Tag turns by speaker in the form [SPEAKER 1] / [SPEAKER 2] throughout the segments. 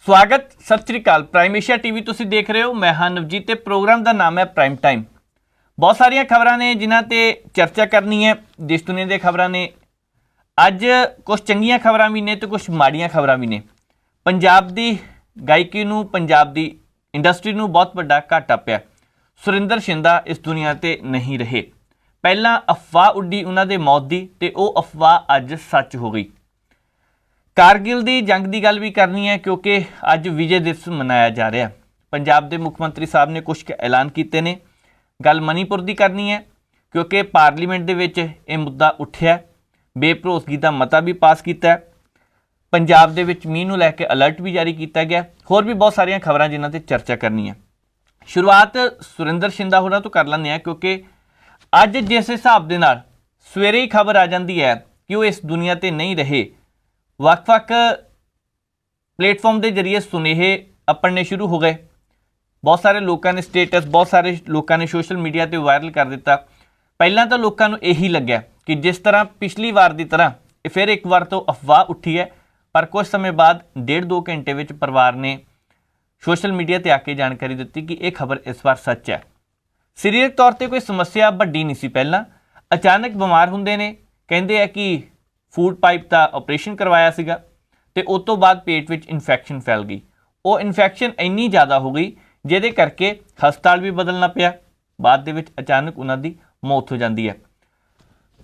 [SPEAKER 1] स्वागत सत श्री अकाल। प्राइम एशिया टीवी तुसीं देख रहे हो। मैं हाँ नवजीत। प्रोग्राम का नाम है प्राइम टाइम। बहुत सारिया खबरां ने जिन्हां ते चर्चा करनी है। देश दुनिया के खबरां ने, अज कुछ चंगियां खबरां भी ने तो कुछ माड़ियां खबरां भी ने। पंजाब की गायकी नूं, पंजाब की इंडस्ट्री नूं बहुत वड्डा घाटा पिया। सुरिंदर शिंदा इस दुनिया ते नहीं रहे। पहला अफवाह उड्डी उन्हां दे मौत दी ते ओह अफवाह अज सच हो गई। कारगिल की जंग की गल भी करनी है क्योंकि अज विजय दिवस मनाया जा रहा है। पंजाब के मुख्यमंत्री साहब ने कुछ ऐलान किए ने। गल मणिपुर की करनी है क्योंकि पार्लीमेंट के मुद्दा उठिया। बेभरोसगी का मता भी पास किया। पंजाब दे विच मींह नूं लैके अलर्ट भी जारी किया गया। होर भी बहुत सारिया खबरां जिन्हां ते चर्चा करनी है। शुरुआत सुरिंदर शिंदा होरां तो कर लैंदे हैं क्योंकि अज जिस हिसाब दे नाल सवेरे ही खबर आ जाती है कि वो इस दुनिया ते नहीं रहे, ਵੱਖ-ਵੱਖ प्लेटफॉर्म के जरिए सुनेहे अपने शुरू हो गए। बहुत सारे लोगों ने स्टेटस, बहुत सारे लोगों ने सोशल मीडिया पर वायरल कर दिता। पहला तो लोगों को यही लग्या कि जिस तरह पिछली बार की तरह फिर एक बार तो अफवाह उठी है, पर कुछ समय बाद 1.5-2 घंटे में परिवार ने सोशल मीडिया पर आके जानकारी दी कि यह खबर इस बार सच है। सरीरक तौर पर कोई समस्या वड्डी नहीं सी। पहला अचानक बीमार होंदे ने, कहते हैं कि फूड पाइप का ऑपरेशन करवाया सीगा ते उस तो बाद पेट में इन्फैक्शन फैल गई। वो इन्फैक्शन इन्नी ज़्यादा हो गई जिहदे करके हस्पताल भी बदलना पिया। बाद दे विच अचानक उन्होंने मौत हो जाती है।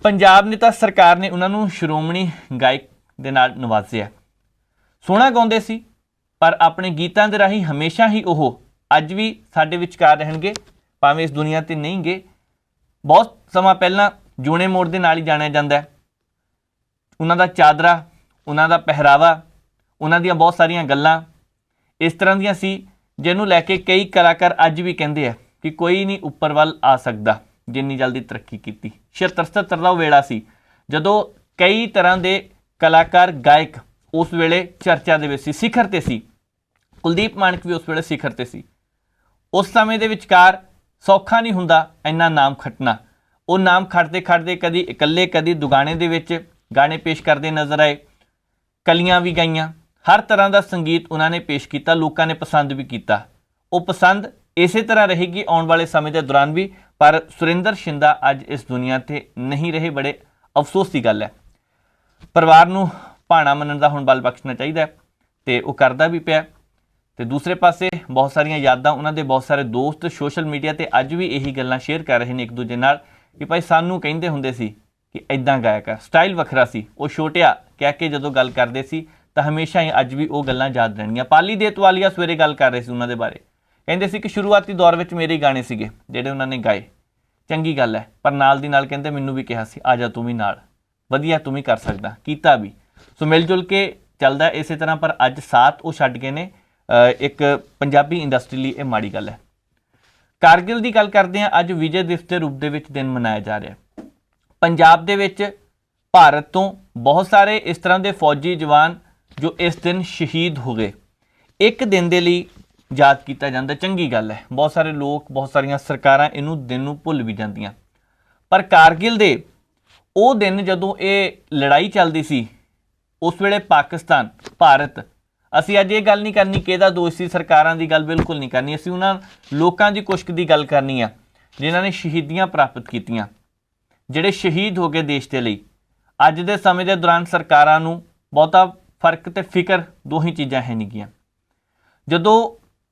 [SPEAKER 1] पंजाब ने तो सरकार ने उन्होंने श्रोमणी गायक दे नाल नवाजिया। सोहना गाउंदे सी पर अपने गीतां दे राही हमेशा ही वो अज भी साडे विचकार रहणगे, भावें इस दुनिया ते नहीं गए। बहुत समा पहला जूने मोड़ दे नाल ही जाणिया जांदा है। उन्हां दा चादरा, उन्हां दा पहरावा, उन्हां दियां बहुत सारियां गल्लां इस तरह दियां सी जिन्हों लैके कई कलाकार अज भी कहते हैं कि कोई नहीं उपर वल आ सकता जिन्नी जल्दी तरक्की की। 76-77 का वेला सी जदों कई तरह के कलाकार गायक उस वेले चर्चा दे विच सी, सिखर ते सी। कुलदीप मानक भी उस वेले सिखर ते सी। उस समय के विचकार सौखा नहीं हुंदा इन्ना नाम खटना। वो नाम खटते खटते कदी इकल्ले कदी दुगाने दे विच गाने पेश करते नज़र आए, कलियां भी गाइयां, हर तरह का संगीत उन्होंने पेश किया। लोगों ने पसंद भी किया। वो पसंद इस तरह रहेगी आने वाले समय के दौरान भी। पर सुरिंदर शिंदा अज इस दुनिया से नहीं रहे। बड़े अफसोस की गल है। परिवार नूं भाणा मनण दा हुण बल बख्शना चाहिए तो वह करता भी पिया। तो दूसरे पासे बहुत सारिया यादां, उन्होंने बहुत सारे दोस्त सोशल मीडिया पर अज भी यही गल्लां शेयर कर रहे हैं एक दूजे नाल कि भाई सानू कहिंदे हुंदे सी कि इदां गाया कर, स्टाइल वखरा सी। वो छोटिया कह के जो गल करते सी तो हमेशा ही अज भी वो गल्लां याद रहणगियां। पाली देतवालिया सवेरे गल कर रहे सी उन्होंने बारे, कहते सी कि शुरुआती दौर में मेरे गाने सीगे जिहड़े उन्होंने गाए, चंगी गल है। पर नाल दी नाल कहते मैनू भी कहा सी आ जा तू भी नाल, वधिया तू भी कर सकदा, कीता भी। सो मिल जुल के चलदा इस तरह। पर अज साथ वो छड्ड गए ने। एक पंजाबी इंडस्ट्री लिए यह माड़ी गल है। कारगिल की गल करते हैं। अज विजय दिवस के रूप में दिन मनाया जा रहा है। पंजाब दे विच भारत तो बहुत सारे इस तरह के फौजी जवान जो इस दिन शहीद हो गए, एक दिन के लिए याद किया जाता। चंगी गल है। बहुत सारे लोग, बहुत सारिया सरकारां इनू दिन नूं भुल भी जांदियां। पर कारगिल दे वो दिन जदों ये लड़ाई चलती सी, उस वेले पाकिस्तान, भारत, असी अज ये गल नहीं करनी कि इहदा दोष सी, सरकारां दी गल बिल्कुल नहीं करनी। असी उन्हां लोकां दी कुश्क दी गल करनी है जिन्हां ने शहीदियां प्राप्त कीतियां, ਜਿਹੜੇ शहीद हो गए देश के लिए। अज के समय के दौरान सरकारां नूं बहुता फर्क तो फिक्र दो ही चीज़ां है नहीं गईयां। जदों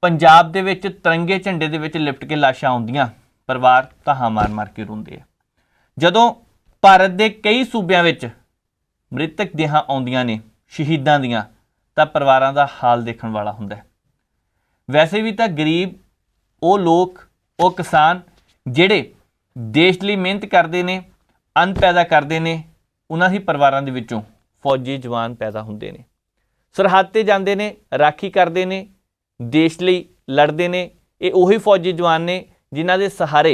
[SPEAKER 1] पंजाब दे विच तिरंगे झंडे दे विच लिपट के लाशां आउंदियां, परिवार तहां मार मार के रोंदे आ। जदों भारत के कई सूबियां विच मृतक देहां आउंदियां ने शहीदां दियां, तां परिवारां दा हाल देखण वाला हुंदा है। वैसे भी तां गरीब वो लोग, वो किसान जिहड़े देश लिए मेहनत करते हैं, अन्न पैदा करते हैं, उन्होंने परिवारों के विचों फौजी जवान पैदा होंगे ने, सरहद ते जाते हैं, राखी करते हैं, देश लिए लड़ते हैं। ये उही फौजी जवान ने जिन्हों के सहारे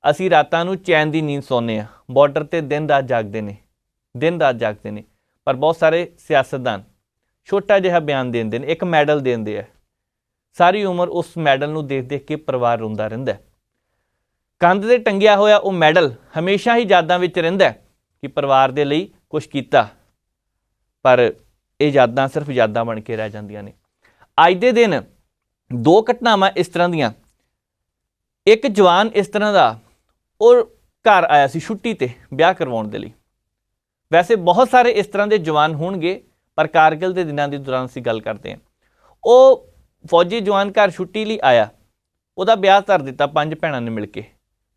[SPEAKER 1] असी रातां नूं चैन की नींद सौंने आ। बॉर्डर ते दिन रात जागते हैं, दिन रात जागते हैं। पर बहुत सारे सियासतदान छोटा जिहा बयान देंदे ने, एक मैडल देंदे है, सारी उम्र उस मैडल नूं देख देख के परिवार रोंदा रहिंदा है। कंध ते टंगिया होया वो मैडल हमेशा ही यादां विच रहिंदा कि परिवार दे लई कुछ कीता, पर ये यादां सिर्फ यादां बन के रह जांदियां ने। ਅੱਜ ਦੇ दिन दो घटनावां इस तरह दियां। एक जवान इस तरह का और घर आया सी छुट्टी ते ब्याह करवाउण दे लई। वैसे बहुत सारे इस तरह के जवान होणगे, पर कारगिल के दिनों के दौरान असीं गल करते हैं। वो फौजी जवान घर छुट्टी लई आया, उहदा ब्याह धर दिता 5 भैणां ने मिल के।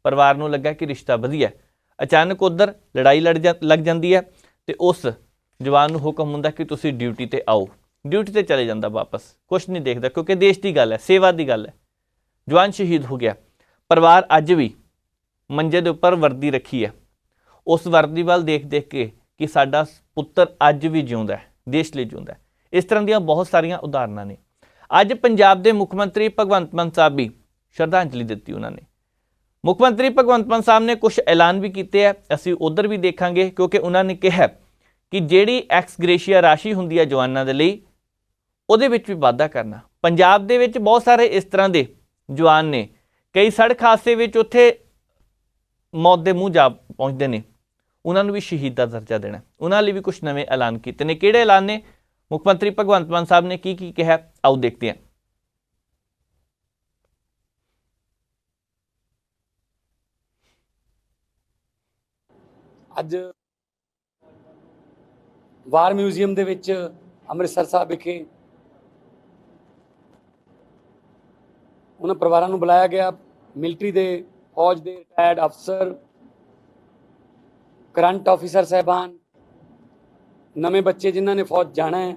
[SPEAKER 1] परिवार नूं लगा कि रिश्ता वधिया। अचानक उधर लड़ाई लग जाती है तो उस जवान नूं हुक्म हुंदा कि तुसीं ड्यूटी ते आओ। ड्यूटी ते चले जाता वापस, कुछ नहीं देखता, क्योंकि देश की गल है, सेवा की गल है। जवान शहीद हो गया। परिवार अज भी मंजे के उपर वर्दी रखी है, उस वर्दी वाल देख देख के कि साडा पुत्र अज भी जिउंदा है, देश लिए जिउंदा है। इस तरह दी बहुत सारिया उदाहरणा ने। अज पंजाब के मुख मंत्री भगवंत मान साहब भी श्रद्धांजलि दी उन्होंने। मुख मंत्री भगवंत मान साहब ने कुछ ऐलान भी किए हैं, असीं उधर भी देखांगे, क्योंकि उन्होंने कहा कि जिहड़ी एक्स ग्रेशिया राशि हुंदी है जवानों के लिए, ਉਹਦੇ ਵਿੱਚ भी वाधा करना। पंजाब ਦੇ ਵਿੱਚ बहुत सारे इस तरह के जवान ने, कई सड़क हादसे ਵਿੱਚ ਉੱਥੇ मौत ਦੇ ਮੂੰਹ ਜਾ ਪਹੁੰਚਦੇ ਨੇ, ਉਹਨਾਂ ਨੂੰ ਵੀ ਸ਼ਹੀਦ ਦਾ ਦਰਜਾ ਦੇਣਾ। ਉਹਨਾਂ ਲਈ ਵੀ ਕੁਝ ਨਵੇਂ ਐਲਾਨ ਕੀਤੇ ਨੇ। ਕਿਹੜੇ ਐਲਾਨ ਨੇ? ਮੁੱਖ ਮੰਤਰੀ ਭਗਵੰਤ ਮਾਨ ਸਾਹਿਬ ਨੇ ਕੀ ਕਿਹਾ, ਆਓ ਦੇਖਦੇ ਹਾਂ।
[SPEAKER 2] ਅੱਜ ਵਾਰ ਮਿਊਜ਼ੀਅਮ ਦੇ ਵਿੱਚ ਅੰਮ੍ਰਿਤਸਰ ਸਾਹਿਬ ਵਿਖੇ ਉਹਨਾਂ ਪਰਿਵਾਰਾਂ ਨੂੰ ਬੁਲਾਇਆ ਗਿਆ। ਮਿਲਟਰੀ ਦੇ, ਫੌਜ ਦੇ ਰਿਟਾਇਰਡ ਅਫਸਰ, ਕਰੰਟ ਆਫਿਸਰ ਸਾਹਿਬਾਨ, ਨਵੇਂ ਬੱਚੇ ਜਿਨ੍ਹਾਂ ਨੇ ਫੌਜ ਜਾਣਾ ਹੈ,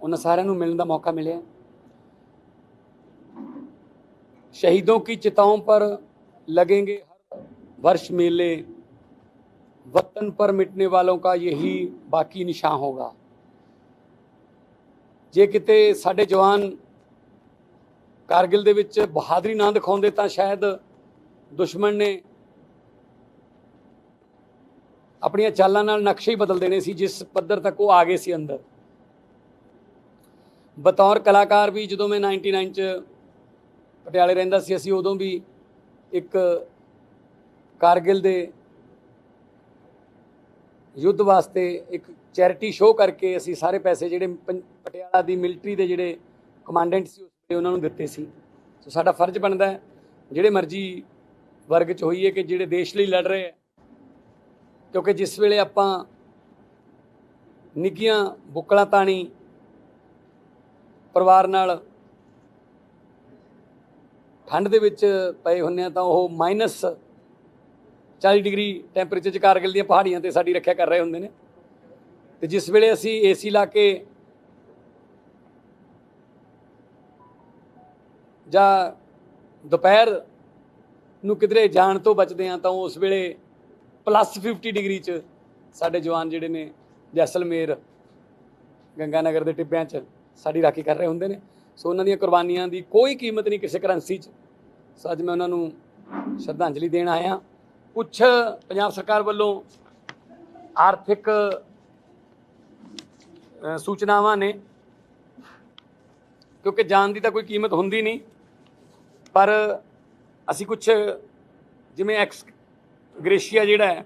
[SPEAKER 2] ਉਹਨਾਂ ਸਾਰਿਆਂ ਨੂੰ ਮਿਲਣ ਦਾ ਮੌਕਾ मिले। शहीदों की चिताओं पर लगेंगे हर वर्ष मेले, वतन पर मिटने वालों का यही बाकी निशान होगा। जे किते साडे जवान कारगिल ਦੇ ਵਿੱਚ ਬਹਾਦਰੀ ਨਾ ਦਿਖਾਉਂਦੇ ਤਾਂ ਸ਼ਾਇਦ ਦੁਸ਼ਮਣ ਨੇ ਆਪਣੀਆਂ ਚਾਲਾਂ ਨਾਲ ਨਕਸ਼ੇ ਹੀ ਬਦਲ ਦੇਣੇ ਸੀ, ਜਿਸ ਪੱਧਰ ਤੱਕ ਉਹ ਆ ਗਏ ਸੀ ਅੰਦਰ। ਬਤੌਰ ਕਲਾਕਾਰ ਵੀ ਜਦੋਂ ਮੈਂ 99 ਚ ਪਟਿਆਲੇ ਰਹਿੰਦਾ ਸੀ, ਅਸੀਂ ਉਦੋਂ ਵੀ ਇੱਕ कारगिल ਦੇ युद्ध वास्ते एक चैरिटी शो करके असी सारे पैसे जिहड़े पटियाला दी मिलटरी दे जिहड़े कमांडेंट सी उन्हां नूं दित्ते सी। सो साडा फर्ज बनदा है जिहड़े मर्जी वर्ग च होईए कि जिहड़े देश लई लड़ रहे हैं, क्योंकि जिस वेले आपां निੱਕੀਆਂ बुक्कलां ताणी परिवार नाल ठंड दे विच पए हुंदे तां ओह -40 डिग्री टैंपरेचर च कारगिल ਦੀਆਂ ਪਹਾੜੀਆਂ ਤੇ ਸਾਡੀ ਰੱਖਿਆ ਕਰ ਰਹੇ ਹੁੰਦੇ ਨੇ। ਤੇ ਜਿਸ ਵੇਲੇ ਅਸੀਂ ਏਸੀ ਲਾ ਕੇ ਜਾਂ ਦੁਪਹਿਰ ਨੂੰ ਕਿਧਰੇ ਜਾਣ ਤੋਂ ਬਚਦੇ ਹਾਂ ਤਾਂ ਉਸ ਵੇਲੇ +50 ਡਿਗਰੀ 'ਚ ਸਾਡੇ ਜਵਾਨ ਜਿਹੜੇ ਨੇ ਜੈਸਲਮੇਰ, ਗੰਗਾਨਗਰ ਦੇ ਟਿੱਬਿਆਂ 'ਚ ਸਾਡੀ ਰਾਖੀ ਕਰ ਰਹੇ ਹੁੰਦੇ ਨੇ। ਸੋ ਉਹਨਾਂ ਦੀਆਂ ਕੁਰਬਾਨੀਆਂ ਦੀ ਕੋਈ ਕੀਮਤ ਨਹੀਂ ਕਿਸੇ ਕਰੰਸੀ 'ਚ। ਸੋ ਅੱਜ ਮੈਂ ਉਹਨਾਂ ਨੂੰ ਸ਼ਰਧਾਂਜਲੀ ਦੇਣ ਆਇਆ। कुछ पंजाब सरकार वालों आर्थिक सूचनावां ने, क्योंकि जान की तो कोई कीमत होंदी नहीं, पर असी कुछ जिमें एक्स ग्रेशिया जिहड़ा है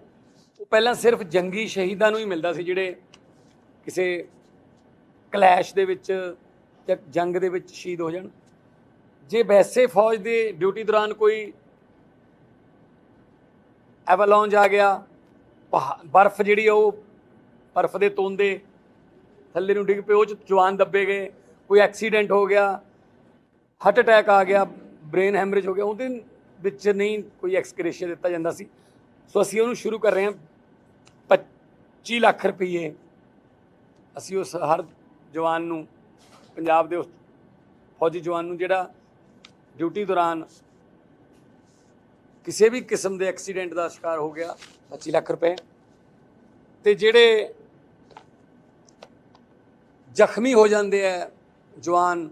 [SPEAKER 2] वो पहला सिर्फ जंगी शहीदां नूं ही मिलदा सी, जिहड़े किसी क्लैश दे विच जां जंग दे विच शहीद हो जाण। जे वैसे फौज की ड्यूटी दौरान कोई एवलॉन्ज आ गया, बर्फ जी बर्फ के तोंदे थले नूं डिग पे, वो जवान दबे गए, कोई एक्सीडेंट हो गया, हार्ट अटैक आ गया, ब्रेन हैमरेज हो गया, उहदे विच नहीं कोई एक्सग्रेशिया दिता जांदा सी। सो असीं उहनूं शुरू कर रहे हैं 25 लाख रुपये असीं उस हर जवान नूं, पंजाब दे उस फौजी जवान नूं जिहड़ा ड्यूटी दौरान किसी भी किस्म के एक्सीडेंट का शिकार हो गया, 25 लाख रुपए। तो जिहड़े जख्मी हो जाते हैं जवान,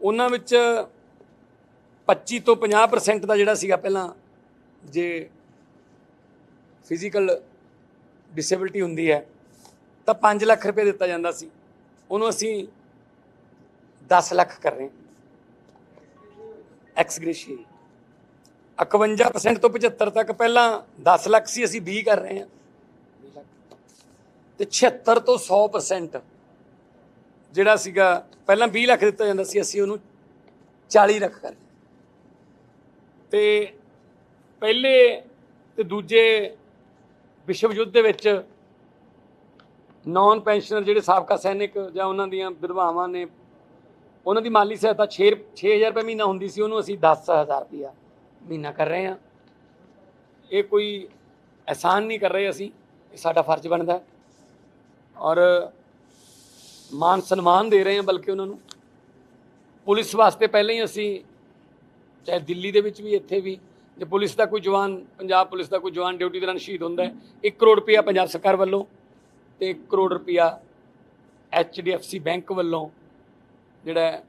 [SPEAKER 2] उन्हां विच 25 तो 50% का जिहड़ा सीगा पहलां, जे फिजिकल डिसेबिलिटी हुंदी है तो 5 लाख रुपये दिता जांदा सी, उहनूं असीं 10 लाख कर रहे हैं एक्स ग्रेशिया। 51% तो 75 तक पहला 10 लाख सी, असी 20 कर रहे हैं। तो 76 तो 100% ਜਿਹੜਾ ਸੀਗਾ ਪਹਿਲਾਂ 20 ਲੱਖ ਦਿੱਤਾ ਜਾਂਦਾ ਸੀ, ਅਸੀਂ ਉਹਨੂੰ 40 ਲੱਖ ਕਰ ਤੇ ਪਹਿਲੇ ਤੇ ਦੂਜੇ ਵਿਸ਼ਵ ਯੁੱਧ ਦੇ ਵਿੱਚ ਨੌਨ ਪੈਨਸ਼ਨਰ ਜਿਹੜੇ ਸਾਬਕਾ ਸੈਨਿਕ ਜਾਂ ਉਹਨਾਂ ਦੀਆਂ ਵਿਧਵਾਵਾਂ ਨੇ, ਉਹਨਾਂ ਦੀ ਮਾਲੀ ਸਹਾਇਤਾ 6,000 ਰੁਪਏ ਮਹੀਨਾ ਹੁੰਦੀ ਸੀ, ਉਹਨੂੰ ਅਸੀਂ 10,000 ਰੁਪਇਆ ਮਹੀਨਾ ਕਰ ਰਹੇ ਹਾਂ। ਇਹ ਕੋਈ ਅਹਿਸਾਨ ਨਹੀਂ ਕਰ ਰਹੇ ਅਸੀਂ, ਇਹ ਸਾਡਾ ਫਰਜ਼ ਬਣਦਾ ਔਰ ਮਾਨ ਸਨਮਾਨ ਦੇ ਰਹੇ ਹਾਂ। ਬਲਕਿ ਉਹਨਾਂ ਨੂੰ ਪੁਲਿਸ ਵਾਸਤੇ ਪਹਿਲਾਂ ਹੀ ਅਸੀਂ, ਚਾਹੇ ਦਿੱਲੀ ਦੇ ਵਿੱਚ ਵੀ ਇੱਥੇ ਵੀ, ਜੇ ਪੁਲਿਸ ਦਾ ਕੋਈ ਜਵਾਨ, ਪੰਜਾਬ ਪੁਲਿਸ ਦਾ ਕੋਈ ਜਵਾਨ ਡਿਊਟੀ ਦੌਰਾਨ ਸ਼ਹੀਦ ਹੁੰਦਾ ਹੈ, 1 ਕਰੋੜ ਰੁਪਇਆ ਪੰਜਾਬ ਸਰਕਾਰ ਵੱਲੋਂ ਤੇ 1 ਕਰੋੜ ਰੁਪਇਆ HDFC ਬੈਂਕ ਵੱਲੋਂ ਜਿਹੜਾ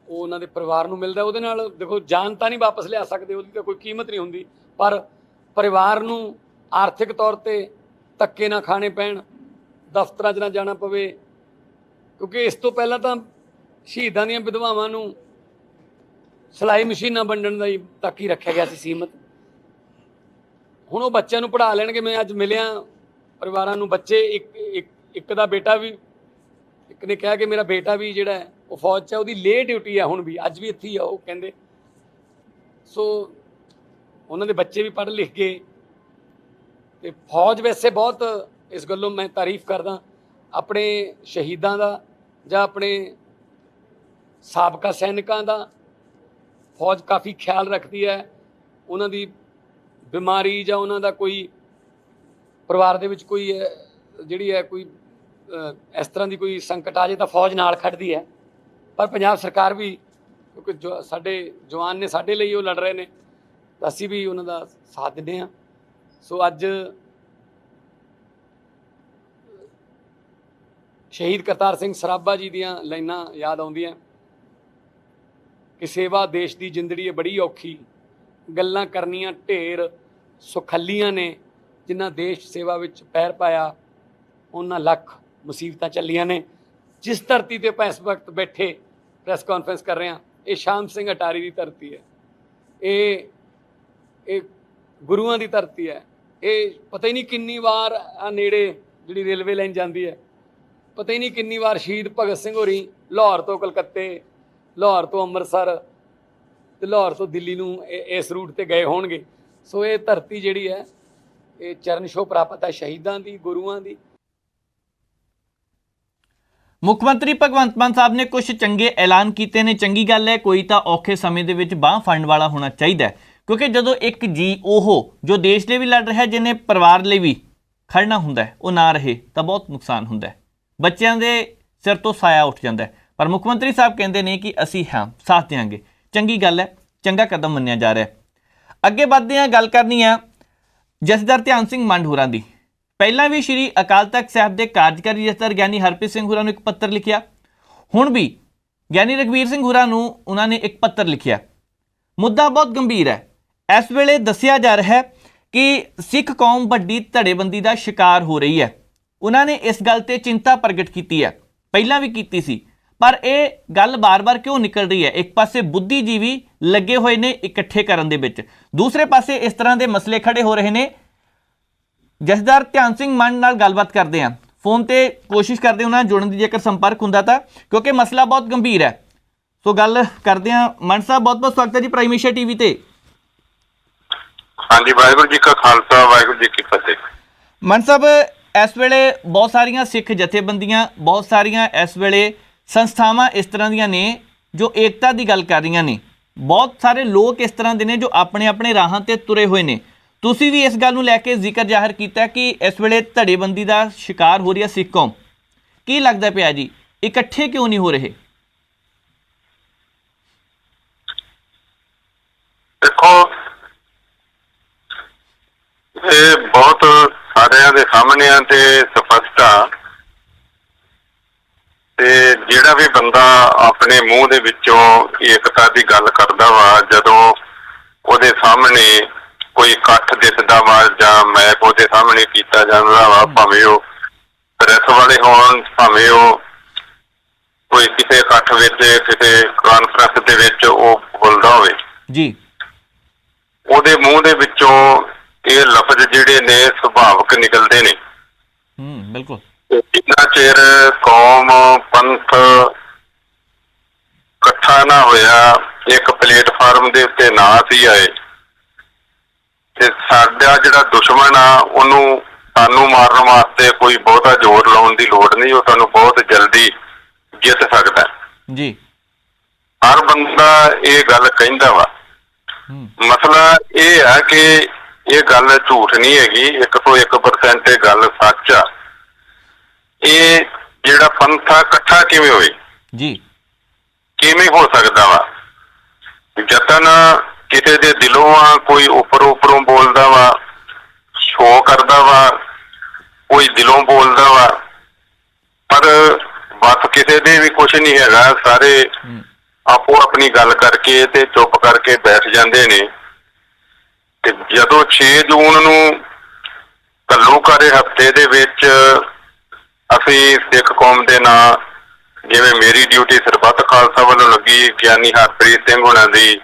[SPEAKER 2] ਉਹ ਉਹਨਾਂ ਦੇ ਪਰਿਵਾਰ ਨੂੰ ਮਿਲਦਾ। ਉਹਦੇ ਨਾਲ ਦੇਖੋ ਜਾਨ ਤਾਂ ਨਹੀਂ ਵਾਪਸ ਲਿਆ ਸਕਦੇ, ਉਹਦੀ ਤਾਂ ਕੋਈ ਕੀਮਤ ਨਹੀਂ ਹੁੰਦੀ, ਪਰ ਪਰਿਵਾਰ ਨੂੰ ਆਰਥਿਕ ਤੌਰ ਤੇ ਧੱਕੇ ਨਾ ਖਾਣੇ ਪੈਣ, ਦਫ਼ਤਰਾਂ 'ਚ ਨਾ ਜਾਣਾ ਪਵੇ, ਕਿਉਂਕਿ ਇਸ ਤੋਂ ਪਹਿਲਾਂ ਤਾਂ ਸ਼ਹੀਦਾਂ ਦੀਆਂ ਵਿਧਵਾਵਾਂ ਨੂੰ ਸਿਲਾਈ ਮਸ਼ੀਨਾਂ ਵੰਡਣ ਦਾ ਹੀ ਤੱਕ ਹੀ ਰੱਖਿਆ ਗਿਆ ਸੀ ਸੀਮਤ। ਹੁਣ ਉਹ ਬੱਚਿਆਂ ਨੂੰ ਪੜ੍ਹਾ ਲੈਣਗੇ। ਮੈਂ ਅੱਜ ਮਿਲਿਆ ਪਰਿਵਾਰਾਂ ਨੂੰ, ਬੱਚੇ ਇੱਕ ਦਾ ਬੇਟਾ ਵੀ, ਇੱਕ ਨੇ ਕਿਹਾ ਕਿ ਮੇਰਾ ਬੇਟਾ ਵੀ ਜਿਹੜਾ ਉਹ ਫੌਜ 'ਚ ਹੈ, ਉਹਦੀ ਲੇਹ ਡਿਊਟੀ ਹੈ ਹੁਣ ਵੀ, ਅੱਜ ਵੀ ਇੱਥੇ ਹੀ ਆ ਉਹ ਕਹਿੰਦੇ। ਸੋ ਉਹਨਾਂ ਦੇ ਬੱਚੇ ਵੀ ਪੜ੍ਹ ਲਿਖ ਗਏ ਤੇ ਫੌਜ ਵੈਸੇ ਬਹੁਤ, ਇਸ ਗੱਲੋਂ ਮੈਂ ਤਾਰੀਫ ਕਰਦਾ ਆਪਣੇ ਸ਼ਹੀਦਾਂ ਦਾ ਜਾਂ ਆਪਣੇ ਸਾਬਕਾ ਸੈਨਿਕਾਂ ਦਾ। ਫੌਜ ਕਾਫੀ ਖਿਆਲ ਰੱਖਦੀ ਹੈ ਉਹਨਾਂ ਦੀ ਬਿਮਾਰੀ ਜਾਂ ਉਹਨਾਂ ਦਾ ਕੋਈ ਪਰਿਵਾਰ ਦੇ ਵਿੱਚ ਕੋਈ ਜਿਹੜੀ ਹੈ ਕੋਈ ਇਸ ਤਰ੍ਹਾਂ ਦੀ ਕੋਈ ਸੰਕਟ ਆ ਜਾਏ ਤਾਂ ਫੌਜ ਨਾਲ ਖੜਦੀ ਹੈ। ਪਰ ਪੰਜਾਬ ਸਰਕਾਰ ਵੀ, ਕਿਉਂਕਿ ਜੋ ਸਾਡੇ ਜਵਾਨ ਨੇ ਸਾਡੇ ਲਈ ਉਹ ਲੜ ਰਹੇ ਨੇ, ਤਾਂ ਅਸੀਂ ਵੀ ਉਹਨਾਂ ਦਾ ਸਾਥ ਦਿੰਦੇ ਹਾਂ। ਸੋ ਅੱਜ ਸ਼ਹੀਦ ਕਰਤਾਰ ਸਿੰਘ ਸਰਾਭਾ ਜੀ ਦੀਆਂ ਲਾਈਨਾਂ ਯਾਦ ਆਉਂਦੀਆਂ ਕਿ ਸੇਵਾ ਦੇਸ਼ ਦੀ ਜ਼ਿੰਦੜੀ ਹੈ ਬੜੀ ਔਖੀ, ਗੱਲਾਂ ਕਰਨੀਆਂ ਢੇਰ ਸੁਖੱਲੀਆਂ ਨੇ, ਜਿਨ੍ਹਾਂ ਦੇਸ਼ ਸੇਵਾ ਵਿੱਚ ਪੈਰ ਪਾਇਆ ਉਹਨਾਂ ਲੱਖ ਮੁਸੀਬਤਾਂ ਚੱਲੀਆਂ ਨੇ। ਜਿਸ ਧਰਤੀ ਤੇ ਆਪਾਂ ਇਸ ਵਕਤ ਬੈਠੇ ਪ੍ਰੈਸ ਕਾਨਫਰੰਸ ਕਰ ਰਹੇ ਹਾਂ, ਇਹ ਸ਼ਾਮ ਸਿੰਘ ਅਟਾਰੀ ਦੀ ਧਰਤੀ ਹੈ, ਇਹ ਗੁਰੂਆਂ ਦੀ ਧਰਤੀ ਹੈ। ਇਹ ਪਤਾ ਹੀ ਨਹੀਂ ਕਿੰਨੀ ਵਾਰ ਆ ਨੇੜੇ ਜਿਹੜੀ ਰੇਲਵੇ ਲਾਈਨ ਜਾਂਦੀ ਹੈ, ਪਤਾ ਹੀ ਨਹੀਂ ਕਿੰਨੀ ਵਾਰ ਸ਼ਹੀਦ ਭਗਤ ਸਿੰਘ ਹੋਰੀ ਲਾਹੌਰ ਤੋਂ ਕਲਕੱਤੇ, ਲਾਹੌਰ ਤੋਂ ਅੰਮ੍ਰਿਤਸਰ ਤੇ ਲਾਹੌਰ ਤੋਂ ਦਿੱਲੀ ਨੂੰ ਇਸ ਰੂਟ ਤੇ ਗਏ ਹੋਣਗੇ। ਸੋ ਇਹ ਧਰਤੀ ਜਿਹੜੀ ਹੈ ਇਹ ਚਰਨ ਛੋਹ ਪ੍ਰਾਪਤ ਹੈ ਸ਼ਹੀਦਾਂ ਦੀ, ਗੁਰੂਆਂ ਦੀ।
[SPEAKER 1] ਮੁੱਖ ਮੰਤਰੀ ਭਗਵੰਤ ਮਾਨ ਸਾਹਿਬ ਨੇ ਕੁਝ ਚੰਗੇ ਐਲਾਨ ਕੀਤੇ ਨੇ, ਚੰਗੀ ਗੱਲ ਹੈ। ਕੋਈ ਤਾਂ ਔਖੇ ਸਮੇਂ ਦੇ ਵਿੱਚ ਬਾਂਹ ਫੜਨ ਵਾਲਾ ਹੋਣਾ ਚਾਹੀਦਾ, ਕਿਉਂਕਿ ਜਦੋਂ ਇੱਕ ਜੀ ਉਹ ਜੋ ਦੇਸ਼ ਲਈ ਵੀ ਲੜ ਰਿਹਾ, ਜਿਹਨੇ ਪਰਿਵਾਰ ਲਈ ਵੀ ਖੜਨਾ ਹੁੰਦਾ, ਉਹ ਨਾ ਰਹੇ ਤਾਂ ਬਹੁਤ ਨੁਕਸਾਨ ਹੁੰਦਾ, ਬੱਚਿਆਂ ਦੇ ਸਿਰ ਤੋਂ ਸਾਇਆ ਉੱਠ ਜਾਂਦਾ। ਪਰ ਮੁੱਖ ਮੰਤਰੀ ਸਾਹਿਬ ਕਹਿੰਦੇ ਨੇ ਕਿ ਅਸੀਂ ਹਾਂ ਸਾਥ ਦੇਵਾਂਗੇ। ਚੰਗੀ ਗੱਲ ਹੈ, ਚੰਗਾ ਕਦਮ ਮੰਨਿਆ ਜਾ ਰਿਹਾ। ਅੱਗੇ ਵੱਧਦੇ ਹਾਂ, ਗੱਲ ਕਰਨੀ ਆ ਜਥੇਦਾਰ ਧਿਆਨ ਸਿੰਘ ਮੰਡ ਹੋਰਾਂ ਦੀ। ਪਹਿਲਾਂ ਵੀ ਸ਼੍ਰੀ ਅਕਾਲ ਤਖਤ ਸਾਹਿਬ ਦੇ ਕਾਰਜਕਾਰੀ ਜਥੇਦਾਰ ਗਿਆਨੀ ਹਰਪ੍ਰੀਤ ਸਿੰਘ ਹੋਰਾਂ ਨੂੰ ਇੱਕ ਪੱਤਰ ਲਿਖਿਆ, ਹੁਣ ਵੀ ਗਿਆਨੀ ਰਘਵੀਰ ਸਿੰਘ ਹੋਰਾਂ ਨੂੰ ਉਹਨਾਂ ਨੇ ਇੱਕ ਪੱਤਰ ਲਿਖਿਆ। ਮੁੱਦਾ ਬਹੁਤ ਗੰਭੀਰ ਹੈ। ਇਸ ਵੇਲੇ ਦੱਸਿਆ ਜਾ ਰਿਹਾ ਹੈ ਕਿ ਸਿੱਖ ਕੌਮ ਵੱਡੀ ਧੜੇਬੰਦੀ ਦਾ ਸ਼ਿਕਾਰ ਹੋ ਰਹੀ ਹੈ। ਉਹਨਾਂ ਨੇ ਇਸ ਗੱਲ ਤੇ ਚਿੰਤਾ ਪ੍ਰਗਟ ਕੀਤੀ ਹੈ, ਪਹਿਲਾਂ ਵੀ ਕੀਤੀ ਸੀ, ਪਰ ਇਹ ਗੱਲ ਬਾਰ-ਬਾਰ ਕਿਉਂ ਨਿਕਲ ਰਹੀ ਹੈ? ਇੱਕ ਪਾਸੇ ਬੁੱਧੀਜੀਵੀ ਲੱਗੇ ਹੋਏ ਨੇ ਇਕੱਠੇ ਕਰਨ ਦੇ ਵਿੱਚ, ਦੂਸਰੇ ਪਾਸੇ ਇਸ ਤਰ੍ਹਾਂ ਦੇ ਮਸਲੇ ਖੜੇ ਹੋ ਰਹੇ ਨੇ। ਜਥੇਦਾਰ ਧਿਆਨ ਸਿੰਘ ਮੰਡ ਨਾਲ ਗੱਲਬਾਤ ਕਰਦੇ ਹਾਂ, ਫੋਨ ਤੇ ਕੋਸ਼ਿਸ਼ ਕਰਦੇ ਉਹਨਾਂ ਨਾਲ ਜੁੜਨ ਦੀ ਜੇਕਰ ਸੰਪਰਕ ਹੁੰਦਾ ਤਾਂ, ਕਿਉਂਕਿ ਮਸਲਾ ਬਹੁਤ ਗੰਭੀਰ ਹੈ। ਸੋ ਗੱਲ ਕਰਦੇ ਹਾਂ। ਮੰਡ ਸਾਹਿਬ, ਬਹੁਤ ਬਹੁਤ ਸਵਾਗਤ ਹੈ ਜੀ ਪ੍ਰਾਈਮ ਏਸ਼ੀਆ ਟੀਵੀ ਤੇ।
[SPEAKER 3] ਹਾਂਜੀ, ਵਾਹਿਗੁਰੂ ਜੀ ਕਾ ਖਾਲਸਾ, ਵਾਹਿਗੁਰੂ ਜੀ ਕੀ ਫਤਿਹ।
[SPEAKER 1] ਮੰਡ ਸਾਹਿਬ, ਇਸ ਵੇਲੇ ਬਹੁਤ ਸਾਰੀਆਂ ਸਿੱਖ ਜਥੇਬੰਦੀਆਂ, ਬਹੁਤ ਸਾਰੀਆਂ ਇਸ ਵੇਲੇ ਸੰਸਥਾਵਾਂ ਇਸ ਤਰ੍ਹਾਂ ਦੀਆਂ ਨੇ ਜੋ ਏਕਤਾ ਦੀ ਗੱਲ ਕਰ ਰਹੀਆਂ ਨੇ। ਬਹੁਤ ਸਾਰੇ ਲੋਕ ਇਸ ਤਰ੍ਹਾਂ ਦੇ ਨੇ ਜੋ ਆਪਣੇ ਆਪਣੇ ਰਾਹਾਂ ਤੇ ਤੁਰੇ ਹੋਏ ਨੇ। ਤੁਸੀਂ ਵੀ ਇਸ ਗੱਲ ਨੂੰ ਲੈ ਕੇ ਜ਼ਿਕਰ ਜ਼ਾਹਰ ਕੀਤਾ ਕਿ ਇਸ ਵੇਲੇ ਧੜੇਬੰਦੀ ਦਾ ਸ਼ਿਕਾਰ ਹੋ ਰਹੀ ਹੈ ਸਿੱਖ ਕੌਮ। ਕੀ ਲੱਗਦਾ ਪਿਆ ਜੀ, ਇਕੱਠੇ ਕਿਉਂ ਨਹੀਂ ਹੋ ਰਹੇ?
[SPEAKER 3] ਦੇਖੋ, ਇਹ ਬਹੁਤ ਸਾਰਿਆਂ ਦੇ ਸਾਹਮਣੇ ਆ ਤੇ ਸਪਸ਼ਟ ਆ, ਤੇ ਜਿਹੜਾ ਵੀ ਬੰਦਾ ਆਪਣੇ ਮੂੰਹ ਦੇ ਵਿੱਚੋਂ ਏਕਤਾ ਦੀ ਗੱਲ ਕਰਦਾ ਵਾ, ਜਦੋਂ ਉਹਦੇ ਸਾਹਮਣੇ ਕੋਈ ਇਕੱਠ ਦਿਸਦਾ ਵਾ ਜਾਂ ਮੈਪ ਉਹਦੇ ਸਾਹਮਣੇ ਕੀਤਾ ਜਾਂਦਾ ਵਾ, ਭਾਵੇਂ ਉਹ ਪ੍ਰੈਸ ਵਾਲੇ ਹੋਣ, ਭਾਵੇਂ ਉਹ ਕੋਈ ਕਿਸੇ ਇਕੱਠ ਵਿੱਚ, ਕਿਸੇ ਕਾਨਫਰੰਸ ਦੇ ਵਿੱਚ ਉਹ ਬੋਲਦਾ ਹੋਵੇ
[SPEAKER 1] ਜੀ,
[SPEAKER 3] ਉਹਦੇ ਮੂੰਹ ਦੇ ਵਿੱਚੋਂ ਇਹ ਲਫ਼ਜ਼ ਜਿਹੜੇ ਨੇ ਸੁਭਾਵਿਕ ਨਿਕਲਦੇ ਨੇ।
[SPEAKER 1] ਬਿਲਕੁਲ।
[SPEAKER 3] ਤੇ ਜਿੰਨਾ ਚਿਰ ਕੌਮ ਪੰਥ ਇਕੱਠਾ ਨਾ ਹੋਇਆ, ਇੱਕ ਪਲੇਟਫਾਰਮ ਦੇ ਉੱਤੇ ਨਾ ਸੀ ਆਏ, ਤੇ ਸਾਡਾ ਜਿਹੜਾ ਦੁਸ਼ਮਣ ਆ ਉਹਨੂੰ ਸਾਨੂੰ ਮਾਰਨ ਵਾਸਤੇ ਕੋਈ ਬਹੁਤਾ ਜ਼ੋਰ ਲਾਉਣ ਦੀ ਲੋੜ ਨਹੀਂ। ਉਹ ਸਾਨੂੰ ਬਹੁਤ ਜਲਦੀ ਜਿੱਤ ਸਕਦਾ
[SPEAKER 1] ਜੀ।
[SPEAKER 3] ਹਰ ਬੰਦਾ ਇਹ ਗੱਲ ਕਹਿੰਦਾ ਵਾ। ਮਸਲਾ ਇਹ ਹੈ ਕਿ ਇਹ ਗੱਲ ਝੂਠ ਨਹੀਂ ਹੈਗੀ, 101% ਇਹ ਗੱਲ ਸੱਚ ਆ। ਇਹ ਜਿਹੜਾ ਪੰਥਾ ਇਕੱਠਾ ਕਿਵੇਂ ਹੋਏ
[SPEAKER 1] ਜੀ,
[SPEAKER 3] ਕਿਵੇਂ ਹੋ ਸਕਦਾ ਵਾ? ਯਤਨ ਕਿਸੇ ਦੇ ਦਿਲੋਂ ਆ, ਕੋਈ ਉੱਪਰੋਂ ਬੋਲਦਾ ਵਾ, ਸ਼ੋਅ ਕਰਦਾ ਵਾ, ਕੋਈ ਦਿਲੋਂ ਬੋਲਦਾ ਵਾ, ਪਰ ਬਸ ਕਿਸੇ ਦੇ ਵੀ ਕੁਝ ਨਹੀਂ ਹੈਗਾ। ਸਾਰੇ ਆਪੋ ਆਪਣੀ ਗੱਲ ਕਰਕੇ ਤੇ ਚੁੱਪ ਕਰਕੇ ਬੈਠ ਜਾਂਦੇ ਨੇ। ਤੇ ਜਦੋਂ 6 ਜੂਨ ਨੂੰ ਘੱਲੂਘਾਰੇ ਹਫ਼ਤੇ ਦੇ ਵਿੱਚ ਅਸੀਂ ਸਿੱਖ ਕੌਮ ਦੇ ਨਾਂ, ਜਿਵੇਂ ਮੇਰੀ ਡਿਊਟੀ ਸਰਬੱਤ ਖਾਲਸਾ ਵੱਲੋਂ ਲੱਗੀ, ਗਿਆਨੀ ਹਰਪ੍ਰੀਤ ਸਿੰਘ ਹੋਣਾ ਦੀ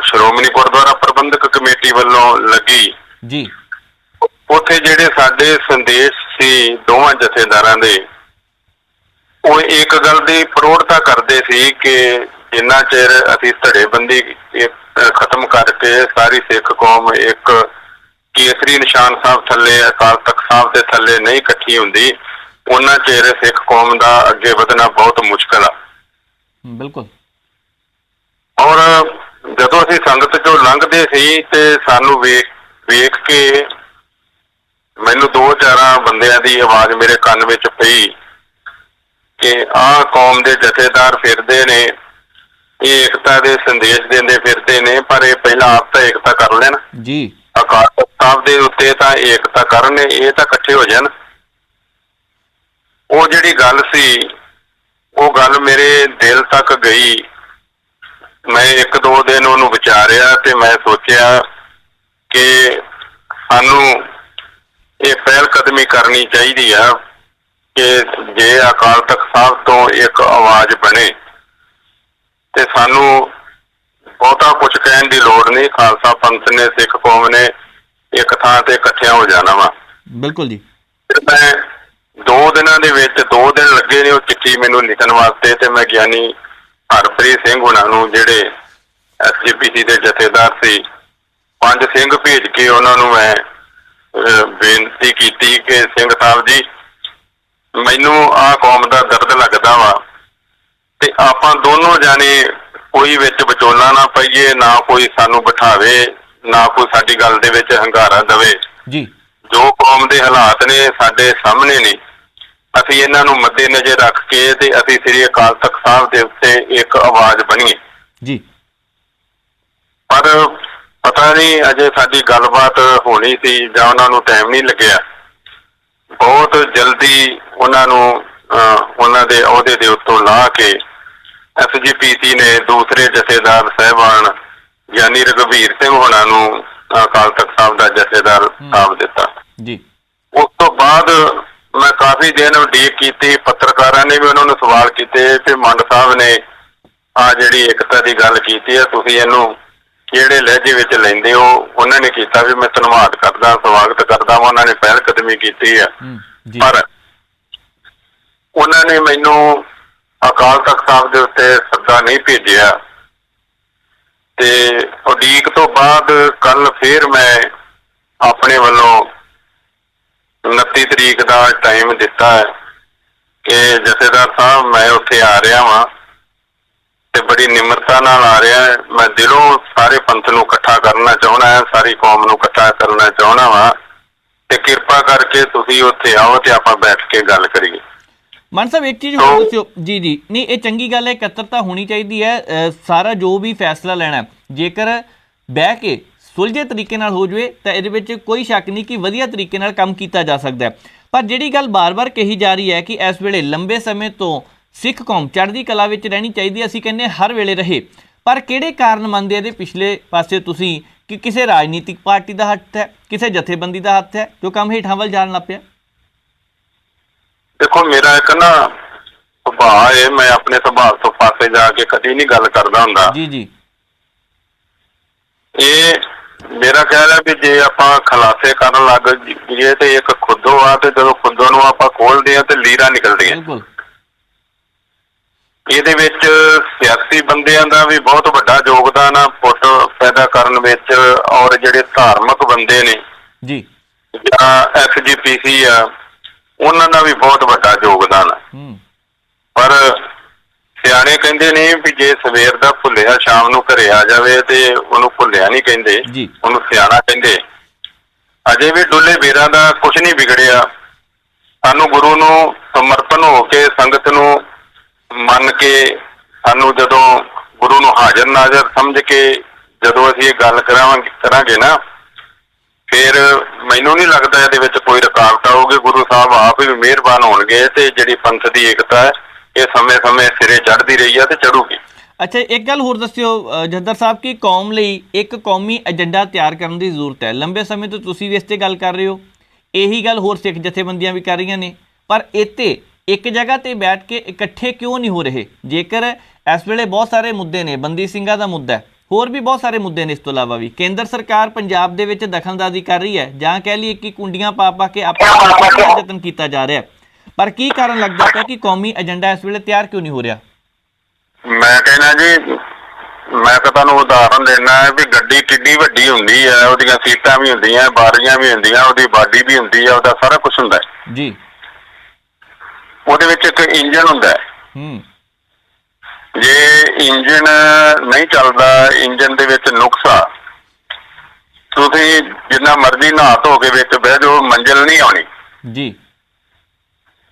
[SPEAKER 3] ਸ਼੍ਰੋਮਣੀ ਗੁਰਦੁਆਰਾ ਪ੍ਰਬੰਧਕ ਕਮੇਟੀ ਵੱਲੋਂ ਲੱਗੀ
[SPEAKER 1] ਜੀ,
[SPEAKER 3] ਉੱਥੇ ਜਿਹੜੇ ਸਾਡੇ ਸੰਦੇਸ਼ ਸੀ ਦੋਵਾਂ ਜਥੇਦਾਰਾਂ ਦੇ, ਉਹ ਇੱਕ ਗੱਲ ਦੀ ਪ੍ਰੋੜਤਾ ਕਰਦੇ ਸੀ ਕਿ ਜਿੰਨਾ ਚਿਰ ਅਸੀਂ ਧੜੇਬੰਦੀ ਖਤਮ ਕਰਕੇ ਸਾਰੀ ਸਿੱਖ ਕੌਮ ਇੱਕ ਕੇਸਰੀ ਨਿਸ਼ਾਨ ਸਾਹਿਬ ਥੱਲੇ, ਅਕਾਲ ਤਖਤ ਸਾਹਿਬ ਦੇ ਥੱਲੇ ਨਹੀਂ ਇਕੱਠੀ ਹੁੰਦੀ, ਉਹਨਾਂ ਚਿਰ ਸਿੱਖ ਕੌਮ ਦਾ ਅੱਗੇ ਵਧਣਾ ਬਹੁਤ ਮੁਸ਼ਕਲ ਆ।
[SPEAKER 1] ਬਿਲਕੁਲ।
[SPEAKER 3] ਔਰ ਜਦੋਂ ਅਸੀਂ ਸੰਗਤ ਚੋਂ ਲੰਘਦੇ ਸੀ ਤੇ ਸਾਨੂੰ ਵੇਖ ਕੇ ਮੈਨੂੰ 2-4 ਬੰਦਿਆਂ ਦੀ ਆਵਾਜ਼ ਮੇਰੇ ਕੰਨ ਵਿੱਚ ਪਈ ਕਿ ਆਹ ਕੌਮ ਦੇ ਜਥੇਦਾਰ ਫਿਰਦੇ ਨੇ, ਇਹ ਏਕਤਾ ਦੇ ਸੰਦੇਸ਼ ਦਿੰਦੇ ਫਿਰਦੇ ਨੇ, ਪਰ ਇਹ ਪਹਿਲਾਂ ਆਪ ਤਾਂ ਏਕਤਾ ਕਰ ਲੈਣ
[SPEAKER 1] ਜੀ।
[SPEAKER 3] ਅਕਾਲ ਤਖਤ ਸਾਹਿਬ ਦੇ ਉੱਤੇ ਤਾਂ ਏਕਤਾ ਕਰਨ, ਇਹ ਤਾਂ ਇਕੱਠੇ ਹੋ ਜਾਣ। ਉਹ ਜਿਹੜੀ ਗੱਲ ਸੀ, ਉਹ ਗੱਲ ਮੇਰੇ ਦਿਲ ਤੱਕ ਗਈ। ਮੈਂ 1-2 ਦਿਨ ਉਹਨੂੰ ਵਿਚਾਰਿਆ ਤੇ ਮੈਂ ਸੋਚਿਆ ਕਿ ਸਾਨੂੰ ਇਹ ਪਹਿਲ ਕਦਮੀ ਕਰਨੀ ਚਾਹੀਦੀ ਆ ਕਿ ਜੇ ਅਕਾਲ ਤਖਤ ਸਾਹਿਬ ਤੋਂ ਇੱਕ ਆਵਾਜ਼ ਬਣੇ ਤੇ ਸਾਨੂੰ ਬਹੁਤਾ ਕੁਝ ਕਹਿਣ ਦੀ ਲੋੜ ਨਹੀਂ। ਖਾਲਸਾ ਪੰਥ ਨੇ, ਸਿੱਖ ਕੌਮ ਨੇ ਇੱਕ ਥਾਂ ਤੇ ਇਕੱਠਿਆਂ ਹੋ ਜਾਣਾ ਵਾ।
[SPEAKER 1] ਬਿਲਕੁਲ ਜੀ।
[SPEAKER 3] ਮੈਂ 2 ਦਿਨਾਂ ਦੇ ਵਿੱਚ 2 ਦਿਨ ਲੱਗੇ ਨੇ ਉਹ ਚਿੱਠੀ ਮੈਨੂੰ ਲਿਖਣ ਵਾਸਤੇ, ਤੇ ਮੈਂ ਗਿਆਨੀ ਹਰਪ੍ਰੀਤ ਸਿੰਘ ਹੁਣਾਂ ਨੂੰ, ਜਿਹੜੇ SGPC ਦੇ ਜਥੇਦਾਰ ਸੀ, 5 ਸਿੰਘ ਭੇਜ ਕੇ ਉਹਨਾਂ ਨੂੰ ਮੈਂ ਬੇਨਤੀ ਕੀਤੀ ਕਿ ਸਿੰਘ ਸਾਹਿਬ ਜੀ, ਮੈਨੂੰ ਆਹ ਕੌਮ ਦਾ ਦਰਦ ਲੱਗਦਾ ਵਾ, ਤੇ ਆਪਾਂ ਦੋਨੋਂ ਜਾਣੇ ਕੋਈ ਵਿੱਚ ਵਿਚੋਲਾ ਨਾ ਪਈਏ, ਨਾ ਕੋਈ ਸਾਨੂੰ ਬਿਠਾਵੇ, ਨਾ ਕੋਈ ਸਾਡੀ ਗੱਲ ਦੇ ਵਿੱਚ ਹੰਗਾਰਾ ਦੇਵੇ
[SPEAKER 1] ਜੀ।
[SPEAKER 3] ਜੋ ਕੌਮ ਦੇ ਹਾਲਾਤ ਨੇ ਸਾਡੇ ਸਾਹਮਣੇ ਨੇ, ਅਸੀਂ ਇਹਨਾਂ ਨੂੰ ਮੱਦੇ ਨਜ਼ਰ ਰੱਖ ਕੇ ਤੇ ਅਸੀਂ ਸ੍ਰੀ ਅਕਾਲ ਤਖਤ ਸਾਹਿਬ ਦੇ ਉੱਤੇ ਇੱਕ ਆਵਾਜ਼ ਬਣੀਏ
[SPEAKER 1] ਜੀ।
[SPEAKER 3] ਪਰ ਪਤਾ ਨਹੀਂ ਅਜੇ ਸਾਡੀ ਗੱਲਬਾਤ ਹੋਣੀ ਸੀ ਜਾਂ ਉਹਨਾਂ ਨੂੰ ਟਾਈਮ ਨਹੀਂ ਲੱਗਿਆ। ਬਹੁਤ ਜਲਦੀ ਉਹਨਾਂ ਨੂੰ ਉਹਨਾਂ ਦੇ ਅਹੁਦੇ ਦੇ ਉੱਤੋਂ ਲਾਹ ਕੇ SGPC ਨੇ ਦੂਸਰੇ ਜਥੇਦਾਰ ਸਾਹਿਬਾਨ ਗਿਆਨੀ ਰਘਵੀਰ ਸਿੰਘ ਹੋਣਾ ਨੂੰ ਅਕਾਲ ਤਖਤ ਸਾਹਿਬ ਦਾ ਜਥੇਦਾਰ ਸਾਹਿਬ ਦਿੱਤਾ
[SPEAKER 1] ਜੀ।
[SPEAKER 3] ਉਸ ਤੋਂ ਬਾਅਦ ਮੈਂ ਕਾਫੀ ਦਿਨ ਉਡੀਕ ਕੀਤੀ, ਪੱਤਰਕਾਰਾਂ ਨੇ ਵੀ ਉਹਨਾਂ ਨੂੰ ਸਵਾਲ ਕੀਤੇ ਤੇ ਮੰਡ ਸਾਹਿਬ ਨੇ ਆ ਜਿਹੜੀ ਏਕਤਾ ਦੀ ਗੱਲ ਕੀਤੀ ਹੈ, ਤੁਸੀਂ ਇਹਨੂੰ ਕਿਹੜੇ ਲਹਿਜੇ ਵਿੱਚ ਲੈਂਦੇ ਹੋ? ਉਹਨਾਂ ਨੇ ਕੀਤਾ ਵੀ ਮੈਂ ਧੰਨਵਾਦ ਕਰਦਾ, ਸਵਾਗਤ ਕਰਦਾ ਵਾਂ, ਉਹਨਾਂ ਨੇ ਪਹਿਲ ਕਦਮੀ ਕੀਤੀ ਆ। ਪਰ ਉਹਨਾਂ ਨੇ ਮੈਨੂੰ ਅਕਾਲ ਤਖਤ ਸਾਹਿਬ ਦੇ ਉੱਤੇ ਸੱਦਾ ਨਹੀਂ ਭੇਜਿਆ। ਤੇ ਉਡੀਕ ਤੋਂ ਬਾਅਦ ਕੱਲ ਫੇਰ ਮੈਂ ਆਪਣੇ ਵੱਲੋਂ 29 ਤਰੀਕ ਦਾ ਟਾਈਮ ਦਿੱਤਾ ਹੈ ਕਿ ਜਥੇਦਾਰ ਸਾਹਿਬ ਮੈਂ ਉੱਥੇ ਆ ਰਿਹਾ ਵਾਂ ਤੇ ਬੜੀ ਨਿਮਰਤਾ ਨਾਲ ਆ ਰਿਹਾ। ਮੈਂ ਦਿਲੋਂ ਸਾਰੇ ਪੰਥ ਨੂੰ ਇਕੱਠਾ ਕਰਨਾ ਚਾਹੁੰਦਾ ਹਾਂ, ਸਾਰੀ ਕੌਮ ਨੂੰ ਇਕੱਠਾ ਕਰਨਾ ਚਾਹੁੰਦਾ ਵਾਂ, ਤੇ ਕਿਰਪਾ ਕਰਕੇ ਤੁਸੀਂ ਉੱਥੇ ਆਓ ਤੇ ਆਪਾਂ ਬੈਠ ਕੇ ਗੱਲ ਕਰੀਏ।
[SPEAKER 1] ਮਾਨ ਸਾਹਿਬ ਇੱਕ ਚੀਜ਼ ਹੋਰ ਦੱਸਿਓ ਜੀ। ਨਹੀਂ, ਇਹ ਚੰਗੀ ਗੱਲ ਹੈ, ਇਕੱਤਰਤਾ ਹੋਣੀ ਚਾਹੀਦੀ ਹੈ। ਸਾਰਾ ਜੋ ਵੀ ਫੈਸਲਾ ਲੈਣਾ, ਜੇਕਰ ਬਹਿ ਕੇ ਸੁਲਝੇ ਤਰੀਕੇ ਨਾਲ ਹੋ ਜਾਵੇ ਤਾਂ ਇਹਦੇ ਵਿੱਚ ਕੋਈ ਸ਼ੱਕ ਨਹੀਂ ਕਿ ਵਧੀਆ ਤਰੀਕੇ ਨਾਲ ਕੰਮ ਕੀਤਾ ਜਾ ਸਕਦਾ ਹੈ। ਪਰ ਜਿਹੜੀ ਗੱਲ ਬਾਰ-ਬਾਰ ਕਹੀ ਜਾ ਰਹੀ ਹੈ ਕਿ ਇਸ ਵੇਲੇ ਲੰਬੇ ਸਮੇਂ ਤੋਂ ਸਿੱਖ ਕੌਮ ਚੜ੍ਹਦੀ ਕਲਾ ਵਿੱਚ ਰਹਿਣੀ ਚਾਹੀਦੀ ਹੈ, ਅਸੀਂ ਕਹਿੰਦੇ ਹਰ ਵੇਲੇ ਰਹੇ, ਪਰ ਕਿਹੜੇ ਕਾਰਨ ਮੰਨਦੇ ਇਹਦੇ ਪਿਛਲੇ ਪਾਸੇ ਤੁਸੀਂ ਕਿ ਕਿਸੇ ਰਾਜਨੀਤਿਕ ਪਾਰਟੀ ਦਾ ਹੱਥ ਹੈ, ਕਿਸੇ ਜਥੇਬੰਦੀ ਦਾ ਹੱਥ ਹੈ ਜੋ ਕੰਮ ਹੇਠਾਂ ਵੱਲ ਜਾਣ ਲੱਗ ਪਿਆ?
[SPEAKER 3] ਦੇਖੋ, ਮੇਰਾ ਇੱਕ ਨਾ ਸੁਭਾਅ ਹੈ, ਮੈਂ ਆਪਣੇ ਸੁਭਾਅ ਤੋਂ ਪਾਸੇ ਜਾ ਕੇ ਕਦੀ ਨਹੀਂ ਗੱਲ ਕਰਦਾ ਹੁੰਦਾ।
[SPEAKER 1] ਜੀ ਜੀ।
[SPEAKER 3] ਇਹ ਮੇਰਾ ਖਿਆਲ ਹੈ ਵੀ ਜੇ ਆਪਾਂ ਖੁਲਾਸੇ ਕਰਨ ਲੱਗ ਜਾਈਏ ਤੇ ਇੱਕ ਖੁੱਦੋ ਆ, ਤੇ ਜਦੋਂ ਖੁੱਦੋ ਨੂੰ ਆਪਾਂ ਖੋਲਦੇ ਆ ਤੇ ਲੀਰਾਂ ਨਿਕਲਦੀਆਂ।
[SPEAKER 1] ਬਿਲਕੁਲ।
[SPEAKER 3] ਇਹਦੇ ਵਿੱਚ ਸਿਆਸੀ ਬੰਦਿਆਂ ਦਾ ਵੀ ਬਹੁਤ ਵੱਡਾ ਯੋਗਦਾਨ ਆ ਫੁੱਟ ਪੈਦਾ ਕਰਨ ਵਿੱਚ, ਔਰ ਜਿਹੜੇ ਧਾਰਮਿਕ ਬੰਦੇ ਨੇ
[SPEAKER 1] ਜੀ
[SPEAKER 3] ਜਾਂ SGPC ਆ, ਉਹਨਾਂ ਦਾ ਵੀ ਬਹੁਤ ਵੱਡਾ ਯੋਗਦਾਨ ਆ। ਪਰ ਸਿਆਣੇ ਕਹਿੰਦੇ ਨੇ ਵੀ ਜੇ ਸਵੇਰ ਦਾ ਭੁੱਲਿਆ ਸ਼ਾਮ ਨੂੰ ਘਰੇ ਆ ਜਾਵੇ ਤੇ ਉਹਨੂੰ ਭੁੱਲਿਆ ਨਹੀਂ ਕਹਿੰਦੇ, ਉਹਨੂੰ ਸਿਆਣਾ ਕਹਿੰਦੇ। ਅਜੇ ਵੀ ਡੁੱਲੇ ਬੇਰਾਂ ਦਾ ਕੁਝ ਨਹੀਂ ਵਿਗੜਿਆ। ਸਾਨੂੰ ਗੁਰੂ ਨੂੰ ਸਮਰਪਣ ਹੋ ਕੇ, ਸੰਗਤ ਨੂੰ ਮੰਨ ਕੇ, ਸਾਨੂੰ ਜਦੋਂ ਗੁਰੂ ਨੂੰ ਹਾਜ਼ਰ ਨਾਜ਼ਰ ਸਮਝ ਕੇ ਜਦੋਂ ਅਸੀਂ ਇਹ ਗੱਲ ਕਰਾਂਗੇ ਨਾ, ਫਿਰ ਮੈਨੂੰ ਨਹੀਂ ਲੱਗਦਾ ਇਹਦੇ ਵਿੱਚ ਕੋਈ ਰੁਕਾਵਟ ਆਊਗੀ। ਗੁਰੂ ਸਾਹਿਬ ਆਪ ਵੀ ਮਿਹਰਬਾਨ ਹੋਣਗੇ ਤੇ ਜਿਹੜੀ ਪੰਥ ਦੀ ਏਕਤਾ ਹੈ ਇਹ ਸਮੇਂ-ਸਮੇਂ ਸਿਰੇ ਚੜ੍ਹਦੀ ਰਹੀ ਹੈ ਤੇ ਚੜ੍ਹੂਗੀ।
[SPEAKER 1] ਅੱਛਾ, ਇੱਕ ਗੱਲ ਹੋਰ ਦੱਸਿਓ ਜੱਦਰ ਸਾਹਿਬ ਕਿ ਕੌਮ ਲਈ ਇੱਕ ਕੌਮੀ ਏਜੰਡਾ ਤਿਆਰ ਕਰਨ ਦੀ ਜ਼ਰੂਰਤ ਹੈ। ਲੰਬੇ ਸਮੇਂ ਤੋਂ ਤੁਸੀਂ ਵੀ ਇਸ 'ਤੇ ਗੱਲ ਕਰ ਰਹੇ ਹੋ, ਇਹੀ ਗੱਲ ਹੋਰ ਸਿੱਖ ਜਥੇਬੰਦੀਆਂ ਵੀ ਕਰ ਰਹੀਆਂ ਨੇ, ਪਰ ਇੱਥੇ ਇੱਕ ਜਗ੍ਹਾ 'ਤੇ ਬੈਠ ਕੇ ਇਕੱਠੇ ਕਿਉਂ ਨਹੀਂ ਹੋ ਰਹੇ? ਜੇਕਰ ਇਸ ਵੇਲੇ ਬਹੁਤ ਸਾਰੇ ਮੁੱਦੇ ਨੇ, ਬੰਦੀ ਸਿੰਘਾਂ ਦਾ ਮੁੱਦਾ, ਹੋਰ ਵੀ ਬਹੁਤ ਸਾਰੇ ਮੁੱਦੇ ਨੇ, ਇਸ ਤੋਂ ਇਲਾਵਾ ਵੀ ਕੇਂਦਰ ਸਰਕਾਰ ਪੰਜਾਬ ਦੇ ਵਿੱਚ ਦਖਲਅੰਦਾਜ਼ੀ ਕਰ ਰਹੀ ਹੈ, ਜਾਂ ਕਹਿ ਲਈਏ ਕਿ ਕੁੰਡੀਆਂ ਪਾ ਕੇ ਆਪਣਾ ਯਤਨ ਕੀਤਾ ਜਾ ਰਿਹਾ, ਪਰ ਕੀ ਕਾਰਨ ਲੱਗਦਾ ਪਿਆ ਕਿ ਕੌਮੀ ਏਜੰਡਾ ਇਸ ਵੇਲੇ ਤਿਆਰ ਕਿਉਂ ਨਹੀਂ ਹੋ ਰਿਹਾ?
[SPEAKER 3] ਮੈਂ ਕਹਿਣਾ ਜੀ, ਮੈਂ ਤਾਂ ਤੁਹਾਨੂੰ ਉਦਾਹਰਨ ਦੇਣਾ ਹੈ ਵੀ ਗੱਡੀ ਕਿੱਡੀ ਵੱਡੀ ਹੁੰਦੀ ਹੈ, ਉਹਦੀਆਂ ਸੀਟਾਂ ਵੀ ਹੁੰਦੀਆਂ, ਬਾਰੀਆਂ ਵੀ ਹੁੰਦੀਆਂ, ਉਹਦੀ ਬਾਡੀ ਵੀ ਹੁੰਦੀ ਹੈ, ਉਹਦਾ ਸਾਰਾ ਕੁਝ ਹੁੰਦਾ ਹੈ
[SPEAKER 1] ਜੀ।
[SPEAKER 3] ਉਹਦੇ ਵਿੱਚ ਇੱਕ ਇੰਜਨ ਹੁੰਦਾ ਹੈ। ਜੇ ਇੰਜਨ ਨਹੀਂ ਚੱਲਦਾ, ਇੰਜਨ ਦੇ ਵਿੱਚ ਨੁਕਸ ਆ, ਤੁਸੀਂ ਜਿੰਨਾ ਮਰਜ਼ੀ ਨਹਾ ਧੋ ਕੇ ਵਿੱਚ ਬਹਿ ਜਾਓ, ਮੰਜ਼ਿਲ ਨਹੀਂ ਆਉਣੀ
[SPEAKER 1] ਜੀ।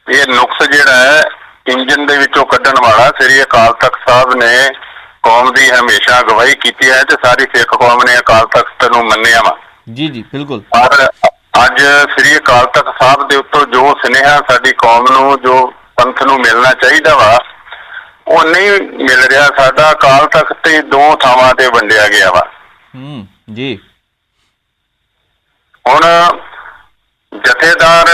[SPEAKER 3] ਇਹ ਨੁਕਸ ਜਿਹੜਾ ਹੈ ਇੰਜਨ ਦੇ ਵਿੱਚੋਂ ਕੱਢਣ ਵਾਲਾ ਸ੍ਰੀ ਅਕਾਲ ਤਖਤ ਸਾਹਿਬ ਨੇ ਕੌਮ ਦੀ ਹਮੇਸ਼ਾ ਅਗਵਾਈ ਕੀਤੀ ਹੈ ਤੇ ਸਾਰੀ ਸਿੱਖ ਕੌਮ ਨੇ ਅਕਾਲ ਤਖਤ ਨੂੰ ਮੰਨਿਆ ਵਾ।
[SPEAKER 1] ਜੀ ਜੀ ਬਿਲਕੁਲ।
[SPEAKER 3] ਪਰ ਅੱਜ ਸ੍ਰੀ ਅਕਾਲ ਤਖਤ ਸਾਹਿਬ ਦੇ ਉੱਤੋਂ ਜੋ ਸੁਨੇਹਾ ਸਾਡੀ ਕੌਮ ਨੂੰ, ਜੋ ਪੰਥ ਨੂੰ ਮਿਲਣਾ ਚਾਹੀਦਾ ਵਾ, ਉਹ ਨਹੀਂ ਮਿਲ ਰਿਹਾ। ਸਾਡਾ ਅਕਾਲ ਤਖਤ ਤੇ ਦੋ ਥਾਵਾਂ ਤੇ ਵੰਡਿਆ ਗਿਆ ਵਾ।
[SPEAKER 1] ਜੀ।
[SPEAKER 3] ਹੁਣ ਜਥੇਦਾਰ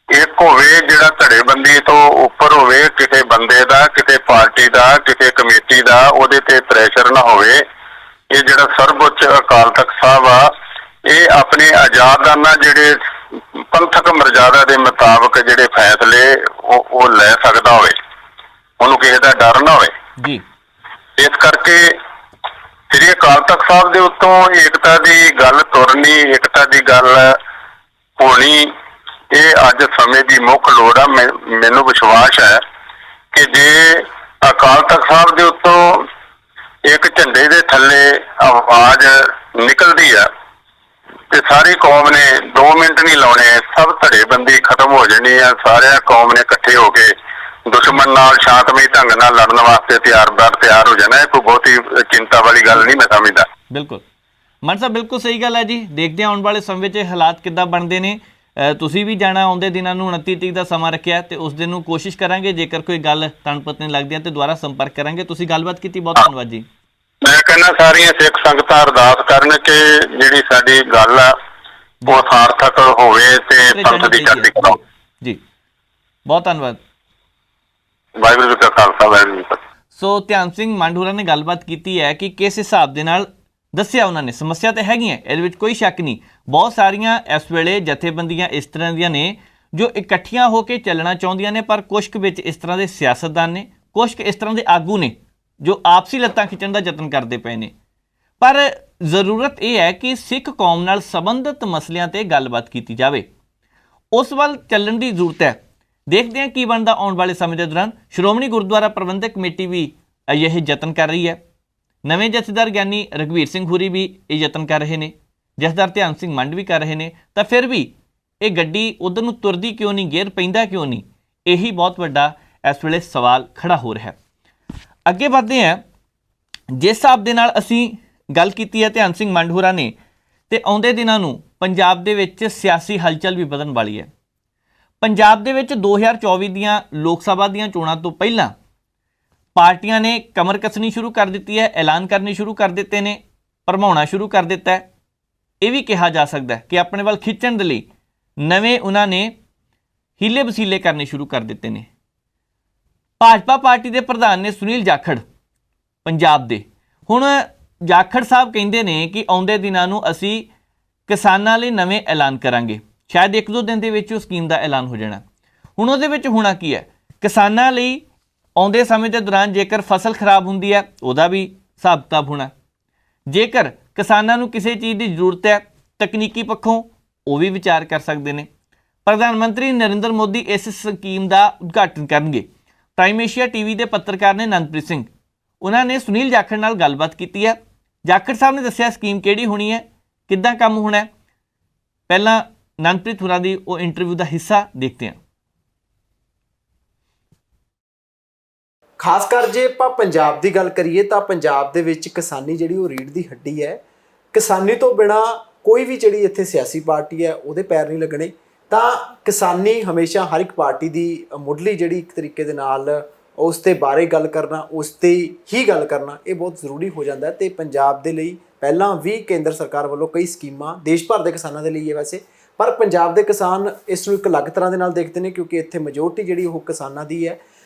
[SPEAKER 3] ਇੱਕ ਹੋਵੇ ਜਿਹੜਾ ਧੜੇਬੰਦੀ ਤੋਂ ਉੱਪਰ ਹੋਵੇ, ਕਿਸੇ ਬੰਦੇ ਦਾ, ਕਿਸੇ ਪਾਰਟੀ ਦਾ, ਕਿਸੇ ਕਮੇਟੀ ਦਾ ਉਹਦੇ ਤੇ ਪ੍ਰੈਸ਼ਰ ਨਾ ਹੋਵੇ। ਇਹ ਜਿਹੜਾ ਸਰਵਉੱਚ ਅਕਾਲ ਤਖਤ ਸਾਹਿਬ ਆ, ਇਹ ਆਪਣੇ ਆਜ਼ਾਦਾਨਾ ਜਿਹੜੇ ਪੰਥਕ ਮਰਜ਼ਾਦਾ ਦੇ ਮੁਤਾਬਕ ਜਿਹੜੇ ਫੈਸਲੇ ਉਹ ਲੈ ਸਕਦਾ ਹੋਵੇ, ਉਹਨੂੰ ਕਿਸੇ ਦਾ ਡਰ ਨਾ ਹੋਵੇ
[SPEAKER 1] ਜੀ।
[SPEAKER 3] ਇਸ ਕਰਕੇ ਸ੍ਰੀ ਅਕਾਲ ਤਖਤ ਸਾਹਿਬ ਦੇ ਉੱਤੋਂ ਏਕਤਾ ਦੀ ਗੱਲ ਤੁਰਨੀ, ਏਕਤਾ ਦੀ ਗੱਲ ਹੋਣੀ, ਇਹ ਅੱਜ ਸਮੇਂ ਦੀ ਮੁੱਖ ਲੋੜ ਆ। ਮੈਨੂੰ ਵਿਸ਼ਵਾਸ ਹੈ ਕਿ ਜੇ ਅਕਾਲ ਤਖਤ ਸਾਹਿਬ ਦੇ ਉੱਤੋਂ ਇੱਕ ਝੰਡੇ ਦੇ ਥੱਲੇ ਆਵਾਜ਼ ਨਿਕਲਦੀ ਆ ਤੇ ਸਾਰੀ ਕੌਮ ਨੇ 2 ਮਿੰਟ ਨਹੀਂ ਲਾਉਣੇ, ਸਭ ਧੜੇਬੰਦੀ ਖਤਮ ਹੋ ਜਾਣੀ ਆ। ਸਾਰਿਆਂ ਕੌਮ ਨੇ ਇਕੱਠੇ ਹੋ ਕੇ ਦੁਸ਼ਮਣ ਨਾਲ ਸ਼ਾਂਤਮਈ ਢੰਗ ਨਾਲ ਲੜਨ ਵਾਸਤੇ ਤਿਆਰ ਹੋ ਜਾਣਾ। ਇਹ ਕੋਈ ਬਹੁਤੀ ਚਿੰਤਾ ਵਾਲੀ ਗੱਲ ਨਹੀਂ ਮੈਂ ਸਮਝਦਾ।
[SPEAKER 1] ਬਿਲਕੁਲ ਮਨ ਸਾਹਿਬ, ਬਿਲਕੁਲ ਸਹੀ ਗੱਲ ਹੈ ਜੀ। ਦੇਖਦੇ ਹਾਂ ਆਉਣ ਵਾਲੇ ਸਮੇਂ 'ਚ ਹਾਲਾਤ ਕਿੱਦਾਂ ਬਣਦੇ ਨੇ। ਤੁਸੀਂ ਵੀ ਜਾਣਾ ਆਉਂਦੇ ਦਿਨਾਂ ਨੂੰ 29 ਤਰੀਕ ਦਾ ਸਮਾਂ ਰੱਖਿਆ ਤੇ ਉਸ ਦਿਨ ਨੂੰ ਕੋਸ਼ਿਸ਼ ਕਰਾਂਗੇ, ਜੇਕਰ ਕੋਈ ਗੱਲ ਤਣਪਤ ਨਹੀਂ ਲੱਗਦੀ ਤੇ ਦੁਬਾਰਾ ਸੰਪਰਕ ਕਰਾਂਗੇ। ਤੁਸੀਂ ਗੱਲਬਾਤ ਕੀਤੀ, ਬਹੁਤ ਧੰਨਵਾਦ ਜੀ।
[SPEAKER 3] ਮੈਂ ਕਹਿੰਦਾ ਸਾਰੀਆਂ ਸਿੱਖ ਸੰਗਤਾਂ ਅਰਦਾਸ ਕਰਨ ਕਿ ਜਿਹੜੀ ਸਾਡੀ ਗੱਲ ਆ ਉਹ ਸਾਰਥਕ ਹੋਵੇ ਤੇ ਪੰਥ ਦੀ ਚੜ੍ਹਦੀ ਕਲਾ
[SPEAKER 1] ਜੀ। ਬਹੁਤ ਧੰਨਵਾਦ।
[SPEAKER 3] ਵਾਹਿਗੁਰੂ ਜੀ ਕਾ ਖਾਲਸਾ, ਵਾਹਿਗੁਰੂ ਜੀ ਕੀ ਫਤਿਹ।
[SPEAKER 1] ਸੋ ਧਿਆਨ ਸਿੰਘ ਮੰਡ ਹੋਰਾਂ ਨੇ ਗੱਲਬਾਤ ਕੀਤੀ ਹੈ ਕਿ ਕਿਸ ਹਿਸਾਬ ਦੇ ਨਾਲ ਦੱਸਿਆ ਉਹਨਾਂ ਨੇ। ਸਮੱਸਿਆ ਤਾਂ ਹੈਗੀਆਂ, ਇਹਦੇ ਵਿੱਚ ਕੋਈ ਸ਼ੱਕ ਨਹੀਂ। ਬਹੁਤ ਸਾਰੀਆਂ ਇਸ ਵੇਲੇ ਜਥੇਬੰਦੀਆਂ ਇਸ ਤਰ੍ਹਾਂ ਦੀਆਂ ਨੇ ਜੋ ਇਕੱਠੀਆਂ ਹੋ ਕੇ ਚੱਲਣਾ ਚਾਹੁੰਦੀਆਂ ਨੇ, ਪਰ ਕੁਛ ਕੁ ਵਿੱਚ ਇਸ ਤਰ੍ਹਾਂ ਦੇ ਸਿਆਸਤਦਾਨ ਨੇ, ਕੁਛ ਕੁ ਇਸ ਤਰ੍ਹਾਂ ਦੇ ਆਗੂ ਨੇ ਜੋ ਆਪਸੀ ਲੱਤਾਂ ਖਿੱਚਣ ਦਾ ਯਤਨ ਕਰਦੇ ਪਏ ਨੇ। ਪਰ ਜ਼ਰੂਰਤ ਇਹ ਹੈ ਕਿ ਸਿੱਖ ਕੌਮ ਨਾਲ ਸੰਬੰਧਿਤ ਮਸਲਿਆਂ 'ਤੇ ਗੱਲਬਾਤ ਕੀਤੀ ਜਾਵੇ, ਉਸ ਵੱਲ ਚੱਲਣ ਦੀ ਜ਼ਰੂਰਤ ਹੈ। ਦੇਖਦੇ ਹਾਂ ਕੀ ਬਣਦਾ ਆਉਣ ਵਾਲੇ ਸਮੇਂ ਦੇ ਦੌਰਾਨ। ਸ਼੍ਰੋਮਣੀ ਗੁਰਦੁਆਰਾ ਪ੍ਰਬੰਧਕ ਕਮੇਟੀ ਵੀ ਇਹ ਯਤਨ ਕਰ ਰਹੀ ਹੈ। ਨਵੇਂ ਜਥੇਦਾਰ ਗਿਆਨੀ ਰਘਵੀਰ ਸਿੰਘ ਹੁਰੀ ਵੀ ਇਹ ਯਤਨ ਕਰ ਰਹੇ ਨੇ, ਜਥੇਦਾਰ ਧਿਆਨ ਸਿੰਘ ਮੰਡ ਵੀ ਕਰ ਰਹੇ ਨੇ। ਤਾਂ ਫਿਰ ਵੀ ਇਹ ਗੱਡੀ ਉਧਰ ਨੂੰ ਤੁਰਦੀ ਕਿਉਂ ਨਹੀਂ, ਗੇਅਰ ਪੈਂਦਾ ਕਿਉਂ ਨਹੀਂ? ਇਹੀ ਬਹੁਤ ਵੱਡਾ ਇਸ ਵੇਲੇ ਸਵਾਲ ਖੜਾ ਹੋ ਰਿਹਾ। ਅੱਗੇ ਵਧਦੇ ਹਾਂ। ਜਿਸ ਹਿਸਾਬ ਦੇ ਨਾਲ ਅਸੀਂ ਗੱਲ ਕੀਤੀ ਹੈ ਧਿਆਨ ਸਿੰਘ ਮੰਡ ਹੋਰਾਂ ਨੇ, ਤੇ ਆਉਂਦੇ ਦਿਨਾਂ ਨੂੰ ਪੰਜਾਬ ਦੇ ਵਿੱਚ ਸਿਆਸੀ ਹਲਚਲ ਵੀ ਵਧਣ ਵਾਲੀ ਹੈ। ਪੰਜਾਬ ਦੇ ਵਿੱਚ 2024 ਦੀਆਂ ਲੋਕ ਸਭਾ ਦੀਆਂ ਚੋਣਾਂ ਤੋਂ ਪਹਿਲਾਂ ਪਾਰਟੀਆਂ ਨੇ ਕਮਰ ਕੱਸਣੀ ਸ਼ੁਰੂ ਕਰ ਦਿੱਤੀ ਹੈ, ਐਲਾਨ ਕਰਨੇ ਸ਼ੁਰੂ ਕਰ ਦਿੱਤੇ ਨੇ, ਭਰਮਾਉਣਾ ਸ਼ੁਰੂ ਕਰ ਦਿੱਤਾ ਹੈ। ਇਹ ਵੀ ਕਿਹਾ ਜਾ ਸਕਦਾ ਕਿ ਆਪਣੇ ਵੱਲ ਖਿੱਚਣ ਦੇ ਲਈ ਨਵੇਂ ਉਹਨਾਂ ਨੇ ਹੀਲੇ ਵਸੀਲੇ ਕਰਨੇ ਸ਼ੁਰੂ ਕਰ ਦਿੱਤੇ ਨੇ। ਭਾਜਪਾ ਪਾਰਟੀ ਦੇ ਪ੍ਰਧਾਨ ਨੇ ਸੁਨੀਲ ਜਾਖੜ ਪੰਜਾਬ ਦੇ, ਹੁਣ ਜਾਖੜ ਸਾਹਿਬ ਕਹਿੰਦੇ ਨੇ ਕਿ ਆਉਂਦੇ ਦਿਨਾਂ ਨੂੰ ਅਸੀਂ ਕਿਸਾਨਾਂ ਲਈ ਨਵੇਂ ਐਲਾਨ ਕਰਾਂਗੇ। ਸ਼ਾਇਦ 1-2 ਦਿਨ ਦੇ ਵਿੱਚ ਉਹ ਸਕੀਮ ਦਾ ਐਲਾਨ ਹੋ ਜਾਣਾ। ਹੁਣ ਉਹਦੇ ਵਿੱਚ ਹੋਣਾ ਕੀ ਹੈ, ਕਿਸਾਨਾਂ ਲਈ ਆਉਂਦੇ ਸਮੇਂ ਦੇ ਦੌਰਾਨ ਜੇਕਰ ਫਸਲ ਖਰਾਬ ਹੁੰਦੀ ਹੈ ਉਹਦਾ ਵੀ ਹਿਸਾਬ ਕਿਤਾਬ ਹੋਣਾ। ਜੇਕਰ ਕਿਸਾਨਾਂ ਨੂੰ ਕਿਸੇ ਚੀਜ਼ ਦੀ ਜ਼ਰੂਰਤ ਹੈ ਤਕਨੀਕੀ ਪੱਖੋਂ, ਉਹ ਵੀ ਵਿਚਾਰ ਕਰ ਸਕਦੇ ਨੇ। ਪ੍ਰਧਾਨ ਮੰਤਰੀ ਨਰਿੰਦਰ ਮੋਦੀ ਇਸ ਸਕੀਮ ਦਾ ਉਦਘਾਟਨ ਕਰਨਗੇ। ਪ੍ਰਾਈਮ ਏਸ਼ੀਆ ਟੀਵੀ ਦੇ ਪੱਤਰਕਾਰ ਨੇ ਨੰਦਪ੍ਰੀਤ ਸਿੰਘ, ਉਹਨਾਂ ਨੇ ਸੁਨੀਲ ਜਾਖੜ ਨਾਲ ਗੱਲਬਾਤ ਕੀਤੀ ਹੈ। ਜਾਖੜ ਸਾਹਿਬ ਨੇ ਦੱਸਿਆ ਸਕੀਮ ਕਿਹੜੀ ਹੋਣੀ ਹੈ, ਕਿੱਦਾਂ ਕੰਮ ਹੋਣਾ ਹੈ। ਪਹਿਲਾਂ ਨੰਦਪ੍ਰੀਤ ਹੋਰਾਂ ਦੀ ਉਹ ਇੰਟਰਵਿਊ ਦਾ ਹਿੱਸਾ ਦੇਖਦੇ ਹਾਂ।
[SPEAKER 4] ਖਾਸ ਕਰ ਜੇ ਆਪਾਂ ਪੰਜਾਬ ਦੀ ਗੱਲ ਕਰੀਏ ਤਾਂ ਪੰਜਾਬ ਦੇ ਵਿੱਚ ਕਿਸਾਨੀ ਜਿਹੜੀ ਉਹ ਰੀੜ੍ਹ ਦੀ ਹੱਡੀ ਹੈ। ਕਿਸਾਨੀ ਤੋਂ ਬਿਨਾ ਕੋਈ ਵੀ ਜਿਹੜੀ ਇੱਥੇ ਸਿਆਸੀ ਪਾਰਟੀ ਹੈ ਉਹਦੇ ਪੈਰ ਨਹੀਂ ਲੱਗਣੇ। ਤਾਂ ਕਿਸਾਨੀ ਹਮੇਸ਼ਾ ਹਰ ਇੱਕ ਪਾਰਟੀ ਦੀ ਮੁੱਢਲੀ ਜਿਹੜੀ ਇੱਕ ਤਰੀਕੇ ਦੇ ਨਾਲ ਉਸ ਦੇ ਬਾਰੇ ਗੱਲ ਕਰਨਾ, ਉਸ ਤੇ ਹੀ ਗੱਲ ਕਰਨਾ ਇਹ ਬਹੁਤ ਜ਼ਰੂਰੀ ਹੋ ਜਾਂਦਾ ਹੈ। ਤੇ ਪੰਜਾਬ ਦੇ ਲਈ ਪਹਿਲਾਂ ਵੀ ਕੇਂਦਰ ਸਰਕਾਰ ਵੱਲੋਂ ਕਈ ਸਕੀਮਾਂ ਦੇਸ਼ ਭਰ ਦੇ ਕਿਸਾਨਾਂ ਦੇ ਲਈ ਹੈ ਵੈਸੇ, ਪਰ ਪੰਜਾਬ ਦੇ ਕਿਸਾਨ ਇਸ ਨੂੰ ਇੱਕ ਅਲੱਗ ਤਰ੍ਹਾਂ ਦੇ ਨਾਲ ਦੇਖਦੇ ਨੇ ਕਿਉਂਕਿ ਇੱਥੇ ਮੈਜੋਰਟੀ ਜਿਹੜੀ ਉਹ ਕਿਸਾਨਾਂ ਦੀ ਹੈ।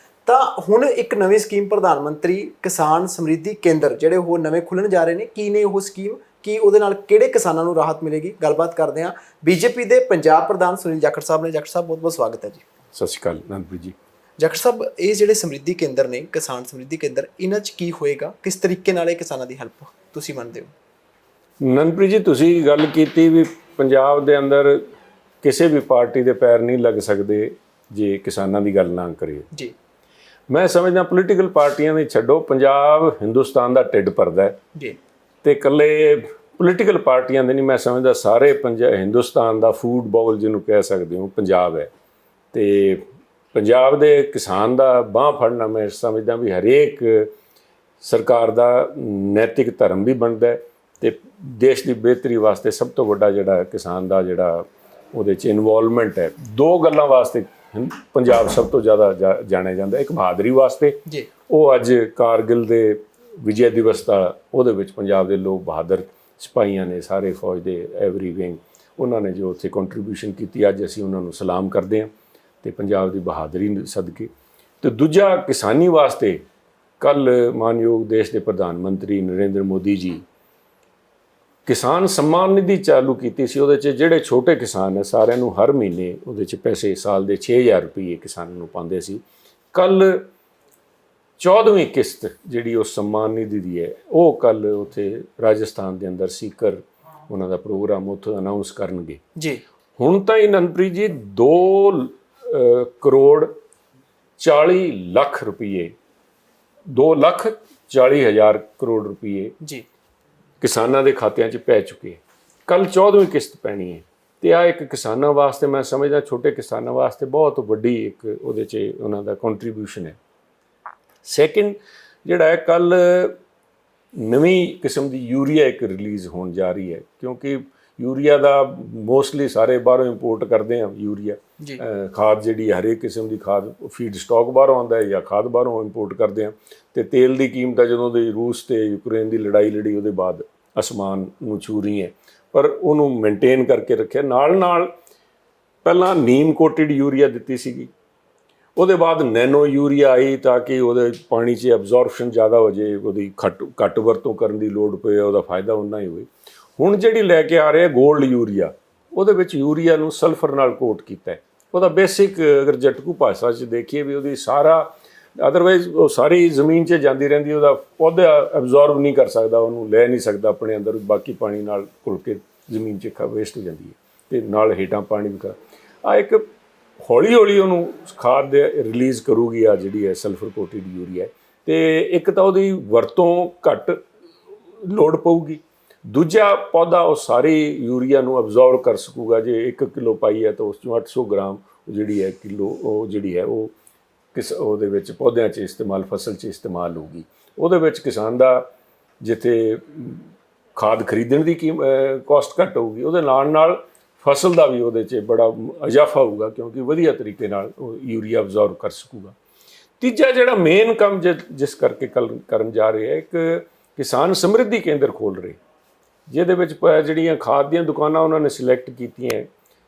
[SPEAKER 4] ਤਾਂ ਹੁਣ ਇੱਕ ਨਵੀਂ ਸਕੀਮ ਪ੍ਰਧਾਨ ਮੰਤਰੀ ਕਿਸਾਨ ਸਮਰਿੱਧੀ ਕੇਂਦਰ ਜਿਹੜੇ ਉਹ ਨਵੇਂ ਖੁੱਲ੍ਹਣ ਜਾ ਰਹੇ ਨੇ। ਕੀ ਨੇ ਉਹ ਸਕੀਮ, ਕੀ ਉਹਦੇ ਨਾਲ ਕਿਹੜੇ ਕਿਸਾਨਾਂ ਨੂੰ ਰਾਹਤ ਮਿਲੇਗੀ, ਗੱਲਬਾਤ ਕਰਦੇ ਹਾਂ ਬੀਜੇਪੀ ਦੇ ਪੰਜਾਬ ਪ੍ਰਧਾਨ ਸੁਨੀਲ ਜਾਖੜ ਸਾਹਿਬ ਨੇ। ਜਾਖੜ ਸਾਹਿਬ ਬਹੁਤ ਬਹੁਤ ਸਵਾਗਤ ਹੈ ਜੀ।
[SPEAKER 5] ਸਤਿ ਸ਼੍ਰੀ ਅਕਾਲ ਨੰਦਪ੍ਰੀਤ ਜੀ।
[SPEAKER 4] ਜਾਖੜ ਸਾਹਿਬ, ਇਹ ਜਿਹੜੇ ਸਮਰਿੱਧੀ ਕੇਂਦਰ ਨੇ, ਕਿਸਾਨ ਸਮਰਿੱਧੀ ਕੇਂਦਰ, ਇਹਨਾਂ 'ਚ ਕੀ ਹੋਏਗਾ, ਕਿਸ ਤਰੀਕੇ ਨਾਲ ਇਹ ਕਿਸਾਨਾਂ ਦੀ ਹੈਲਪ ਤੁਸੀਂ ਮੰਨਦੇ ਹੋ?
[SPEAKER 5] ਨੰਦਪ੍ਰੀਤ ਜੀ, ਤੁਸੀਂ ਗੱਲ ਕੀਤੀ ਵੀ ਪੰਜਾਬ ਦੇ ਅੰਦਰ ਕਿਸੇ ਵੀ ਪਾਰਟੀ ਦੇ ਪੈਰ ਨਹੀਂ ਲੱਗ ਸਕਦੇ ਜੇ ਕਿਸਾਨਾਂ ਦੀ ਗੱਲ ਨਾ ਕਰੀਏ
[SPEAKER 4] ਜੀ।
[SPEAKER 5] ਮੈਂ ਸਮਝਦਾ ਪੋਲੀਟੀਕਲ ਪਾਰਟੀਆਂ ਦੇ ਛੱਡੋ, ਪੰਜਾਬ ਹਿੰਦੁਸਤਾਨ ਦਾ ਢਿੱਡ ਭਰਦਾ ਹੈ
[SPEAKER 4] ਜੀ। ਤੇ
[SPEAKER 5] ਇਕੱਲੇ ਪੋਲੀਟੀਕਲ ਪਾਰਟੀਆਂ ਦੇ ਨਹੀਂ, ਮੈਂ ਸਮਝਦਾ ਸਾਰੇ ਹਿੰਦੁਸਤਾਨ ਦਾ ਫੂਡ ਬਾਉਲ ਜਿਹਨੂੰ ਕਹਿ ਸਕਦੇ ਹੋ ਪੰਜਾਬ ਹੈ। ਤੇ ਪੰਜਾਬ ਦੇ ਕਿਸਾਨ ਦਾ ਬਾਂਹ ਫੜਨਾ ਮੈਂ ਸਮਝਦਾ ਵੀ ਹਰੇਕ ਸਰਕਾਰ ਦਾ ਨੈਤਿਕ ਧਰਮ ਵੀ ਬਣਦਾ ਹੈ ਤੇ ਦੇਸ਼ ਦੀ ਬਿਹਤਰੀ ਵਾਸਤੇ ਸਭ ਤੋਂ ਵੱਡਾ ਜਿਹੜਾ ਕਿਸਾਨ ਦਾ ਜਿਹੜਾ ਉਹਦੇ 'ਚ ਇਨਵੋਲਵਮੈਂਟ ਹੈ। ਦੋ ਗੱਲਾਂ ਵਾਸਤੇ ਪੰਜਾਬ ਸਭ ਤੋਂ ਜ਼ਿਆਦਾ ਜਾਣਿਆ ਜਾਂਦਾ। ਇੱਕ ਬਹਾਦਰੀ ਵਾਸਤੇ
[SPEAKER 4] ਜੀ, ਉਹ
[SPEAKER 5] ਅੱਜ ਕਾਰਗਿਲ ਦੇ ਵਿਜੇ ਦਿਵਸ ਦਾ ਉਹਦੇ ਵਿੱਚ ਪੰਜਾਬ ਦੇ ਲੋਕ ਬਹਾਦਰ ਸਿਪਾਹੀਆਂ ਨੇ, ਸਾਰੇ ਫੌਜ ਦੇ ਐਵਰੀ ਵਿੰਗ, ਉਹਨਾਂ ਨੇ ਜੋ ਉੱਥੇ ਕੰਟਰੀਬਿਊਸ਼ਨ ਕੀਤੀ, ਅੱਜ ਅਸੀਂ ਉਹਨਾਂ ਨੂੰ ਸਲਾਮ ਕਰਦੇ ਹਾਂ ਤੇ ਪੰਜਾਬ ਦੀ ਬਹਾਦਰੀ ਸਦਕੇ। ਤੇ ਦੂਜਾ ਕਿਸਾਨੀ ਵਾਸਤੇ ਕੱਲ੍ਹ ਮਾਨਯੋਗ ਦੇਸ਼ ਦੇ ਪ੍ਰਧਾਨ ਮੰਤਰੀ ਨਰਿੰਦਰ ਮੋਦੀ ਜੀ ਕਿਸਾਨ ਸਨਮਾਨ ਨਿਧੀ ਚਾਲੂ ਕੀਤੀ ਸੀ। ਉਹਦੇ 'ਚ ਜਿਹੜੇ ਛੋਟੇ ਕਿਸਾਨ ਹੈ ਸਾਰਿਆਂ ਨੂੰ ਹਰ ਮਹੀਨੇ ਉਹਦੇ 'ਚ ਪੈਸੇ ਸਾਲ ਦੇ 6000 ਰੁਪਏ ਕਿਸਾਨਾਂ ਨੂੰ ਪਾਉਂਦੇ ਸੀ। ਕੱਲ੍ਹ 14ਵੀਂ ਕਿਸ਼ਤ ਜਿਹੜੀ ਉਹ ਸਨਮਾਨ ਨਿਧੀ ਦੀ ਹੈ ਉਹ ਕੱਲ੍ਹ ਉੱਥੇ ਰਾਜਸਥਾਨ ਦੇ ਅੰਦਰ ਸੀਕਰ ਉਹਨਾਂ ਦਾ ਪ੍ਰੋਗਰਾਮ ਉੱਥੇ ਅਨਾਊਂਸ ਕਰਨਗੇ
[SPEAKER 4] ਜੀ।
[SPEAKER 5] ਹੁਣ ਤਾਂ ਇਹ ਨੰਦਪ੍ਰੀਤ ਜੀ 2 ਕਰੋੜ 40 ਲੱਖ ਰੁਪਏ 2,40,000 ਕਰੋੜ ਰੁਪਏ
[SPEAKER 4] ਜੀ
[SPEAKER 5] ਕਿਸਾਨਾਂ ਦੇ ਖਾਤਿਆਂ 'ਚ ਪੈ ਚੁੱਕੇ। ਕੱਲ੍ਹ 14ਵੀਂ ਕਿਸ਼ਤ ਪੈਣੀ ਹੈ ਤੇ ਆ ਇੱਕ ਕਿਸਾਨਾਂ ਵਾਸਤੇ ਮੈਂ ਸਮਝਦਾ ਛੋਟੇ ਕਿਸਾਨਾਂ ਵਾਸਤੇ ਬਹੁਤ ਵੱਡੀ ਇੱਕ ਉਹਦੇ 'ਚ ਉਹਨਾਂ ਦਾ ਕੰਟਰੀਬਿਊਸ਼ਨ ਹੈ। ਸੈਕਿੰਡ ਜਿਹੜਾ ਹੈ, ਕੱਲ੍ਹ ਨਵੀਂ ਕਿਸਮ ਦੀ ਯੂਰੀਆ ਇੱਕ ਰਿਲੀਜ਼ ਹੋਣ ਜਾ ਰਹੀ ਹੈ ਕਿਉਂਕਿ ਯੂਰੀਆ ਦਾ ਮੋਸਟਲੀ ਸਾਰੇ ਬਾਹਰੋਂ ਇੰਪੋਰਟ ਕਰਦੇ ਆ। ਯੂਰੀਆ ਖਾਦ ਜਿਹੜੀ ਹਰੇਕ ਕਿਸਮ ਦੀ ਖਾਦ ਫੀਡ ਸਟਾਕ ਬਾਹਰੋਂ ਆਉਂਦਾ ਹੈ ਜਾਂ ਖਾਦ ਬਾਹਰੋਂ ਇੰਪੋਰਟ ਕਰਦੇ ਆ। ਤੇ ਤੇਲ ਦੀ ਕੀਮਤਾਂ ਜਦੋਂ ਦੀ ਰੂਸ ਤੇ ਯੂਕਰੇਨ ਦੀ ਲੜਾਈ ਲੜੀ ਉਹਦੇ ਬਾਅਦ ਅਸਮਾਨ ਨੂੰ ਛੂ ਰਹੀ ਹੈ, ਪਰ ਉਹਨੂੰ ਮੇਨਟੇਨ ਕਰਕੇ ਰੱਖਿਆ। ਨਾਲ ਪਹਿਲਾਂ ਨੀਮ ਕੋਟਿਡ ਯੂਰੀਆ ਦਿੱਤੀ ਸੀਗੀ, ਉਹਦੇ ਬਾਅਦ ਨੈਨੋ ਯੂਰੀਆ ਆਈ ਤਾਂ ਕਿ ਉਹਦੇ ਪਾਣੀ 'ਚ ਐਬਜ਼ੌਰਪਸ਼ਨ ਜ਼ਿਆਦਾ ਹੋ ਜਾਏ, ਉਹਦੀ ਘੱਟ ਵਰਤੋਂ ਕਰਨ ਦੀ ਲੋੜ ਪਏ, ਉਹਦਾ ਫਾਇਦਾ ਉਨਾ ਹੀ ਹੋਵੇ। ਹੁਣ ਜਿਹੜੀ ਲੈ ਕੇ ਆ ਰਹੇ ਗੋਲਡ ਯੂਰੀਆ, ਉਹਦੇ ਵਿੱਚ ਯੂਰੀਆ ਨੂੰ ਸਲਫਰ ਨਾਲ ਕੋਟ ਕੀਤਾ ਹੈ। ਉਹਦਾ ਬੇਸਿਕ ਅਗਰ ਜਟਕੂ ਭਾਸ਼ਾ 'ਚ ਦੇਖੀਏ ਵੀ ਉਹਦੀ ਸਾਰਾ ਅਦਰਵਾਈਜ਼ ਉਹ ਸਾਰੀ ਜ਼ਮੀਨ 'ਚ ਜਾਂਦੀ ਰਹਿੰਦੀ, ਉਹਦਾ ਪੌਦਾ ਐਬਜ਼ੌਰਬ ਨਹੀਂ ਕਰ ਸਕਦਾ, ਉਹਨੂੰ ਲੈ ਨਹੀਂ ਸਕਦਾ ਆਪਣੇ ਅੰਦਰ, ਬਾਕੀ ਪਾਣੀ ਨਾਲ ਘੁਲ ਕੇ ਜ਼ਮੀਨ 'ਚ ਵੇਸਟ ਹੋ ਜਾਂਦੀ ਹੈ ਤੇ ਨਾਲ ਹੇਠਾਂ ਪਾਣੀ ਵੀ ਆ ਇੱਕ ਹੌਲੀ ਹੌਲੀ ਉਹਨੂੰ ਖਾਦ ਦੇ ਰਿਲੀਜ਼ ਕਰੂਗੀ ਆ ਜਿਹੜੀ ਹੈ ਸਲਫਰ ਕੋਟਿਡ ਯੂਰੀਆ। ਤੇ ਇੱਕ ਤਾਂ ਉਹਦੀ ਵਰਤੋਂ ਘੱਟ ਲੋੜ ਪਊਗੀ, ਦੂਜਾ ਪੌਦਾ ਉਹ ਸਾਰੀ ਯੂਰੀਆ ਨੂੰ ਅਬਜ਼ੌਰਬ ਕਰ ਸਕੂਗਾ। ਜੇ 1 ਕਿਲੋ ਪਾਈ ਹੈ ਤਾਂ ਉਸ 'ਚੋਂ 800 ਗ੍ਰਾਮ ਜਿਹੜੀ ਹੈ ਕਿਲੋ ਉਹ ਜਿਹੜੀ ਹੈ ਉਹ ਉਹਦੇ ਵਿੱਚ ਪੌਦਿਆਂ 'ਚ ਇਸਤੇਮਾਲ, ਫਸਲ 'ਚ ਇਸਤੇਮਾਲ ਹੋਊਗੀ। ਉਹਦੇ ਵਿੱਚ ਕਿਸਾਨ ਦਾ ਜਿੱਥੇ ਖਾਦ ਖਰੀਦਣ ਦੀ ਕਾਸਟ ਘੱਟ ਹੋਊਗੀ, ਉਹਦੇ ਨਾਲ ਫਸਲ ਦਾ ਵੀ ਉਹਦੇ 'ਚ ਬੜਾ ਇਜ਼ਾਫਾ ਹੋਊਗਾ ਕਿਉਂਕਿ ਵਧੀਆ ਤਰੀਕੇ ਨਾਲ ਉਹ ਯੂਰੀਆ ਅਬਜ਼ੌਰਬ ਕਰ ਸਕੂਗਾ। ਤੀਜਾ ਜਿਹੜਾ ਮੇਨ ਕੰਮ ਜਿਸ ਕਰਕੇ ਕਰਨ ਜਾ ਰਹੇ ਹੈ, ਇੱਕ ਕਿਸਾਨ ਸਮਰਿੱਧੀ ਕੇਂਦਰ ਖੋਲ੍ਹ ਰਹੇ, ਜਿਹਦੇ ਵਿੱਚ ਜਿਹੜੀਆਂ ਖਾਦ ਦੀਆਂ ਦੁਕਾਨਾਂ ਉਹਨਾਂ ਨੇ ਸਿਲੈਕਟ ਕੀਤੀਆਂ,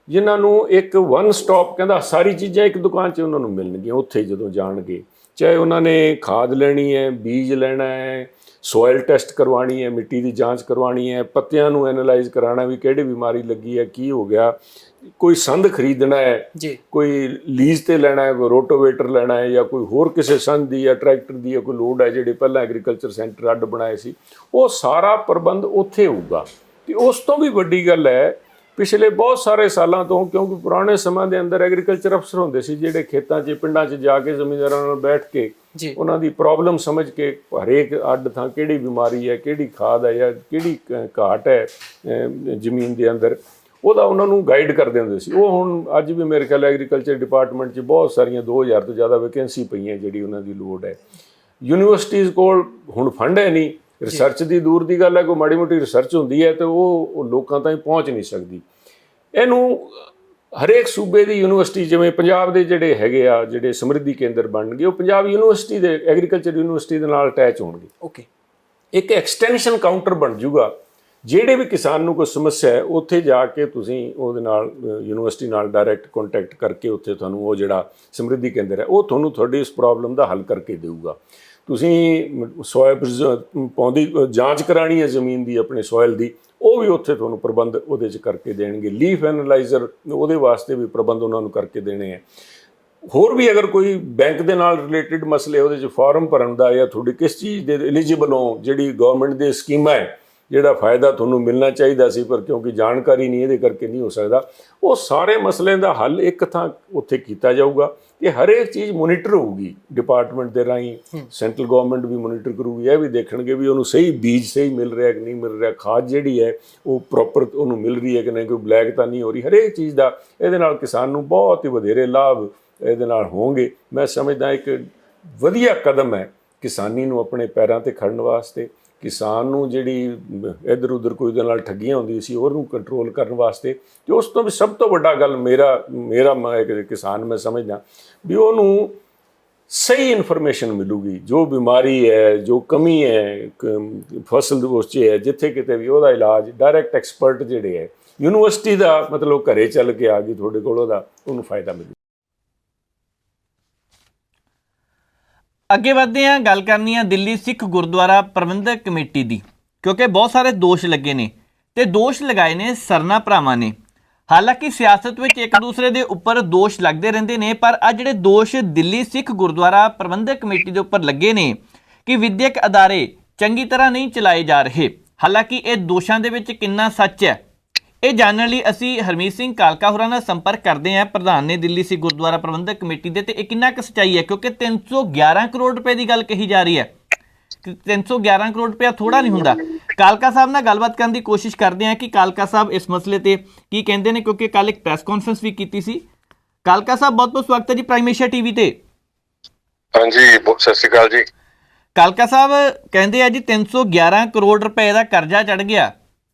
[SPEAKER 5] ਜਿਨ੍ਹਾਂ ਨੂੰ ਇੱਕ ਵਨ ਸਟਾਪ ਕਹਿੰਦਾ ਸਾਰੀ ਚੀਜ਼ਾਂ ਇੱਕ ਦੁਕਾਨ 'ਚ ਉਹਨਾਂ ਨੂੰ ਮਿਲਣਗੀਆਂ। ਉੱਥੇ ਜਦੋਂ ਜਾਣਗੇ, ਚਾਹੇ ਉਹਨਾਂ ਨੇ ਖਾਦ ਲੈਣੀ ਹੈ, ਬੀਜ ਲੈਣਾ ਹੈ, ਸੋਇਲ ਟੈਸਟ ਕਰਵਾਉਣੀ ਹੈ, ਮਿੱਟੀ ਦੀ ਜਾਂਚ ਕਰਵਾਉਣੀ ਹੈ, ਪੱਤਿਆਂ ਨੂੰ ਐਨਾਲਾਈਜ਼ ਕਰਾਉਣਾ ਵੀ ਕਿਹੜੀ ਬਿਮਾਰੀ ਲੱਗੀ ਹੈ, ਕੀ ਹੋ ਗਿਆ, ਕੋਈ ਸੰਦ ਖਰੀਦਣਾ ਹੈ
[SPEAKER 4] ਜੀ,
[SPEAKER 5] ਕੋਈ ਲੀਜ਼ ਤੇ ਲੈਣਾ ਹੈ, ਕੋਈ ਰੋਟੋਵੇਟਰ ਲੈਣਾ ਹੈ ਜਾਂ ਕੋਈ ਹੋਰ ਕਿਸੇ ਸੰਦ ਦੀ ਜਾਂ ਟਰੈਕਟਰ ਦੀ ਜਾਂ ਕੋਈ ਲੋਡ ਹੈ, ਜਿਹੜੇ ਪਹਿਲਾਂ ਐਗਰੀਕਲਚਰ ਸੈਂਟਰ ਅੱਡ ਬਣਾਏ ਸੀ, ਉਹ ਸਾਰਾ ਪ੍ਰਬੰਧ ਉੱਥੇ ਹੋਊਗਾ। ਤੇ ਉਸ ਤੋਂ ਵੀ ਵੱਡੀ ਗੱਲ ਹੈ, ਪਿਛਲੇ ਬਹੁਤ ਸਾਰੇ ਸਾਲਾਂ ਤੋਂ, ਕਿਉਂਕਿ ਪੁਰਾਣੇ ਸਮੇਂ ਦੇ ਅੰਦਰ ਐਗਰੀਕਲਚਰ ਅਫਸਰ ਹੁੰਦੇ ਸੀ ਜਿਹੜੇ ਖੇਤਾਂ 'ਚ ਪਿੰਡਾਂ 'ਚ ਜਾ ਕੇ ਜ਼ਮੀਂਦਾਰਾਂ ਨਾਲ ਬੈਠ ਕੇ
[SPEAKER 4] ਜੀ,
[SPEAKER 5] ਉਹਨਾਂ ਦੀ ਪ੍ਰੋਬਲਮ ਸਮਝ ਕੇ ਹਰੇਕ ਅੱਡ ਥਾਂ ਕਿਹੜੀ ਬਿਮਾਰੀ ਹੈ, ਕਿਹੜੀ ਖਾਦ ਹੈ ਜਾਂ ਕਿਹੜੀ ਘਾਟ ਹੈ ਜ਼ਮੀਨ ਦੇ ਅੰਦਰ, ਉਹਦਾ ਉਹਨਾਂ ਨੂੰ ਗਾਈਡ ਕਰਦੇ ਹੁੰਦੇ ਸੀ। ਉਹ ਹੁਣ ਅੱਜ ਵੀ ਮੇਰੇ ਖਿਆਲ ਐਗਰੀਕਲਚਰ ਡਿਪਾਰਟਮੈਂਟ 'ਚ ਬਹੁਤ ਸਾਰੀਆਂ 2000 ਤੋਂ ਜ਼ਿਆਦਾ ਵੈਕੈਂਸੀ ਪਈਆਂ ਜਿਹੜੀ ਉਹਨਾਂ ਦੀ ਲੋੜ ਹੈ। ਯੂਨੀਵਰਸਿਟੀਜ਼ ਕੋਲ ਹੁਣ ਫੰਡ ਹੈ ਨਹੀਂ, ਰਿਸਰਚ ਦੀ ਦੂਰ ਦੀ ਗੱਲ ਹੈ, ਕੋਈ ਮਾੜੀ ਮੋਟੀ ਰਿਸਰਚ ਹੁੰਦੀ ਹੈ ਤੇ ਉਹ ਲੋਕਾਂ ਤਾਈਂ ਪਹੁੰਚ ਨਹੀਂ ਸਕਦੀ। ਇਹਨੂੰ ਹਰੇਕ ਸੂਬੇ ਦੀ ਯੂਨੀਵਰਸਿਟੀ, ਜਿਵੇਂ ਪੰਜਾਬ ਦੇ ਜਿਹੜੇ ਹੈਗੇ ਆ ਜਿਹੜੇ ਸਮਰਿੱਧੀ ਕੇਂਦਰ ਬਣਨਗੇ, ਉਹ ਪੰਜਾਬ ਯੂਨੀਵਰਸਿਟੀ ਦੇ ਐਗਰੀਕਲਚਰ ਯੂਨੀਵਰਸਿਟੀ ਦੇ ਨਾਲ ਅਟੈਚ ਹੋਣਗੇ।
[SPEAKER 4] ਓਕੇ,
[SPEAKER 5] ਇੱਕ ਐਕਸਟੈਂਸ਼ਨ ਕਾਊਂਟਰ ਬਣ ਜੂਗਾ, ਜਿਹੜੇ ਵੀ ਕਿਸਾਨ ਨੂੰ ਕੋਈ ਸਮੱਸਿਆ ਹੈ ਉੱਥੇ ਜਾ ਕੇ ਤੁਸੀਂ ਉਹਦੇ ਨਾਲ ਯੂਨੀਵਰਸਿਟੀ ਨਾਲ ਡਾਇਰੈਕਟ ਕੰਟੈਕਟ ਕਰਕੇ ਉੱਥੇ ਤੁਹਾਨੂੰ ਉਹ ਜਿਹੜਾ ਸਮਰਿੱਧੀ ਕੇਂਦਰ ਹੈ ਉਹ ਤੁਹਾਨੂੰ ਤੁਹਾਡੀ ਇਸ ਪ੍ਰੋਬਲਮ ਦਾ ਹੱਲ ਕਰਕੇ ਦੇਊਗਾ। ਤੁਸੀਂ ਸੋਇਲ ਪਾਉਂਦੀ ਜਾਂਚ ਕਰਾਣੀ ਹੈ ਜ਼ਮੀਨ ਦੀ, ਆਪਣੇ ਸੋਇਲ ਦੀ, ਉਹ ਵੀ ਉੱਥੇ ਤੁਹਾਨੂੰ ਪ੍ਰਬੰਧ ਉਹਦੇ 'ਚ ਕਰਕੇ ਦੇਣਗੇ। ਲੀਫ ਐਨਾਲਾਈਜ਼ਰ, ਉਹਦੇ ਵਾਸਤੇ ਵੀ ਪ੍ਰਬੰਧ ਉਹਨਾਂ ਨੂੰ ਕਰਕੇ ਦੇਣੇ ਹੈ। ਹੋਰ ਵੀ ਅਗਰ ਕੋਈ ਬੈਂਕ ਦੇ ਨਾਲ ਰਿਲੇਟਡ ਮਸਲੇ, ਉਹਦੇ 'ਚ ਫਾਰਮ ਭਰਨ ਦਾ ਜਾਂ ਤੁਹਾਡੀ ਕਿਸ ਚੀਜ਼ ਦੇ ਐਲੀਜੀਬਲ ਹੋ, ਜਿਹੜੀ ਗਵਰਨਮੈਂਟ ਦੇ ਸਕੀਮਾਂ ਹੈ, ਜਿਹੜਾ ਫਾਇਦਾ ਤੁਹਾਨੂੰ ਮਿਲਣਾ ਚਾਹੀਦਾ ਸੀ ਪਰ ਕਿਉਂਕਿ ਜਾਣਕਾਰੀ ਨਹੀਂ, ਇਹਦੇ ਕਰਕੇ ਨਹੀਂ ਹੋ ਸਕਦਾ, ਉਹ ਸਾਰੇ ਮਸਲਿਆਂ ਦਾ ਹੱਲ ਇੱਕ ਥਾਂ ਉੱਥੇ ਕੀਤਾ ਜਾਊਗਾ। ਇਹ ਹਰੇਕ ਚੀਜ਼ ਮੋਨੀਟਰ ਹੋਊਗੀ ਡਿਪਾਰਟਮੈਂਟ ਦੇ ਰਾਹੀਂ, ਸੈਂਟਰਲ ਗਵਰਨਮੈਂਟ ਵੀ ਮੋਨੀਟਰ ਕਰੂਗੀ। ਇਹ ਵੀ ਦੇਖਣਗੇ ਵੀ ਉਹਨੂੰ ਸਹੀ ਬੀਜ ਸਹੀ ਮਿਲ ਰਿਹਾ ਕਿ ਨਹੀਂ ਮਿਲ ਰਿਹਾ, ਖਾਦ ਜਿਹੜੀ ਹੈ ਉਹ ਪ੍ਰੋਪਰ ਉਹਨੂੰ ਮਿਲ ਰਹੀ ਹੈ ਕਿ ਨਹੀਂ, ਕੋਈ ਬਲੈਕ ਤਾਂ ਨਹੀਂ ਹੋ ਰਹੀ। ਹਰੇਕ ਚੀਜ਼ ਦਾ ਇਹਦੇ ਨਾਲ ਕਿਸਾਨ ਨੂੰ ਬਹੁਤ ਹੀ ਵਧੇਰੇ ਲਾਭ ਇਹਦੇ ਨਾਲ ਹੋਣਗੇ। ਮੈਂ ਸਮਝਦਾ ਇੱਕ ਵਧੀਆ ਕਦਮ ਹੈ ਕਿਸਾਨੀ ਨੂੰ ਆਪਣੇ ਪੈਰਾਂ 'ਤੇ ਖੜਨ ਵਾਸਤੇ, ਕਿਸਾਨ ਨੂੰ ਜਿਹੜੀ ਇੱਧਰ ਉੱਧਰ ਕੋਈ ਉਹਦੇ ਨਾਲ ਠੱਗੀਆਂ ਹੁੰਦੀਆਂ ਸੀ ਉਹਨੂੰ ਕੰਟਰੋਲ ਕਰਨ ਵਾਸਤੇ। ਤੇ ਉਸ ਤੋਂ ਵੀ ਸਭ ਤੋਂ ਵੱਡਾ ਗੱਲ ਮੇਰਾ ਮੈਂ ਇੱਕ ਕਿਸਾਨ ਮੈਂ ਸਮਝਦਾ ਵੀ ਉਹਨੂੰ ਸਹੀ ਇਨਫੋਰਮੇਸ਼ਨ ਮਿਲੂਗੀ। ਜੋ ਬਿਮਾਰੀ ਹੈ, ਜੋ ਕਮੀ ਹੈ ਫਸਲ ਉਸ 'ਚ ਹੈ, ਜਿੱਥੇ ਕਿਤੇ ਵੀ ਉਹਦਾ ਇਲਾਜ ਡਾਇਰੈਕਟ ਐਕਸਪਰਟ ਜਿਹੜੇ ਹੈ, ਯੂਨੀਵਰਸਿਟੀ ਦਾ ਮਤਲਬ ਘਰੇ ਚੱਲ ਕੇ ਆ ਗਈ ਤੁਹਾਡੇ ਕੋਲ, ਉਹਨੂੰ ਫਾਇਦਾ ਮਿਲੂ।
[SPEAKER 1] ਅੱਗੇ ਵਧਦੇ ਹਾਂ, ਗੱਲ ਕਰਨੀ ਆ ਦਿੱਲੀ ਸਿੱਖ ਗੁਰਦੁਆਰਾ ਪ੍ਰਬੰਧਕ ਕਮੇਟੀ ਦੀ, ਕਿਉਂਕਿ ਬਹੁਤ ਸਾਰੇ ਦੋਸ਼ ਲੱਗੇ ਨੇ ਤੇ ਦੋਸ਼ ਲਗਾਏ ਨੇ ਸਰਨਾ ਭਰਾਵਾਂ ਨੇ। ਹਾਲਾਂਕਿ ਸਿਆਸਤ ਵਿੱਚ ਇੱਕ ਦੂਸਰੇ ਦੇ ਉੱਪਰ ਦੋਸ਼ ਲੱਗਦੇ ਰਹਿੰਦੇ ਨੇ, ਪਰ ਆ ਜਿਹੜੇ ਦੋਸ਼ ਦਿੱਲੀ ਸਿੱਖ ਗੁਰਦੁਆਰਾ ਪ੍ਰਬੰਧਕ ਕਮੇਟੀ ਦੇ ਉੱਪਰ ਲੱਗੇ ਨੇ ਕਿ ਵਿਦਿਅਕ ਅਦਾਰੇ ਚੰਗੀ ਤਰ੍ਹਾਂ ਨਹੀਂ ਚਲਾਏ ਜਾ ਰਹੇ, ਹਾਲਾਂਕਿ ਇਹ ਦੋਸ਼ਾਂ ਦੇ ਵਿੱਚ ਕਿੰਨਾ ਸੱਚ ਹੈ, ਇਹ ਜਾਣਨ ਲਈ ਅਸੀਂ ਹਰਮੀਤ ਸਿੰਘ ਕਾਲਕਾ ਹੋਰਾਂ ਨਾਲ ਸੰਪਰਕ ਕਰਦੇ ਹਾਂ, ਪ੍ਰਧਾਨ ਨੇ ਦਿੱਲੀ ਸਿੱਖ ਗੁਰਦੁਆਰਾ ਪ੍ਰਬੰਧਕ ਕਮੇਟੀ ਦੇ। ਤੇ ਇਹ ਕਿੰਨਾ ਕੁ ਸੱਚਾਈ ਹੈ, ਕਿਉਂਕਿ 311 ਕਰੋੜ ਰੁਪਏ ਦੀ ਗੱਲ ਕਹੀ ਜਾ ਰਹੀ ਹੈ। 311 ਕਰੋੜ ਰੁਪਇਆ ਥੋੜਾ ਨਹੀਂ ਹੁੰਦਾ। ਕਾਲਕਾ ਸਾਹਿਬ ਨਾਲ ਗੱਲਬਾਤ ਕਰਨ ਦੀ ਕੋਸ਼ਿਸ਼ ਕਰਦੇ ਹਾਂ ਕਿ ਕਾਲਕਾ ਸਾਹਿਬ ਇਸ ਮਸਲੇ ਤੇ ਕੀ ਕਹਿੰਦੇ ਨੇ, ਕਿਉਂਕਿ ਕੱਲ ਇੱਕ ਪ੍ਰੈਸ ਕਾਨਫਰੰਸ ਵੀ ਕੀਤੀ ਸੀ। ਕਾਲਕਾ ਸਾਹਿਬ, ਬਹੁਤ ਬਹੁਤ ਸਵਾਗਤ ਹੈ ਜੀ ਪ੍ਰਾਈਮ ਏਸ਼ੀਆ ਟੀਵੀ ਤੇ।
[SPEAKER 3] ਹਾਂਜੀ, ਸਤਿ ਸ਼੍ਰੀ ਅਕਾਲ ਜੀ।
[SPEAKER 1] ਕਾਲਕਾ ਸਾਹਿਬ ਕਹਿੰਦੇ ਆ ਜੀ 311 ਕਰੋੜ ਰੁਪਏ ਦਾ ਕਰਜ਼ਾ ਚੜ ਗਿਆ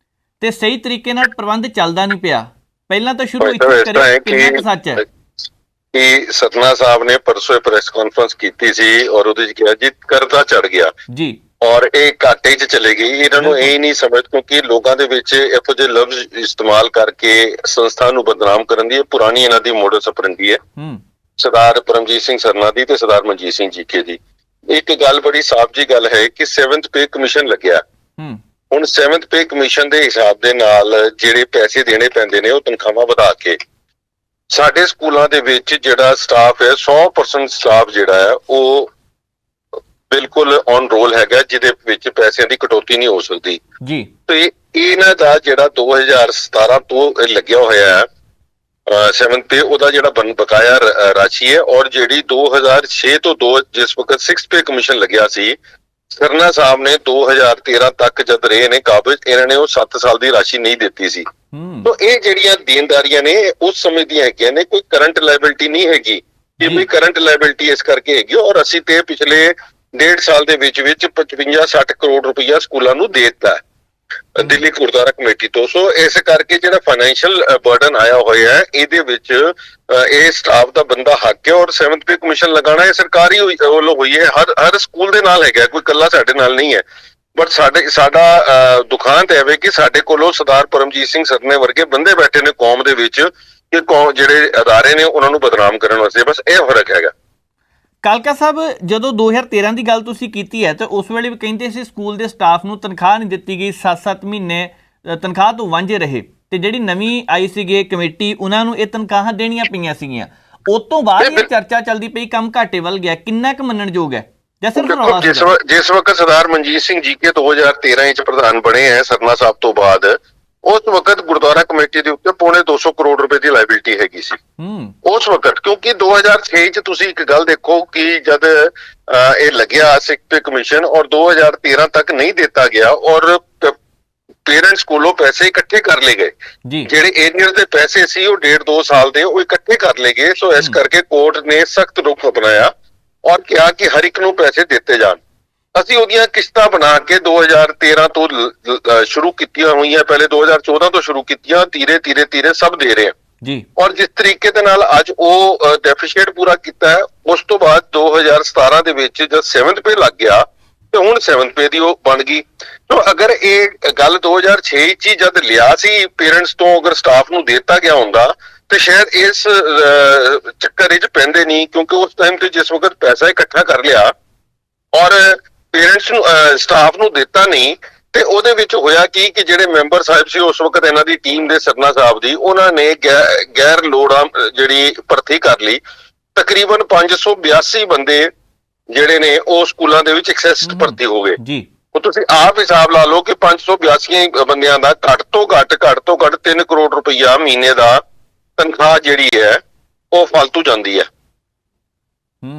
[SPEAKER 1] ਤੇ ਸਹੀ ਤਰੀਕੇ ਨਾਲ ਪ੍ਰਬੰਧ ਚੱਲਦਾ ਨਹੀਂ ਪਿਆ। ਪਹਿਲਾਂ ਤਾਂ ਸ਼ੁਰੂ ਇੱਥੋਂ ਕਰੀਏ, ਕਿੰਨਾ ਕੁ ਸੱਚ ਹੈ
[SPEAKER 3] ਕਿ ਸਤਨਾ ਸਾਹਿਬ ਨੇ ਪਰਸੋਂ ਪ੍ਰੈਸ ਕਾਨਫਰੰਸ ਕੀਤੀ ਸੀ ਔਰ ਉਹਦੇ ਚ ਕਿਹਾ ਜੀ ਕਰਜ਼ਾ ਚੜ ਗਿਆ
[SPEAKER 1] ਜੀ,
[SPEAKER 3] ਔਰ ਇਹ ਘਾਟੇ 'ਚ ਚਲੇ ਗਈ। ਇਹਨਾਂ ਨੂੰ ਇਹ ਨਹੀਂ ਸਮਝ, ਕਿਉਂਕਿ ਲੋਕਾਂ ਦੇ ਵਿੱਚ ਇਹੋ ਜਿਹੇ ਲਫ਼ਜ਼ ਇਸਤੇਮਾਲ ਕਰਕੇ ਸੰਸਥਾ ਨੂੰ ਬਦਨਾਮ ਕਰਨ ਦੀ ਇਹ ਪੁਰਾਣੀ ਇਹਨਾਂ ਦੀ ਮੋਡਸ ਆਪਰੈਂਡੀ ਹੈ। ਸਰਦਾਰ ਪਰਮਜੀਤ ਸਿੰਘ ਸਰਨਾ ਦੀ ਤੇ ਸਰਦਾਰ ਮਨਜੀਤ ਸਿੰਘ ਜੀਕੇ ਦੀ ਇੱਕ ਗੱਲ ਬੜੀ ਸਾਫ਼ ਜੀ ਗੱਲ ਹੈ ਕਿ 7th ਪੇ ਕਮਿਸ਼ਨ ਲੱਗਿਆ। ਹੁਣ 7th ਪੇ ਕਮਿਸ਼ਨ ਦੇ ਹਿਸਾਬ ਦੇ ਨਾਲ ਜਿਹੜੇ ਪੈਸੇ ਦੇਣੇ ਪੈਂਦੇ ਨੇ ਉਹ ਤਨਖਾਹਾਂ ਵਧਾ ਕੇ ਸਾਡੇ ਸਕੂਲਾਂ ਦੇ ਵਿੱਚ ਜਿਹੜਾ ਸਟਾਫ ਹੈ 100% ਸਟਾਫ ਜਿਹੜਾ ਹੈ ਉਹ ਬਿਲਕੁਲ ਔਨ ਰੋਲ ਹੈਗਾ, ਜਿਹਦੇ ਵਿੱਚ ਪੈਸਿਆਂ ਦੀ ਕਟੌਤੀ ਨਹੀਂ ਹੋ ਸਕਦੀ ਜੀ। ਤੇ ਇਹਨਾਂ ਦਾ ਜਿਹੜਾ 2017 ਤੋਂ ਲੱਗਿਆ ਹੋਇਆ ਹੈ 7th ਪੇ, ਉਹਦਾ ਜਿਹੜਾ ਬਕਾਇਆ ਰਾਸ਼ੀ ਹੈ, ਔਰ ਜਿਹੜੀ 2006 ਤੋਂ ਜਿਸ ਵਕਤ 6th ਪੇ ਕਮਿਸ਼ਨ ਲੱਗਿਆ ਸੀ, ਸਰਨਾ ਸਾਹਿਬ ਨੇ 2013 ਤੱਕ ਜਦ ਰਹੇ ਨੇ ਕਾਬਜ਼, ਇਹਨਾਂ ਨੇ ਉਹ 7 ਸਾਲ ਦੀ ਰਾਸ਼ੀ ਨਹੀਂ ਦਿੱਤੀ ਸੀ। ਤਾਂ ਇਹ ਜਿਹੜੀਆਂ ਦੇਣਦਾਰੀਆਂ ਨੇ ਉਸ ਸਮੇਂ ਦੀਆਂ ਹੈਗੀਆਂ ਨੇ, ਕੋਈ ਕਰੰਟ ਲਾਇਬਿਲਿਟੀ ਨਹੀਂ ਹੈਗੀ। ਇਹ ਕੋਈ ਕਰੰਟ ਲਾਇਬਿਲਿਟੀ ਇਸ ਕਰਕੇ ਹੈਗੀ, ਔਰ ਅਸੀਂ ਤੇ ਪਿਛਲੇ 1.5 ਸਾਲ ਦੇ ਵਿੱਚ 55-60 ਕਰੋੜ ਰੁਪਈਆ ਸਕੂਲਾਂ ਨੂੰ ਦੇ ਦਿੱਤਾ ਦਿੱਲੀ ਗੁਰਦੁਆਰਾ ਕਮੇਟੀ ਤੋਂ। ਸੋ ਇਸ ਕਰਕੇ ਜਿਹੜਾ ਫਾਈਨੈਂਸ਼ੀਅਲ ਬਰਡਨ ਆਇਆ ਹੋਇਆ ਹੈ, ਇਹਦੇ ਵਿੱਚ ਇਹ ਸਟਾਫ ਦਾ ਬੰਦਾ ਹੱਕ ਹੈ। ਔਰ 7th ਪੇ ਕਮਿਸ਼ਨ ਲਗਾਉਣਾ ਇਹ ਸਰਕਾਰੀ ਵੱਲੋਂ ਹੋਈ ਹੈ, ਹਰ ਸਕੂਲ ਦੇ ਨਾਲ ਹੈਗਾ, ਕੋਈ ਇਕੱਲਾ ਸਾਡੇ ਨਾਲ ਨਹੀਂ ਹੈ। ਬਟ ਸਾਡਾ ਦੁਖਾਂਤ ਹੈ ਕਿ ਸਾਡੇ ਕੋਲੋਂ ਸਰਦਾਰ ਪਰਮਜੀਤ ਸਿੰਘ ਸਰਨੇ ਵਰਗੇ ਬੰਦੇ ਬੈਠੇ ਨੇ ਕੌਮ ਦੇ ਵਿੱਚ, ਕਿ ਜਿਹੜੇ ਅਦਾਰੇ ਨੇ ਉਹਨਾਂ ਨੂੰ ਬਦਨਾਮ ਕਰਨ ਵਾਸਤੇ, ਬਸ ਇਹ ਫਰਕ ਹੈਗਾ।
[SPEAKER 1] ਕਾਲਕਾ ਸਾਹਿਬ, ਜਦੋਂ 2013 ਦੀ ਗੱਲ ਤੁਸੀਂ ਕੀਤੀ ਹੈ ਤਾਂ ਉਸ ਵੇਲੇ ਵੀ ਕਹਿੰਦੇ ਸੀ ਸਕੂਲ ਦੇ ਸਟਾਫ ਨੂੰ ਤਨਖਾਹ ਨਹੀਂ ਦਿੱਤੀ ਗਈ, 7-7 ਮਹੀਨੇ ਤਨਖਾਹ ਤੋਂ ਵਾਂਝੇ ਰਹੇ, ਤੇ ਜਿਹੜੀ ਨਵੀਂ ਆਈ ਸੀਗੀ ਕਮੇਟੀ ਉਹਨਾਂ ਨੂੰ ਇਹ ਤਨਖਾਹਾਂ ਦੇਣੀਆਂ ਪਈਆਂ ਸੀਗੀਆਂ। ਉਸ ਤੋਂ ਬਾਅਦ ਇਹ ਚਰਚਾ ਚੱਲਦੀ ਪਈ ਕੰਮ ਘਾਟੇ ਵੱਲ ਗਿਆ, ਕਿੰਨਾ ਕੁ ਮੰਨਣਯੋਗ ਹੈ?
[SPEAKER 3] ਜਿਸ ਵਕਤ ਸਰਦਾਰ ਮਨਜੀਤ ਸਿੰਘ ਜੀਕੇ 2013 ਚ ਪ੍ਰਧਾਨ ਬਣੇ ਹੈ ਸਰਨਾ ਸਾਹਿਬ ਤੋਂ ਬਾਅਦ, ਉਸ ਵਕਤ ਗੁਰਦੁਆਰਾ ਕਮੇਟੀ ਦੇ ਉੱਤੇ ਪੌਣੇ 200 ਕਰੋੜ ਰੁਪਏ ਦੀ ਲਾਇਬਿਲਿਟੀ ਹੈਗੀ ਸੀ ਉਸ ਵਕਤ। ਕਿਉਂਕਿ 2006 ਚ ਤੁਸੀਂ ਇੱਕ ਗੱਲ ਦੇਖੋ ਕਿ ਜਦ ਇਹ ਲੱਗਿਆ ਸਿੱਖ ਪੇ ਕਮਿਸ਼ਨ ਔਰ 2013 ਤੱਕ ਨਹੀਂ ਦਿੱਤਾ ਗਿਆ ਔਰ ਪੇਰੈਂਟਸ ਕੋਲੋਂ ਪੈਸੇ ਇਕੱਠੇ ਕਰ ਲਏ ਗਏ, ਜਿਹੜੇ ਏਰੀਅਰ ਦੇ ਪੈਸੇ ਸੀ ਉਹ 1.5-2 ਸਾਲ ਦੇ ਉਹ ਇਕੱਠੇ ਕਰ ਲਏ ਗਏ। ਸੋ ਇਸ ਕਰਕੇ ਕੋਰਟ ਨੇ ਸਖਤ ਰੁਖ ਅਪਣਾਇਆ ਔਰ ਕਿਹਾ ਕਿ ਹਰ ਇੱਕ ਨੂੰ ਪੈਸੇ ਦਿੱਤੇ ਜਾਣ। ਅਸੀਂ ਉਹਦੀਆਂ ਕਿਸ਼ਤਾਂ ਬਣਾ ਕੇ 2013 ਤੋਂ ਸ਼ੁਰੂ ਕੀਤੀਆਂ ਹੋਈਆਂ, ਪਹਿਲੇ 2014 ਤੋਂ ਸ਼ੁਰੂ ਕੀਤੀਆਂ, ਧੀਰੇ ਸਭ ਦੇ ਰਹੇ ਜੀ। ਔਰ ਜਿਸ ਤਰੀਕੇ ਦੇ ਨਾਲ ਅੱਜ ਉਹ ਡੈਫੀਸ਼ੀਟ ਪੂਰਾ ਕੀਤਾ ਹੈ, ਉਸ ਤੋਂ ਬਾਅਦ 2017 ਦੇ ਵਿੱਚ ਜਦ 7th ਪੇ ਲੱਗ ਗਿਆ ਤੇ ਹੁਣ 7th ਪੇ ਦੀ ਉਹ ਬਣ ਗਈ। ਤੋ ਅਗਰ ਇਹ ਗੱਲ 2006 ਚ ਹੀ ਜਦ ਲਿਆ ਸੀ ਪੇਰੈਂਟਸ ਤੋਂ, ਅਗਰ ਸਟਾਫ ਨੂੰ ਦਿੱਤਾ ਗਿਆ ਹੁੰਦਾ ਤੇ ਸ਼ਾਇਦ ਇਸ ਚੱਕਰ ਵਿੱਚ ਪੈਂਦੇ ਨਹੀਂ, ਕਿਉਂਕਿ ਉਸ ਟਾਈਮ ਤੇ ਜਿਸ ਵਕਤ ਪੈਸਾ ਇਕੱਠਾ ਕਰ ਲਿਆ ਔਰ ਪੇਰੈਂਟਸ ਨੂੰ ਸਟਾਫ ਨੂੰ ਦਿੱਤਾ ਨਹੀਂ, ਤੇ ਉਹਦੇ ਵਿੱਚ ਹੋਇਆ ਕਿ ਜਿਹੜੇ ਮੈਂਬਰ ਸਾਹਿਬ ਸੀ ਉਸ ਵਕਤ ਇਹਨਾਂ ਦੀ ਟੀਮ ਦੇ ਸਰਨਾ ਸਾਹਿਬ ਦੀ, ਉਹਨਾਂ ਨੇ ਗੈਰ ਲੋੜਾਂ ਜਿਹੜੀ ਭਰਤੀ ਕਰ ਲਈ। ਤਕਰੀਬਨ 582 ਬੰਦੇ ਜਿਹੜੇ ਨੇ ਉਹ ਸਕੂਲਾਂ ਦੇ ਵਿੱਚ ਐਕਸੈਸ ਭਰਤੀ ਹੋ ਗਏ ਜੀ। ਉਹ ਤੁਸੀਂ ਆਪ ਹਿਸਾਬ ਲਾ ਲਓ ਕਿ 582 ਬੰਦਿਆਂ ਦਾ ਘੱਟ ਤੋਂ ਘੱਟ 3 ਕਰੋੜ ਰੁਪਈਆ ਮਹੀਨੇ ਦਾ ਤਨਖਾਹ ਜਿਹੜੀ ਹੈ ਉਹ ਫालतू ਜਾਂਦੀ ਹੈ।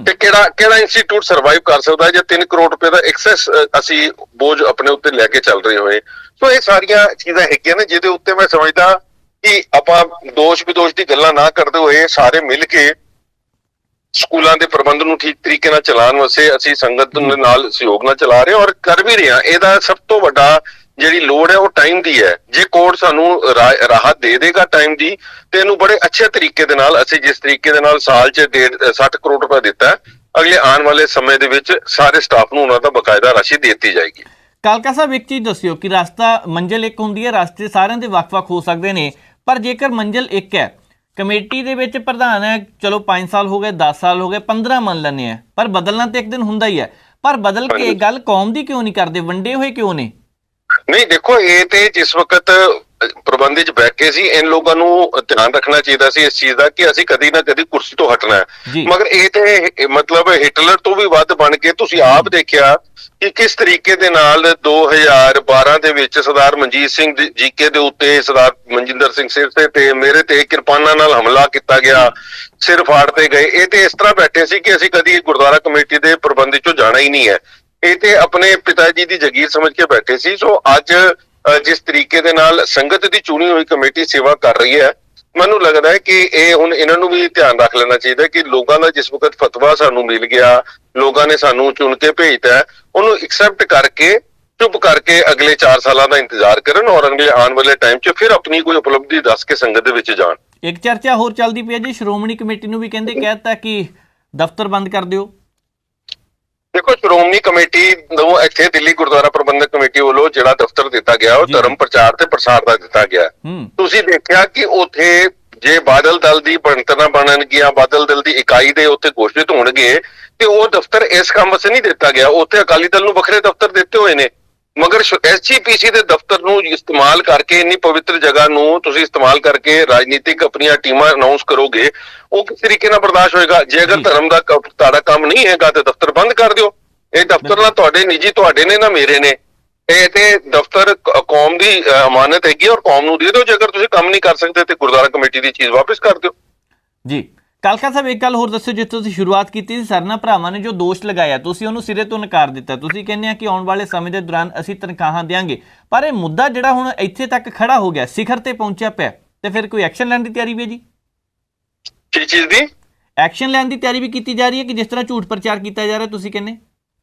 [SPEAKER 3] ਤੇ ਕਿਹੜਾ ਇੰਸਟੀਚਿਊਟ ਸਰਵਾਈਵ ਕਰ ਸਕਦਾ ਜੇ 3 ਕਰੋੜ ਰੁਪਏ ਦਾ ਐਕਸੈਸ ਅਸੀਂ ਬੋਝ ਆਪਣੇ ਉੱਤੇ ਲੈ ਕੇ ਚੱਲ ਰਹੇ ਹੋਏ। ਸੋ ਇਹ ਸਾਰੀਆਂ ਚੀਜ਼ਾਂ ਹੈਗੀਆਂ ਨੇ ਜਿਹਦੇ ਉੱਤੇ ਮੈਂ ਸਮਝਦਾ ਕਿ ਆਪਾਂ ਦੋਸ਼ ਵਿਦੋਸ਼ ਦੀ ਗੱਲਾਂ ਨਾ ਕਰਦੇ ਹੋਏ ਸਾਰੇ ਮਿਲ ਕੇ ਸਕੂਲਾਂ ਦੇ ਪ੍ਰਬੰਧ ਨੂੰ ਠੀਕ ਤਰੀਕੇ ਨਾਲ ਚਲਾਉਣ ਵਾਸਤੇ ਅਸੀਂ ਸੰਗਤ ਦੇ ਨਾਲ ਸਹਿਯੋਗ ਨਾਲ ਚਲਾ ਰਹੇ ਹਾਂ ਔਰ ਕਰ ਵੀ ਰਹੇ ਹਾਂ। ਇਹਦਾ ਸਭ ਤੋਂ ਵੱਡਾ ਜਿਹੜੀ ਲੋੜ ਹੈ ਉਹ ਟਾਈਮ ਦੀ ਹੈ। ਜੇ ਕੋਰਟ ਸਾਨੂੰ ਰਾਹਤ ਦੇ ਦੇਗਾ ਟਾਈਮ ਦੀ ਤੇ ਇਹਨੂੰ ਬੜੇ ਅੱਛੇ ਤਰੀਕੇ ਦੇ ਨਾਲ, ਅਸੀਂ ਜਿਸ ਤਰੀਕੇ ਦੇ ਨਾਲ ਸਾਲ 'ਚ 60 ਕਰੋੜ ਰੁਪਏ ਦਿੱਤਾ, ਅਗਲੇ ਆਉਣ ਵਾਲੇ ਸਮੇਂ ਦੇ ਵਿੱਚ ਸਾਰੇ ਸਟਾਫ ਨੂੰ ਉਹਨਾਂ ਦਾ ਬਕਾਇਦਾ ਰਾਸ਼ੀ ਦੇ ਦਿੱਤੀ ਜਾਏਗੀ।
[SPEAKER 1] ਕਾਲਕਾ ਸਾਹਿਬ, ਇੱਕ ਚੀਜ਼ ਦੱਸਿਓ ਕਿ ਰਸਤਾ ਮੰਜ਼ਿਲ ਇੱਕ ਹੁੰਦੀ ਹੈ, ਰਸਤੇ ਸਾਰਿਆਂ ਦੇ ਵੱਖ-ਵੱਖ ਹੋ ਸਕਦੇ ਨੇ, ਪਰ ਜੇਕਰ ਮੰਜ਼ਿਲ ਇੱਕ ਹੈ, ਕਮੇਟੀ ਦੇ ਵਿੱਚ ਪ੍ਰਧਾਨ ਹੈ, ਚਲੋ 5 ਸਾਲ ਹੋ ਗਏ, 10 ਸਾਲ ਹੋ ਗਏ, 15 ਮੰਨ ਲੈਂਦੇ ਆ, ਪਰ ਬਦਲਣਾ ਤੇ ਇੱਕ ਦਿਨ ਹੁੰਦਾ ਹੀ ਹੈ, ਪਰ ਬਦਲ ਕੇ ਗੱਲ ਕੌਮ ਦੀ ਕਿਉਂ ਨਹੀਂ ਕਰਦੇ? ਵੰਡੇ ਹੋਏ ਕਿਉਂ ਨੇ?
[SPEAKER 3] ਨਹੀਂ ਦੇਖੋ, ਇਹ ਤੇ ਜਿਸ ਵਕਤ ਪ੍ਰਬੰਧ ਵਿੱਚ ਬੈਠੇ ਸੀ ਇਨ ਲੋਕਾਂ ਨੂੰ ਧਿਆਨ ਰੱਖਣਾ ਚਾਹੀਦਾ ਸੀ ਇਸ ਚੀਜ਼ ਦਾ ਕਿ ਅਸੀਂ ਕਦੀ ਨਾ ਕਦੀ ਕੁਰਸੀ ਤੋਂ ਹਟਣਾ ਹੈ, ਮਗਰ ਇਹ ਤੇ ਮਤਲਬ ਹਿਟਲਰ ਤੋਂ ਵੀ ਵੱਧ ਬਣ ਕੇ ਤੁਸੀਂ ਆਪ ਦੇਖਿਆ ਕਿ ਕਿਸ ਤਰੀਕੇ ਦੇ ਨਾਲ 2012 ਦੇ ਵਿੱਚ ਸਰਦਾਰ ਮਨਜੀਤ ਸਿੰਘ ਜੀਕੇ ਦੇ ਉੱਤੇ ਸਰਦਾਰ ਮਨਜਿੰਦਰ ਸਿੰਘ ਸਿਰ ਤੇ ਮੇਰੇ ਤੇ ਕਿਰਪਾਨਾਂ ਨਾਲ ਹਮਲਾ ਕੀਤਾ ਗਿਆ, ਸਿਰ ਫਾੜਤੇ ਗਏ। ਇਹ ਤੇ ਇਸ ਤਰ੍ਹਾਂ ਬੈਠੇ ਸੀ ਕਿ ਅਸੀਂ ਕਦੀ ਗੁਰਦੁਆਰਾ ਕਮੇਟੀ ਦੇ ਪ੍ਰਬੰਧ ਚੋਂ ਜਾਣਾ ਹੀ ਨਹੀਂ ਹੈ, ਇਹ ਤੇ ਆਪਣੇ ਪਿਤਾ ਜੀ ਦੀ ਜਗੀਰ ਸਮਝ ਕੇ ਬੈਠੇ ਸੀ। ਸੋ ਅੱਜ ਜਿਸ ਤਰੀਕੇ ਦੇ ਨਾਲ ਸੰਗਤ ਦੀ ਚੁਣੀ ਹੋਈ ਕਮੇਟੀ ਸੇਵਾ ਕਰ ਰਹੀ ਹੈ, ਮੈਨੂੰ ਲੱਗਦਾ ਹੈ ਕਿ ਇਹ ਹੁਣ ਇਹਨਾਂ ਨੂੰ ਵੀ ਧਿਆਨ ਰੱਖ ਲੈਣਾ ਚਾਹੀਦਾ ਕਿ ਲੋਕਾਂ ਦਾ ਜਿਸ ਵਕਤ ਫਤਵਾ ਸਾਨੂੰ ਮਿਲ ਗਿਆ, ਲੋਕਾਂ ਨੇ ਸਾਨੂੰ ਚੁਣ ਕੇ ਭੇਜਤਾ, ਉਹਨੂੰ ਐਕਸੈਪਟ ਕਰਕੇ ਚੁੱਪ ਕਰਕੇ ਅਗਲੇ 4 ਸਾਲਾਂ ਦਾ ਇੰਤਜ਼ਾਰ ਕਰਨ ਔਰ ਅਗਲੇ ਆਉਣ ਵਾਲੇ ਟਾਈਮ 'ਚ ਫਿਰ ਆਪਣੀ ਕੋਈ ਉਪਲਬਧੀ ਦੱਸ ਕੇ ਸੰਗਤ ਦੇ ਵਿੱਚ ਜਾਣ।
[SPEAKER 1] ਇੱਕ ਚਰਚਾ ਹੋਰ ਚੱਲਦੀ ਪਈ ਹੈ ਜੀ, ਸ਼੍ਰੋਮਣੀ ਕਮੇਟੀ ਨੂੰ ਵੀ ਕਹਿੰਦੇ ਕਹਿਤਾ ਕਿ ਦਫ਼ਤਰ ਬੰਦ ਕਰ ਦਿਓ।
[SPEAKER 3] ਦੇਖੋ, ਸ਼੍ਰੋਮਣੀ ਕਮੇਟੀ ਨੂੰ ਇੱਥੇ ਦਿੱਲੀ ਗੁਰਦੁਆਰਾ ਪ੍ਰਬੰਧਕ ਕਮੇਟੀ ਵੱਲੋਂ ਜਿਹੜਾ ਦਫ਼ਤਰ ਦਿੱਤਾ ਗਿਆ ਉਹ ਧਰਮ ਪ੍ਰਚਾਰ ਤੇ ਪ੍ਰਸਾਰ ਦਾ ਦਿੱਤਾ ਗਿਆ। ਤੁਸੀਂ ਦੇਖਿਆ ਕਿ ਉੱਥੇ ਜੇ ਬਾਦਲ ਦਲ ਦੀ ਬਣਤਰਾਂ ਬਣਨਗੀਆਂ, ਬਾਦਲ ਦਲ ਦੀ ਇਕਾਈ ਦੇ ਉੱਥੇ ਘੋਸ਼ਿਤ ਹੋਣਗੇ ਤੇ ਉਹ ਦਫ਼ਤਰ ਇਸ ਕੰਮ ਵਾਸਤੇ ਨਹੀਂ ਦਿੱਤਾ ਗਿਆ, ਉੱਥੇ ਅਕਾਲੀ ਦਲ ਨੂੰ ਵੱਖਰੇ ਦਫ਼ਤਰ ਦਿੱਤੇ ਹੋਏ ਨੇ। ਮਗਰ SGPC ਦੇ ਦਫ਼ਤਰ ਨੂੰ ਇਸਤੇਮਾਲ ਕਰਕੇ, ਇੰਨੀ ਪਵਿੱਤਰ ਜਗ੍ਹਾ ਨੂੰ ਤੁਸੀਂ ਇਸਤੇਮਾਲ ਕਰਕੇ ਰਾਜਨੀਤਿਕ ਆਪਣੀਆਂ ਟੀਮਾਂ ਅਨਾਉਂਸ ਕਰੋਗੇ, ਉਹ ਕਿਸ ਤਰੀਕੇ ਨਾਲ ਬਰਦਾਸ਼ਤ ਹੋਏਗਾ? ਜੇ ਅਗਰ ਧਰਮ ਦਾ ਤੁਹਾਡਾ ਕੰਮ ਨਹੀਂ ਹੈਗਾ ਤੇ ਦਫ਼ਤਰ ਬੰਦ ਕਰ ਦਿਓ। ਇਹ ਦਫ਼ਤਰ ਨਾ ਤੁਹਾਡੇ ਨਿੱਜੀ ਤੁਹਾਡੇ ਨੇ ਨਾ ਮੇਰੇ ਨੇ, ਇਹ ਤੇ ਦਫ਼ਤਰ ਕੌਮ ਦੀ ਅਮਾਨਤ ਹੈਗੀ ਔਰ ਕੌਮ ਨੂੰ ਦੇ ਦਿਓ। ਜੇ ਅਗਰ ਤੁਸੀਂ ਕੰਮ ਨਹੀਂ ਕਰ ਸਕਦੇ ਤੇ ਗੁਰਦੁਆਰਾ ਕਮੇਟੀ ਦੀ ਚੀਜ਼ ਵਾਪਸ ਕਰ ਦਿਓ
[SPEAKER 1] ਜੀ। ਕਾਲਕਾ ਸਾਹਿਬ, ਇੱਕ ਗੱਲ ਹੋਰ ਦੱਸੋ, ਜਿਸ ਤੋਂ ਤੁਸੀਂ ਸ਼ੁਰੂਆਤ ਕੀਤੀ ਸੀ, ਸਰਨਾ ਭਰਾਵਾਂ ਨੇ ਜੋ ਦੋਸ਼ ਲਗਾਇਆ ਤੁਸੀਂ ਉਹਨੂੰ ਸਿਰੇ ਤੋਂ ਨਕਾਰ ਦਿੱਤਾ। ਤੁਸੀਂ ਕਹਿੰਦੇ ਆ ਕਿ ਆਉਣ ਵਾਲੇ ਸਮੇਂ ਦੇ ਦੌਰਾਨ ਅਸੀਂ ਤਨਖਾਹਾਂ ਦੇਵਾਂਗੇ, ਪਰ ਇਹ ਮੁੱਦਾ ਜਿਹੜਾ ਹੁਣ ਇੱਥੇ ਤੱਕ ਖੜਾ ਹੋ ਗਿਆ, ਸਿਖਰ ਤੇ ਪਹੁੰਚਿਆ ਪਿਆ, ਤੇ ਫਿਰ ਕੋਈ ਐਕਸ਼ਨ ਲੈਣ ਦੀ ਤਿਆਰੀ ਵੀ ਹੈ ਜੀ?
[SPEAKER 3] ਕੀ ਚੀਜ਼ ਦੀ
[SPEAKER 1] ਐਕਸ਼ਨ ਲੈਣ ਦੀ ਤਿਆਰੀ ਵੀ ਕੀਤੀ ਜਾ ਰਹੀ ਹੈ ਕਿ ਜਿਸ ਤਰ੍ਹਾਂ ਝੂਠ ਪ੍ਰਚਾਰ ਕੀਤਾ ਜਾ ਰਿਹਾ ਤੁਸੀਂ ਕਹਿੰਦੇ?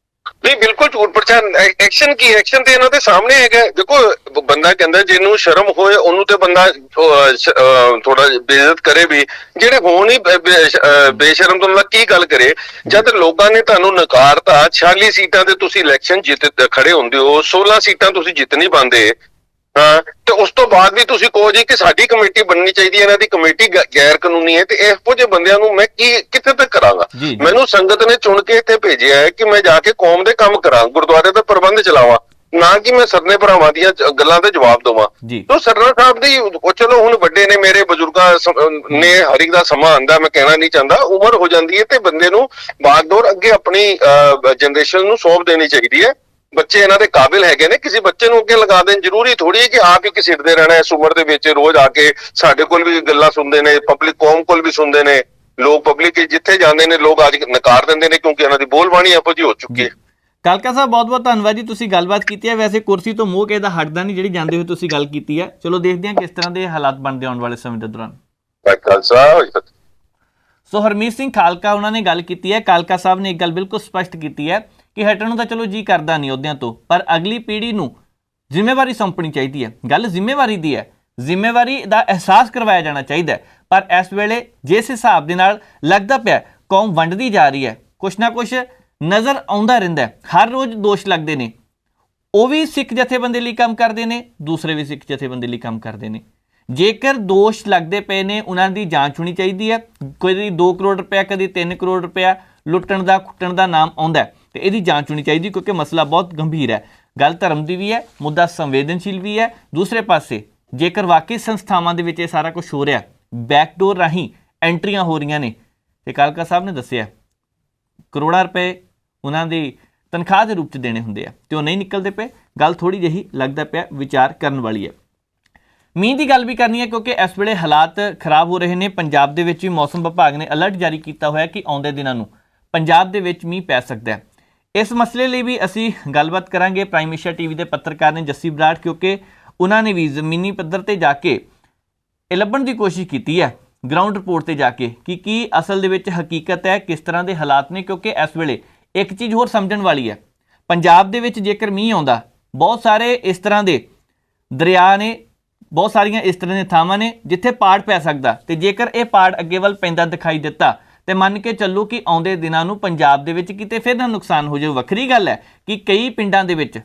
[SPEAKER 3] ਨਹੀਂ, ਬਿਲਕੁਲ ਝੂਠ ਪ੍ਰਚਾਰ। ਐਕਸ਼ਨ ਕੀ? ਐਕਸ਼ਨ ਤੇ ਇਹਨਾਂ ਦੇ ਸਾਹਮਣੇ ਹੈਗਾ। ਦੇਖੋ, ਬੰਦਾ ਕਹਿੰਦਾ ਜਿਹਨੂੰ ਸ਼ਰਮ ਹੋਏ ਉਹਨੂੰ ਤੇ ਬੰਦਾ ਥੋੜਾ ਬੇਇੱਜ਼ਤ ਕਰੇ ਵੀ, ਜਿਹੜੇ ਹੋਣ ਹੀ ਬੇਸ਼ਰਮ ਤੋਂ ਕੀ ਗੱਲ ਕਰੇ। ਜਦ ਲੋਕਾਂ ਨੇ ਤੁਹਾਨੂੰ ਨਕਾਰਤਾ, 46 ਸੀਟਾਂ ਤੇ ਤੁਸੀਂ ਇਲੈਕਸ਼ਨ ਜਿੱਤ ਖੜੇ ਹੁੰਦੇ ਹੋ, 16 ਸੀਟਾਂ ਤੁਸੀਂ ਜਿੱਤ ਨਹੀਂ ਪਾਉਂਦੇ, ਹਾਂ, ਤੇ ਉਸ ਤੋਂ ਬਾਅਦ ਵੀ ਤੁਸੀਂ ਕਹੋ ਜੀ ਕਿ ਸਾਡੀ ਕਮੇਟੀ ਬਣਨੀ ਚਾਹੀਦੀ ਹੈ, ਇਹਨਾਂ ਦੀ ਕਮੇਟੀ ਗੈਰ ਕਾਨੂੰਨੀ ਹੈ, ਤੇ ਇਹੋ ਜਿਹੇ ਬੰਦਿਆਂ ਨੂੰ ਮੈਂ ਕਿੱਥੇ ਤੱਕ ਕਰਾਂਗਾ। ਮੈਨੂੰ ਸੰਗਤ ਨੇ ਚੁਣ ਕੇ ਇੱਥੇ ਭੇਜਿਆ ਹੈ ਕਿ ਮੈਂ ਜਾ ਕੇ ਕੌਮ ਦੇ ਕੰਮ ਕਰਾਂ, ਗੁਰਦੁਆਰੇ ਦਾ ਪ੍ਰਬੰਧ ਚਲਾਵਾਂ, ਨਾ ਕਿ ਮੈਂ ਸਰਨੇ ਭਰਾਵਾਂ ਦੀਆਂ ਗੱਲਾਂ ਤੇ ਜਵਾਬ ਦੇਵਾਂ। ਤੋ ਸਰਨਾ ਸਾਹਿਬ ਦੀ ਉਹ ਚਲੋ ਹੁਣ ਵੱਡੇ ਨੇ, ਮੇਰੇ ਬਜ਼ੁਰਗਾਂ ਨੇ, ਹਰ ਇੱਕ ਦਾ ਸਮਾਂ ਆਂਦਾ, ਮੈਂ ਕਹਿਣਾ ਨਹੀਂ ਚਾਹੁੰਦਾ, ਉਮਰ ਹੋ ਜਾਂਦੀ ਹੈ ਤੇ ਬੰਦੇ ਨੂੰ ਬਾਗਡੋਰ ਅੱਗੇ ਆਪਣੀ ਜਨਰੇਸ਼ਨ ਨੂੰ ਸੌਂਪ ਦੇਣੀ ਚਾਹੀਦੀ ਹੈ। ਬੱਚੇ ਇਹਨਾਂ ਦੇ ਕਾਬਿਲ ਹੈਗੇ ਨੇ, ਕਿਸੇ ਬੱਚੇ ਨੂੰ ਅੱਗੇ ਲਗਾ ਦੇਣ ਜ਼ਰੂਰੀ ਥੋੜੀ ਹੈ ਕਿ ਆਪ ਹੀ ਘਸੀਟਦੇ ਰਹਿਣਾ ਇਸ ਉਮਰ ਦੇ ਵਿੱਚ। ਰੋਜ਼ ਆ ਕੇ ਸਾਡੇ ਕੋਲ ਵੀ ਗੱਲਾਂ ਸੁਣਦੇ ਨੇ, ਪਬਲਿਕ ਕੌਮ ਕੋਲ ਵੀ ਸੁਣਦੇ ਨੇ ਲੋਕ, ਪਬਲਿਕ ਜਿੱਥੇ ਜਾਂਦੇ ਨੇ ਲੋਕ ਅੱਜ ਨਕਾਰ ਦਿੰਦੇ ਨੇ ਕਿਉਂਕਿ ਇਹਨਾਂ ਦੀ ਬੋਲਬਾਣੀ ਇਹੋ ਜਿਹੀ ਹੋ ਚੁੱਕੀ ਹੈ।
[SPEAKER 1] ਕਾਲਕਾ ਸਾਹਿਬ ਬਹੁਤ ਬਹੁਤ ਧੰਨਵਾਦ ਜੀ, ਤੁਸੀਂ ਗੱਲਬਾਤ ਕੀਤੀ ਹੈ। ਵੈਸੇ ਕੁਰਸੀ ਤੋਂ ਮੂੰਹ ਕਿਸੇ ਦਾ ਹਟਦਾ ਨਹੀਂ, ਜਿਹੜੀ ਜਾਂਦੇ ਹੋਏ ਤੁਸੀਂ ਗੱਲ ਕੀਤੀ ਹੈ। ਚਲੋ ਦੇਖਦੇ ਹਾਂ ਕਿਸ ਤਰ੍ਹਾਂ ਦੇ ਹਾਲਾਤ ਬਣਦੇ ਆਉਣ ਵਾਲੇ ਸਮੇਂ ਦੇ ਦੌਰਾਨ। ਸੋ ਹਰਮੀਤ ਸਿੰਘ ਖਾਲਕਾ ਉਹਨਾਂ ਨੇ ਗੱਲ ਕੀਤੀ ਹੈ। ਕਾਲਕਾ ਸਾਹਿਬ ਨੇ ਇੱਕ ਗੱਲ ਬਿਲਕੁਲ ਸਪਸ਼ਟ ਕੀਤੀ ਹੈ ਕਿ ਹਟਣ ਨੂੰ ਤਾਂ ਚਲੋ ਜੀ ਕਰਦਾ ਨਹੀਂ ਅਹੁਦਿਆਂ ਤੋਂ, ਪਰ ਅਗਲੀ ਪੀੜ੍ਹੀ ਨੂੰ ਜ਼ਿੰਮੇਵਾਰੀ ਸੌਂਪਣੀ ਚਾਹੀਦੀ ਹੈ। ਗੱਲ ਜ਼ਿੰਮੇਵਾਰੀ ਦੀ ਹੈ, ਜ਼ਿੰਮੇਵਾਰੀ ਦਾ ਅਹਿਸਾਸ ਕਰਵਾਇਆ ਜਾਣਾ ਚਾਹੀਦਾ ਹੈ। ਪਰ ਇਸ ਵੇਲੇ ਜਿਸ ਹਿਸਾਬ ਦੇ ਨਾਲ ਲੱਗਦਾ ਪਿਆ ਕੌਮ ਵੰਡਦੀ ਜਾ ਰਹੀ ਹੈ, ਕੁਛ ਨਾ ਕੁਛ ਨਜ਼ਰ ਆਉਂਦਾ ਰਹਿੰਦਾ ਹੈ। ਹਰ ਰੋਜ਼ ਦੋਸ਼ ਲੱਗਦੇ ਨੇ, ਉਹ ਵੀ ਸਿੱਖ ਜਥੇਬੰਦੀ ਲਈ ਕੰਮ ਕਰਦੇ ਨੇ, ਦੂਸਰੇ ਵੀ ਸਿੱਖ ਜਥੇਬੰਦੀ ਲਈ ਕੰਮ ਕਰਦੇ ਨੇ। ਜੇਕਰ ਦੋਸ਼ ਲੱਗਦੇ ਪਏ ਨੇ, ਉਹਨਾਂ ਦੀ ਜਾਂਚ ਹੋਣੀ ਚਾਹੀਦੀ ਹੈ। ਕੋਈ 2 ਕਰੋੜ ਰੁਪਇਆ, ਕਦੀ 3 ਕਰੋੜ ਰੁਪਇਆ ਲੁੱਟਣ ਦਾ ਖੁੱਟਣ ਦਾ ਨਾਮ ਆਉਂਦਾ ਤੇ ਇਹਦੀ ਜਾਂਚ ਹੋਣੀ ਚਾਹੀਦੀ, ਕਿਉਂਕਿ ਮਸਲਾ ਬਹੁਤ ਗੰਭੀਰ ਹੈ। ਗੱਲ ਧਰਮ ਦੀ ਵੀ ਹੈ, ਮੁੱਦਾ ਸੰਵੇਦਨਸ਼ੀਲ ਵੀ ਹੈ। ਦੂਸਰੇ ਪਾਸੇ ਜੇਕਰ ਵਾਕਈ ਸੰਸਥਾਵਾਂ ਦੇ ਵਿੱਚ ਇਹ ਸਾਰਾ ਕੁਝ ਹੋ ਰਿਹਾ, ਬੈਕਡੋਰ ਰਾਹੀਂ ਐਂਟਰੀਆਂ ਹੋ ਰਹੀਆਂ ਨੇ, ਤੇ ਕਾਲਕਾ ਸਾਹਿਬ ਨੇ ਦੱਸਿਆ ਕਰੋੜਾਂ ਰੁਪਏ ਉਹਨਾਂ ਦੀ ਤਨਖਾਹ ਦੇ ਰੂਪ 'ਚ ਦੇਣੇ ਹੁੰਦੇ ਆ ਤੇ ਉਹ ਨਹੀਂ ਨਿਕਲਦੇ ਪਏ। ਗੱਲ ਥੋੜ੍ਹੀ ਜਿਹੀ ਲੱਗਦਾ ਪਿਆ ਵਿਚਾਰ ਕਰਨ ਵਾਲੀ ਹੈ। ਮੀਂਹ ਦੀ ਗੱਲ ਵੀ ਕਰਨੀ ਹੈ ਕਿਉਂਕਿ ਇਸ ਵੇਲੇ ਹਾਲਾਤ ਖਰਾਬ ਹੋ ਰਹੇ ਨੇ। ਪੰਜਾਬ ਦੇ ਵਿੱਚ ਵੀ ਮੌਸਮ ਵਿਭਾਗ ਨੇ ਅਲਰਟ ਜਾਰੀ ਕੀਤਾ ਹੋਇਆ ਕਿ ਆਉਂਦੇ ਦਿਨਾਂ ਨੂੰ ਪੰਜਾਬ ਦੇ ਵਿੱਚ ਮੀਂਹ ਪੈ ਸਕਦਾ ਹੈ। ਇਸ ਮਸਲੇ ਲਈ ਵੀ ਅਸੀਂ ਗੱਲਬਾਤ ਕਰਾਂਗੇ ਪ੍ਰਾਈਮ ਏਸ਼ੀਆ ਟੀਵੀ ਦੇ ਪੱਤਰਕਾਰ ਨੇ ਜੱਸੀ ਬਰਾੜ, ਕਿਉਂਕਿ ਉਹਨਾਂ ਨੇ ਵੀ ਜ਼ਮੀਨੀ ਪੱਧਰ ਤੇ ਜਾ ਕੇ ਇਹ ਲੱਭਣ ਦੀ ਕੋਸ਼ਿਸ਼ ਕੀਤੀ ਹੈ, ਗਰਾਊਂਡ ਰਿਪੋਰਟ ਤੇ ਜਾ ਕੇ, ਕਿ ਕੀ ਅਸਲ ਦੇ ਵਿੱਚ ਹਕੀਕਤ ਹੈ, ਕਿਸ ਤਰ੍ਹਾਂ ਦੇ ਹਾਲਾਤ ਨੇ। ਕਿਉਂਕਿ ਇਸ ਵੇਲੇ ਇੱਕ ਚੀਜ਼ ਹੋਰ ਸਮਝਣ ਵਾਲੀ ਹੈ, ਪੰਜਾਬ ਦੇ ਵਿੱਚ ਜੇਕਰ ਮੀਂਹ ਆਉਂਦਾ, ਬਹੁਤ ਸਾਰੇ ਇਸ ਤਰ੍ਹਾਂ ਦੇ ਦਰਿਆ ਨੇ, ਬਹੁਤ ਸਾਰੀਆਂ ਇਸ ਤਰ੍ਹਾਂ ਦੀਆਂ ਥਾਵਾਂ ਨੇ ਜਿੱਥੇ ਪਾੜ ਪੈ ਸਕਦਾ, ਤੇ ਜੇਕਰ ਇਹ ਪਾੜ ਅੱਗੇ ਵੱਲ ਪੈਂਦਾ ਦਿਖਾਈ ਦਿੱਤਾ ਤੇ ਮੰਨ ਕੇ ਚੱਲੋ ਕਿ ਆਉਂਦੇ ਦਿਨਾਂ ਨੂੰ ਪੰਜਾਬ ਦੇ ਵਿੱਚ ਕਿਤੇ ਫਿਰ ਨਾ ਨੁਕਸਾਨ ਹੋ ਜਾਵੇ। ਵੱਖਰੀ ਗੱਲ ਹੈ ਕਿ ਕਈ ਪਿੰਡਾਂ ਦੇ ਵਿੱਚ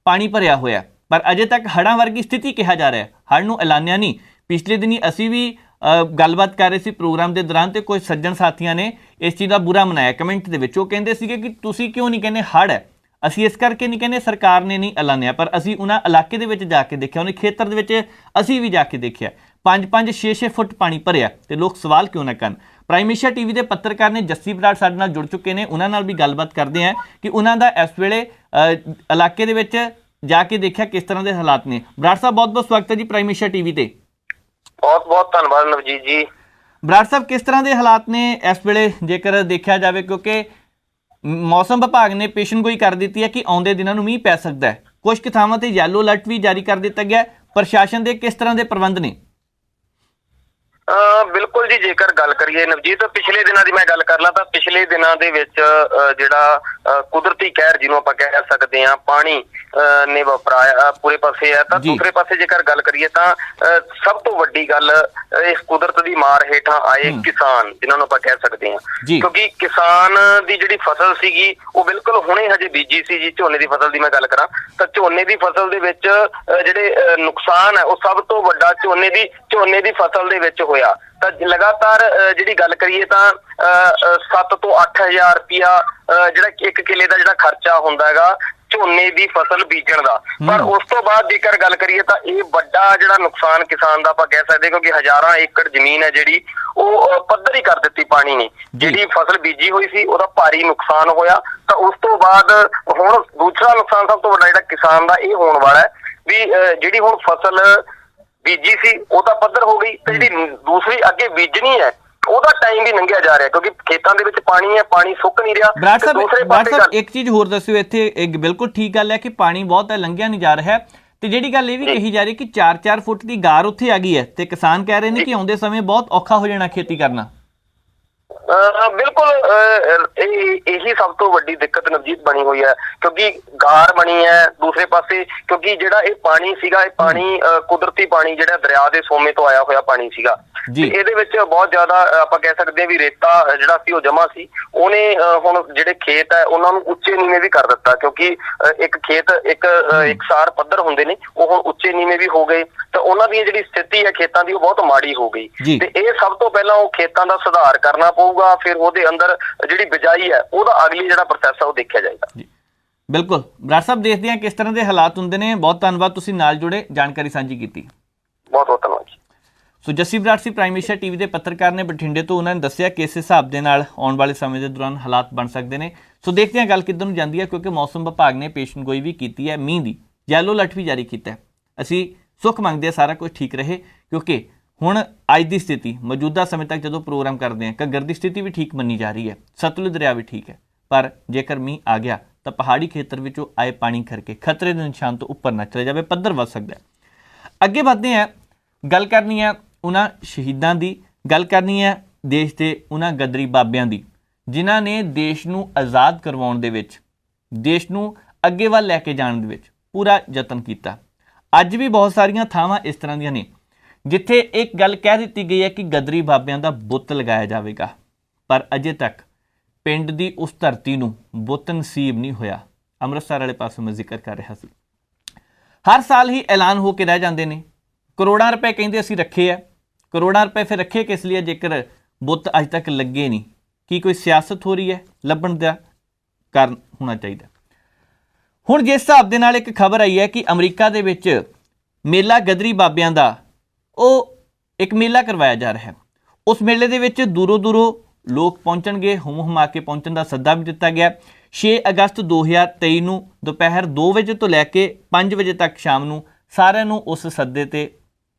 [SPEAKER 1] ਪਾਣੀ ਭਰਿਆ ਹੋਇਆ, ਪਰ ਅਜੇ ਤੱਕ ਹੜ੍ਹਾਂ ਵਰਗੀ ਸਥਿਤੀ ਕਿਹਾ ਜਾ ਰਿਹਾ ਹੈ। ਹੜ੍ਹ ਨੂੰ ਐਲਾਨਿਆ ਨਹੀਂ। ਪਿਛਲੇ ਦਿਨੀ ਅਸੀਂ ਵੀ ਗੱਲਬਾਤ ਕਰ ਰਹੇ ਸੀ ਪ੍ਰੋਗਰਾਮ ਦੇ ਦੌਰਾਨ, ਤੇ ਕੁਝ ਸੱਜਣ ਸਾਥੀਆਂ ਨੇ ਇਸ ਚੀਜ਼ ਦਾ ਬੁਰਾ ਮਨਾਇਆ ਕਮੈਂਟ ਦੇ ਵਿੱਚ। ਉਹ ਕਹਿੰਦੇ ਸੀਗੇ ਕਿ ਤੁਸੀਂ ਕਿਉਂ ਨਹੀਂ ਕਹਿੰਦੇ ਹੜ੍ਹ ਹੈ, ਅਸੀਂ ਇਸ ਕਰਕੇ ਨਹੀਂ ਕਹਿੰਦੇ ਸਰਕਾਰ ਨੇ ਨਹੀਂ ਐਲਾਨਿਆ, ਪਰ ਅਸੀਂ ਉਹਨਾਂ ਇਲਾਕੇ ਦੇ ਵਿੱਚ ਜਾ ਕੇ ਦੇਖਿਆ, ਉਹਨੇ ਖੇਤਰ ਦੇ ਵਿੱਚ ਅਸੀਂ ਵੀ ਜਾ ਕੇ ਦੇਖਿਆ, 5-5, 6-6 ਫੁੱਟ ਪਾਣੀ ਭਰਿਆ, ਤੇ ਲੋਕ ਸਵਾਲ ਕਿਉਂ ਨਾ ਕਰਨ। ਪ੍ਰਾਈਮ ਏਸ਼ੀਆ ਟੀਵੀ ਦੇ ਪੱਤਰਕਾਰ ਨੇ ਜੱਸੀ ਬਰਾੜ ਸਾਡੇ ਨਾਲ ਜੁੜ ਚੁੱਕੇ ਨੇ, ਉਹਨਾਂ ਨਾਲ ਵੀ ਗੱਲਬਾਤ ਕਰਦੇ ਹਾਂ ਕਿ ਉਹਨਾਂ ਦਾ ਇਸ ਵੇਲੇ ਇਲਾਕੇ ਦੇ ਵਿੱਚ ਜਾ ਕੇ ਦੇਖਿਆ ਕਿਸ ਤਰ੍ਹਾਂ ਦੇ ਹਾਲਾਤ ਨੇ। ਬਰਾੜ ਸਾਹਿਬ ਬਹੁਤ ਬਹੁਤ ਸਵਾਗਤ ਹੈ ਜੀ ਪ੍ਰਾਈਮ ਏਸ਼ੀਆ ਟੀਵੀ ਤੇ।
[SPEAKER 6] ਬਹੁਤ ਬਹੁਤ ਧੰਨਵਾਦ ਨਵਜੀਤ ਜੀ।
[SPEAKER 1] ਬਰਾੜ ਸਾਹਿਬ, ਕਿਸ ਤਰ੍ਹਾਂ ਦੇ ਹਾਲਾਤ ਨੇ ਇਸ ਵੇਲੇ ਜੇਕਰ ਦੇਖਿਆ ਜਾਵੇ, ਕਿਉਂਕਿ ਮੌਸਮ ਵਿਭਾਗ ਨੇ ਪੇਸ਼ਨਗੋਈ ਕਰ ਦਿੱਤੀ ਹੈ ਕਿ ਆਉਂਦੇ ਦਿਨਾਂ ਨੂੰ ਮੀਂਹ ਪੈ ਸਕਦਾ ਹੈ, ਕੁਝ ਥਾਵਾਂ ਤੇ ਯੈਲੋ ਅਲਰਟ ਵੀ ਜਾਰੀ ਕਰ ਦਿੱਤਾ ਗਿਆ। ਪ੍ਰਸ਼ਾਸਨ ਦੇ ਕਿਸ ਤਰ੍ਹਾਂ ਦੇ ਪ੍ਰਬੰਧ ਨੇ?
[SPEAKER 6] ਬਿਲਕੁਲ ਜੀ, ਜੇਕਰ ਗੱਲ ਕਰੀਏ ਨਵਜੀਤ, ਪਿਛਲੇ ਦਿਨਾਂ ਦੀ ਮੈਂ ਗੱਲ ਕਰ ਲਾਂ ਤਾਂ ਪਿਛਲੇ ਦਿਨਾਂ ਦੇ ਵਿੱਚ ਜਿਹੜਾ ਕੁਦਰਤੀ ਕਹਿਰ ਜਿਹਨੂੰ ਆਪਾਂ ਕਹਿ ਸਕਦੇ ਹਾਂ, ਪਾਣੀ ਨੇ ਵਾਪਰਾਇਆ ਪੂਰੇ ਪਾਸੇ ਹੈ। ਤਾਂ ਦੂਸਰੇ ਪਾਸੇ ਜੇਕਰ ਗੱਲ ਕਰੀਏ ਤਾਂ ਸਭ ਤੋਂ ਵੱਡੀ ਗੱਲ ਇਸ ਕੁਦਰਤ ਦੀ ਮਾਰ ਹੇਠਾਂ ਆਏ ਕਿਸਾਨ, ਜਿਨ੍ਹਾਂ ਨੂੰ ਆਪਾਂ ਕਹਿ ਸਕਦੇ ਹਾਂ, ਕਿਉਂਕਿ ਕਿਸਾਨ ਦੀ ਜਿਹੜੀ ਫਸਲ ਸੀਗੀ ਉਹ ਬਿਲਕੁਲ ਹੁਣੇ ਹਜੇ ਬੀਜੀ ਸੀ ਜੀ। ਝੋਨੇ ਦੀ ਫਸਲ ਦੀ ਮੈਂ ਗੱਲ ਕਰਾਂ ਤਾਂ ਝੋਨੇ ਦੀ ਫਸਲ ਦੇ ਵਿੱਚ ਜਿਹੜੇ ਨੁਕਸਾਨ ਹੈ ਉਹ ਸਭ ਤੋਂ ਵੱਡਾ ਝੋਨੇ ਦੀ ਫਸਲ ਦੇ ਵਿੱਚ ਹੋਇਆ। ਤਾਂ ਲਗਾਤਾਰ ਜਿਹੜੀ ਗੱਲ ਕਰੀਏ ਤਾਂ 7 ਤੋਂ 8,000 ਰੁਪਇਆ ਜਿਹੜਾ ਇੱਕ ਕਿੱਲੇ ਦਾ ਜਿਹੜਾ ਖਰਚਾ ਹੁੰਦਾ ਹੈਗਾ ਝੋਨੇ ਦੀ ਫਸਲ ਬੀਜਣ ਦਾ। ਪਰ ਉਸ ਤੋਂ ਬਾਅਦ ਜੇਕਰ ਗੱਲ ਕਰੀਏ ਤਾਂ ਇਹ ਵੱਡਾ ਜਿਹੜਾ ਨੁਕਸਾਨ ਕਿਸਾਨ ਦਾ ਆਪਾਂ ਕਹਿ ਸਕਦੇ, ਕਿਉਂਕਿ ਹਜ਼ਾਰਾਂ ਏਕੜ ਜ਼ਮੀਨ ਹੈ ਜਿਹੜੀ ਉਹ ਪੱਧਰ ਹੀ ਕਰ ਦਿੱਤੀ ਪਾਣੀ ਨੇ। ਜਿਹੜੀ ਫਸਲ ਬੀਜੀ ਹੋਈ ਸੀ ਉਹਦਾ ਭਾਰੀ ਨੁਕਸਾਨ ਹੋਇਆ। ਤਾਂ ਉਸ ਤੋਂ ਬਾਅਦ ਹੁਣ ਦੂਸਰਾ ਨੁਕਸਾਨ ਸਭ ਤੋਂ ਵੱਡਾ ਜਿਹੜਾ ਕਿਸਾਨ ਦਾ ਇਹ ਹੋਣ ਵਾਲਾ ਹੈ ਵੀ ਜਿਹੜੀ ਹੁਣ ਫਸਲ ਬੀਜੀ ਸੀ ਉਹ ਤਾਂ ਪੱਧਰ ਹੋ ਗਈ, ਤੇ ਜਿਹੜੀ ਦੂਸਰੀ ਅੱਗੇ ਬੀਜਣੀ ਹੈ ਉਹਦਾ ਟਾਈਮ ਵੀ ਲੰਘਿਆ ਜਾ ਰਿਹਾ, ਕਿਉਂਕਿ ਖੇਤਾਂ ਦੇ ਵਿੱਚ ਪਾਣੀ ਹੈ, ਪਾਣੀ ਸੁੱਕ ਨਹੀਂ ਰਿਹਾ।
[SPEAKER 1] ਬਰਾੜ ਸਾਹਿਬ ਇੱਕ ਚੀਜ਼ ਹੋਰ ਦੱਸਿਓ ਇੱਥੇ, ਇੱਕ ਬਿਲਕੁਲ ਠੀਕ ਗੱਲ ਹੈ ਕਿ ਪਾਣੀ ਬਹੁਤ ਹੈ, ਲੰਘਿਆ ਨਹੀਂ ਜਾ ਰਿਹਾ, ਤੇ ਜਿਹੜੀ ਗੱਲ ਇਹ ਵੀ ਕਹੀ ਜਾ ਰਹੀ ਕਿ 4-4 ਫੁੱਟ ਦੀ ਗਾਰ ਉੱਥੇ ਆ ਗਈ ਹੈ, ਤੇ ਕਿਸਾਨ ਕਹਿ ਰਹੇ ਨੇ ਕਿ ਆਉਂਦੇ ਸਮੇਂ ਬਹੁਤ ਔਖਾ ਹੋ ਜਾਣਾ ਖੇਤੀ ਕਰਨਾ।
[SPEAKER 6] ਬਿਲਕੁਲ ਇਹੀ ਸਭ ਤੋਂ ਵੱਡੀ ਦਿੱਕਤ ਨਵਜੀਤ ਬਣੀ ਹੋਈ ਹੈ, ਕਿਉਂਕਿ ਗਾਰ ਬਣੀ ਹੈ। ਦੂਸਰੇ ਪਾਸੇ ਕਿਉਂਕਿ ਜਿਹੜਾ ਇਹ ਪਾਣੀ ਸੀਗਾ, ਇਹ ਪਾਣੀ ਕੁਦਰਤੀ ਪਾਣੀ ਜਿਹੜਾ ਦਰਿਆ ਦੇ ਸੋਮੇ ਤੋਂ ਆਇਆ ਹੋਇਆ ਪਾਣੀ ਸੀਗਾ,
[SPEAKER 1] ਜੀ।
[SPEAKER 6] ਤੇ ਇਹਦੇ ਵਿੱਚ ਬਹੁਤ ਜ਼ਿਆਦਾ ਆਪਾਂ ਕਹਿ ਸਕਦੇ ਹਾਂ ਵੀ ਰੇਤਾ ਜਿਹੜਾ ਸੀ ਉਹ ਜਮਾ ਸੀ। ਉਹਨੇ ਹੁਣ ਜਿਹੜੇ ਖੇਤ ਹੈ ਉਹਨਾਂ ਨੂੰ ਉੱਚੇ ਨੀਵੇਂ ਵੀ ਕਰ ਦਿੱਤਾ, ਕਿਉਂਕਿ ਇੱਕ ਖੇਤ ਇਕਸਾਰ ਪੱਧਰ ਹੁੰਦੇ ਨੇ, ਉਹ ਹੁਣ ਉੱਚੇ ਨੀਵੇਂ ਵੀ ਹੋ ਗਏ, ਤਾਂ ਉਹਨਾਂ ਦੀ ਜਿਹੜੀ ਸਥਿਤੀ ਹੈ ਖੇਤਾਂ ਦੀ ਉਹ ਬਹੁਤ ਮਾੜੀ ਹੋ ਗਈ। ਤੇ ਇਹ ਸਭ ਤੋਂ ਪਹਿਲਾਂ ਉਹ ਖੇਤਾਂ ਦਾ ਸੁਧਾਰ ਕਰਨਾ ਪਊਗਾ, ਫਿਰ ਉਹਦੇ ਅੰਦਰ ਜਿਹੜੀ ਬਿਜਾਈ ਹੈ ਉਹਦਾ ਅਗਲੀ ਜਿਹੜਾ ਪ੍ਰੋਸੈਸ ਹੈ ਉਹ ਦੇਖਿਆ ਜਾਏਗਾ।
[SPEAKER 1] ਬਿਲਕੁਲ ਬਰਾੜ ਸਾਹਿਬ, ਦੇਖਦੇ ਹਾਂ ਕਿਸ ਤਰ੍ਹਾਂ ਦੇ ਹਾਲਾਤ ਹੁੰਦੇ ਨੇ। ਬਹੁਤ ਧੰਨਵਾਦ, ਤੁਸੀਂ ਨਾਲ ਜੁੜੇ, ਜਾਣਕਾਰੀ ਸਾਂਝੀ ਕੀਤੀ।
[SPEAKER 6] ਬਹੁਤ ਬਹੁਤ ਧੰਨਵਾਦ।
[SPEAKER 1] ਸੋ ਜੱਸੀ ਬਰਾੜ ਸੀ, ਪ੍ਰਾਈਮ ਏਸ਼ੀਆ ਟੀਵੀ ਦੇ ਪੱਤਰਕਾਰ ਨੇ ਬਠਿੰਡੇ ਤੋਂ। ਉਹਨਾਂ ਨੇ ਦੱਸਿਆ ਕਿ ਇਸ ਹਿਸਾਬ ਦੇ ਨਾਲ ਆਉਣ ਵਾਲੇ ਸਮੇਂ ਦੇ ਦੌਰਾਨ ਹਾਲਾਤ ਬਣ ਸਕਦੇ ਨੇ। ਸੋ ਦੇਖਦੇ ਹਾਂ ਗੱਲ ਕਿੱਧਰ ਨੂੰ ਜਾਂਦੀ ਹੈ, ਕਿਉਂਕਿ ਮੌਸਮ ਵਿਭਾਗ ਨੇ ਪੇਸ਼ਨਗੋਈ ਵੀ ਕੀਤੀ ਹੈ, ਮੀਂਹ ਦੀ ਯੈਲੋ ਅਲਰਟ ਵੀ ਜਾਰੀ ਕੀਤਾ ਹੈ। ਅਸੀਂ ਸੁੱਖ ਮੰਗਦੇ ਹਾਂ ਸਾਰਾ ਕੁਝ ਠੀਕ ਰਹੇ, ਕਿਉਂਕਿ ਹੁਣ ਅੱਜ ਦੀ ਸਥਿਤੀ ਮੌਜੂਦਾ ਸਮੇਂ ਤੱਕ ਜਦੋਂ ਪ੍ਰੋਗਰਾਮ ਕਰਦੇ ਹਾਂ, ਘੱਗਰ ਦੀ ਸਥਿਤੀ ਵੀ ਠੀਕ ਮੰਨੀ ਜਾ ਰਹੀ ਹੈ, ਸਤਲੁਜ ਦਰਿਆ ਵੀ ਠੀਕ ਹੈ, ਪਰ ਜੇਕਰ ਮੀਂਹ ਆ ਗਿਆ ਤਾਂ ਪਹਾੜੀ ਖੇਤਰ ਵਿੱਚੋਂ ਆਏ ਪਾਣੀ ਕਰਕੇ ਖਤਰੇ ਦੇ ਨਿਸ਼ਾਨ ਤੋਂ ਉੱਪਰ ਨਾ ਚਲੇ ਜਾਵੇ, ਪੱਧਰ ਵੱਧ ਸਕਦਾ ਹੈ। ਅੱਗੇ ਵਧਦੇ ਹਾਂ, ਗੱਲ ਕਰਨੀ ਹੈ ਉਹਨਾਂ ਸ਼ਹੀਦਾਂ ਦੀ, ਗੱਲ ਕਰਨੀ ਹੈ ਦੇਸ਼ ਦੇ ਉਹਨਾਂ ਗਦਰੀ ਬਾਬਿਆਂ ਦੀ ਜਿਨ੍ਹਾਂ ਨੇ ਦੇਸ਼ ਨੂੰ ਆਜ਼ਾਦ ਕਰਵਾਉਣ ਦੇ ਵਿੱਚ, ਦੇਸ਼ ਨੂੰ ਅੱਗੇ ਵੱਲ ਲੈ ਕੇ ਜਾਣ ਦੇ ਵਿੱਚ ਪੂਰਾ ਯਤਨ ਕੀਤਾ। ਅੱਜ ਵੀ ਬਹੁਤ ਸਾਰੀਆਂ ਥਾਵਾਂ ਇਸ ਤਰ੍ਹਾਂ ਦੀਆਂ ਨੇ ਜਿੱਥੇ ਇੱਕ ਗੱਲ ਕਹਿ ਦਿੱਤੀ ਗਈ ਹੈ ਕਿ ਗਦਰੀ ਬਾਬਿਆਂ ਦਾ ਬੁੱਤ ਲਗਾਇਆ ਜਾਵੇਗਾ, ਪਰ ਅਜੇ ਤੱਕ ਪਿੰਡ ਦੀ ਉਸ ਧਰਤੀ ਨੂੰ ਬੁੱਤ ਨਸੀਬ ਨਹੀਂ ਹੋਇਆ। ਅੰਮ੍ਰਿਤਸਰ ਵਾਲੇ ਪਾਸੋਂ ਮੈਂ ਜ਼ਿਕਰ ਕਰ ਰਿਹਾ ਸੀ। ਹਰ ਸਾਲ ਹੀ ਐਲਾਨ ਹੋ ਕੇ ਰਹਿ ਜਾਂਦੇ ਨੇ, ਕਰੋੜਾਂ ਰੁਪਏ ਕਹਿੰਦੇ ਅਸੀਂ ਰੱਖੇ ਆ। ਕਰੋੜਾਂ ਰੁਪਏ ਫਿਰ ਰੱਖੇ ਕਿਸ ਲਈ ਜੇਕਰ ਬੁੱਤ ਅੱਜ ਤੱਕ ਲੱਗੇ ਨਹੀਂ? ਕੀ ਕੋਈ ਸਿਆਸਤ ਹੋ ਰਹੀ ਹੈ? ਲੱਭਣ ਦਾ ਕਾਰਨ ਹੋਣਾ ਚਾਹੀਦਾ। ਹੁਣ ਜਿਸ ਹਿਸਾਬ ਦੇ ਨਾਲ ਇੱਕ ਖਬਰ ਆਈ ਹੈ ਕਿ ਅਮਰੀਕਾ ਦੇ ਵਿੱਚ ਮੇਲਾ ਗਦਰੀ ਬਾਬਿਆਂ ਦਾ, ਉਹ ਇੱਕ ਮੇਲਾ ਕਰਵਾਇਆ ਜਾ ਰਿਹਾ ਹੈ। ਉਸ ਮੇਲੇ ਦੇ ਵਿੱਚ ਦੂਰੋਂ ਦੂਰੋਂ ਲੋਕ ਪਹੁੰਚਣਗੇ, ਹੁਮ ਹੁਮਾ ਕੇ ਪਹੁੰਚਣ ਦਾ ਸੱਦਾ ਵੀ ਦਿੱਤਾ ਗਿਆ। 6 ਅਗਸਤ 2023 ਨੂੰ ਦੁਪਹਿਰ 2 ਵਜੇ ਤੋਂ ਲੈ ਕੇ 5 ਵਜੇ ਤੱਕ ਸ਼ਾਮ ਨੂੰ ਸਾਰਿਆਂ ਨੂੰ ਉਸ ਸੱਦੇ ਤੇ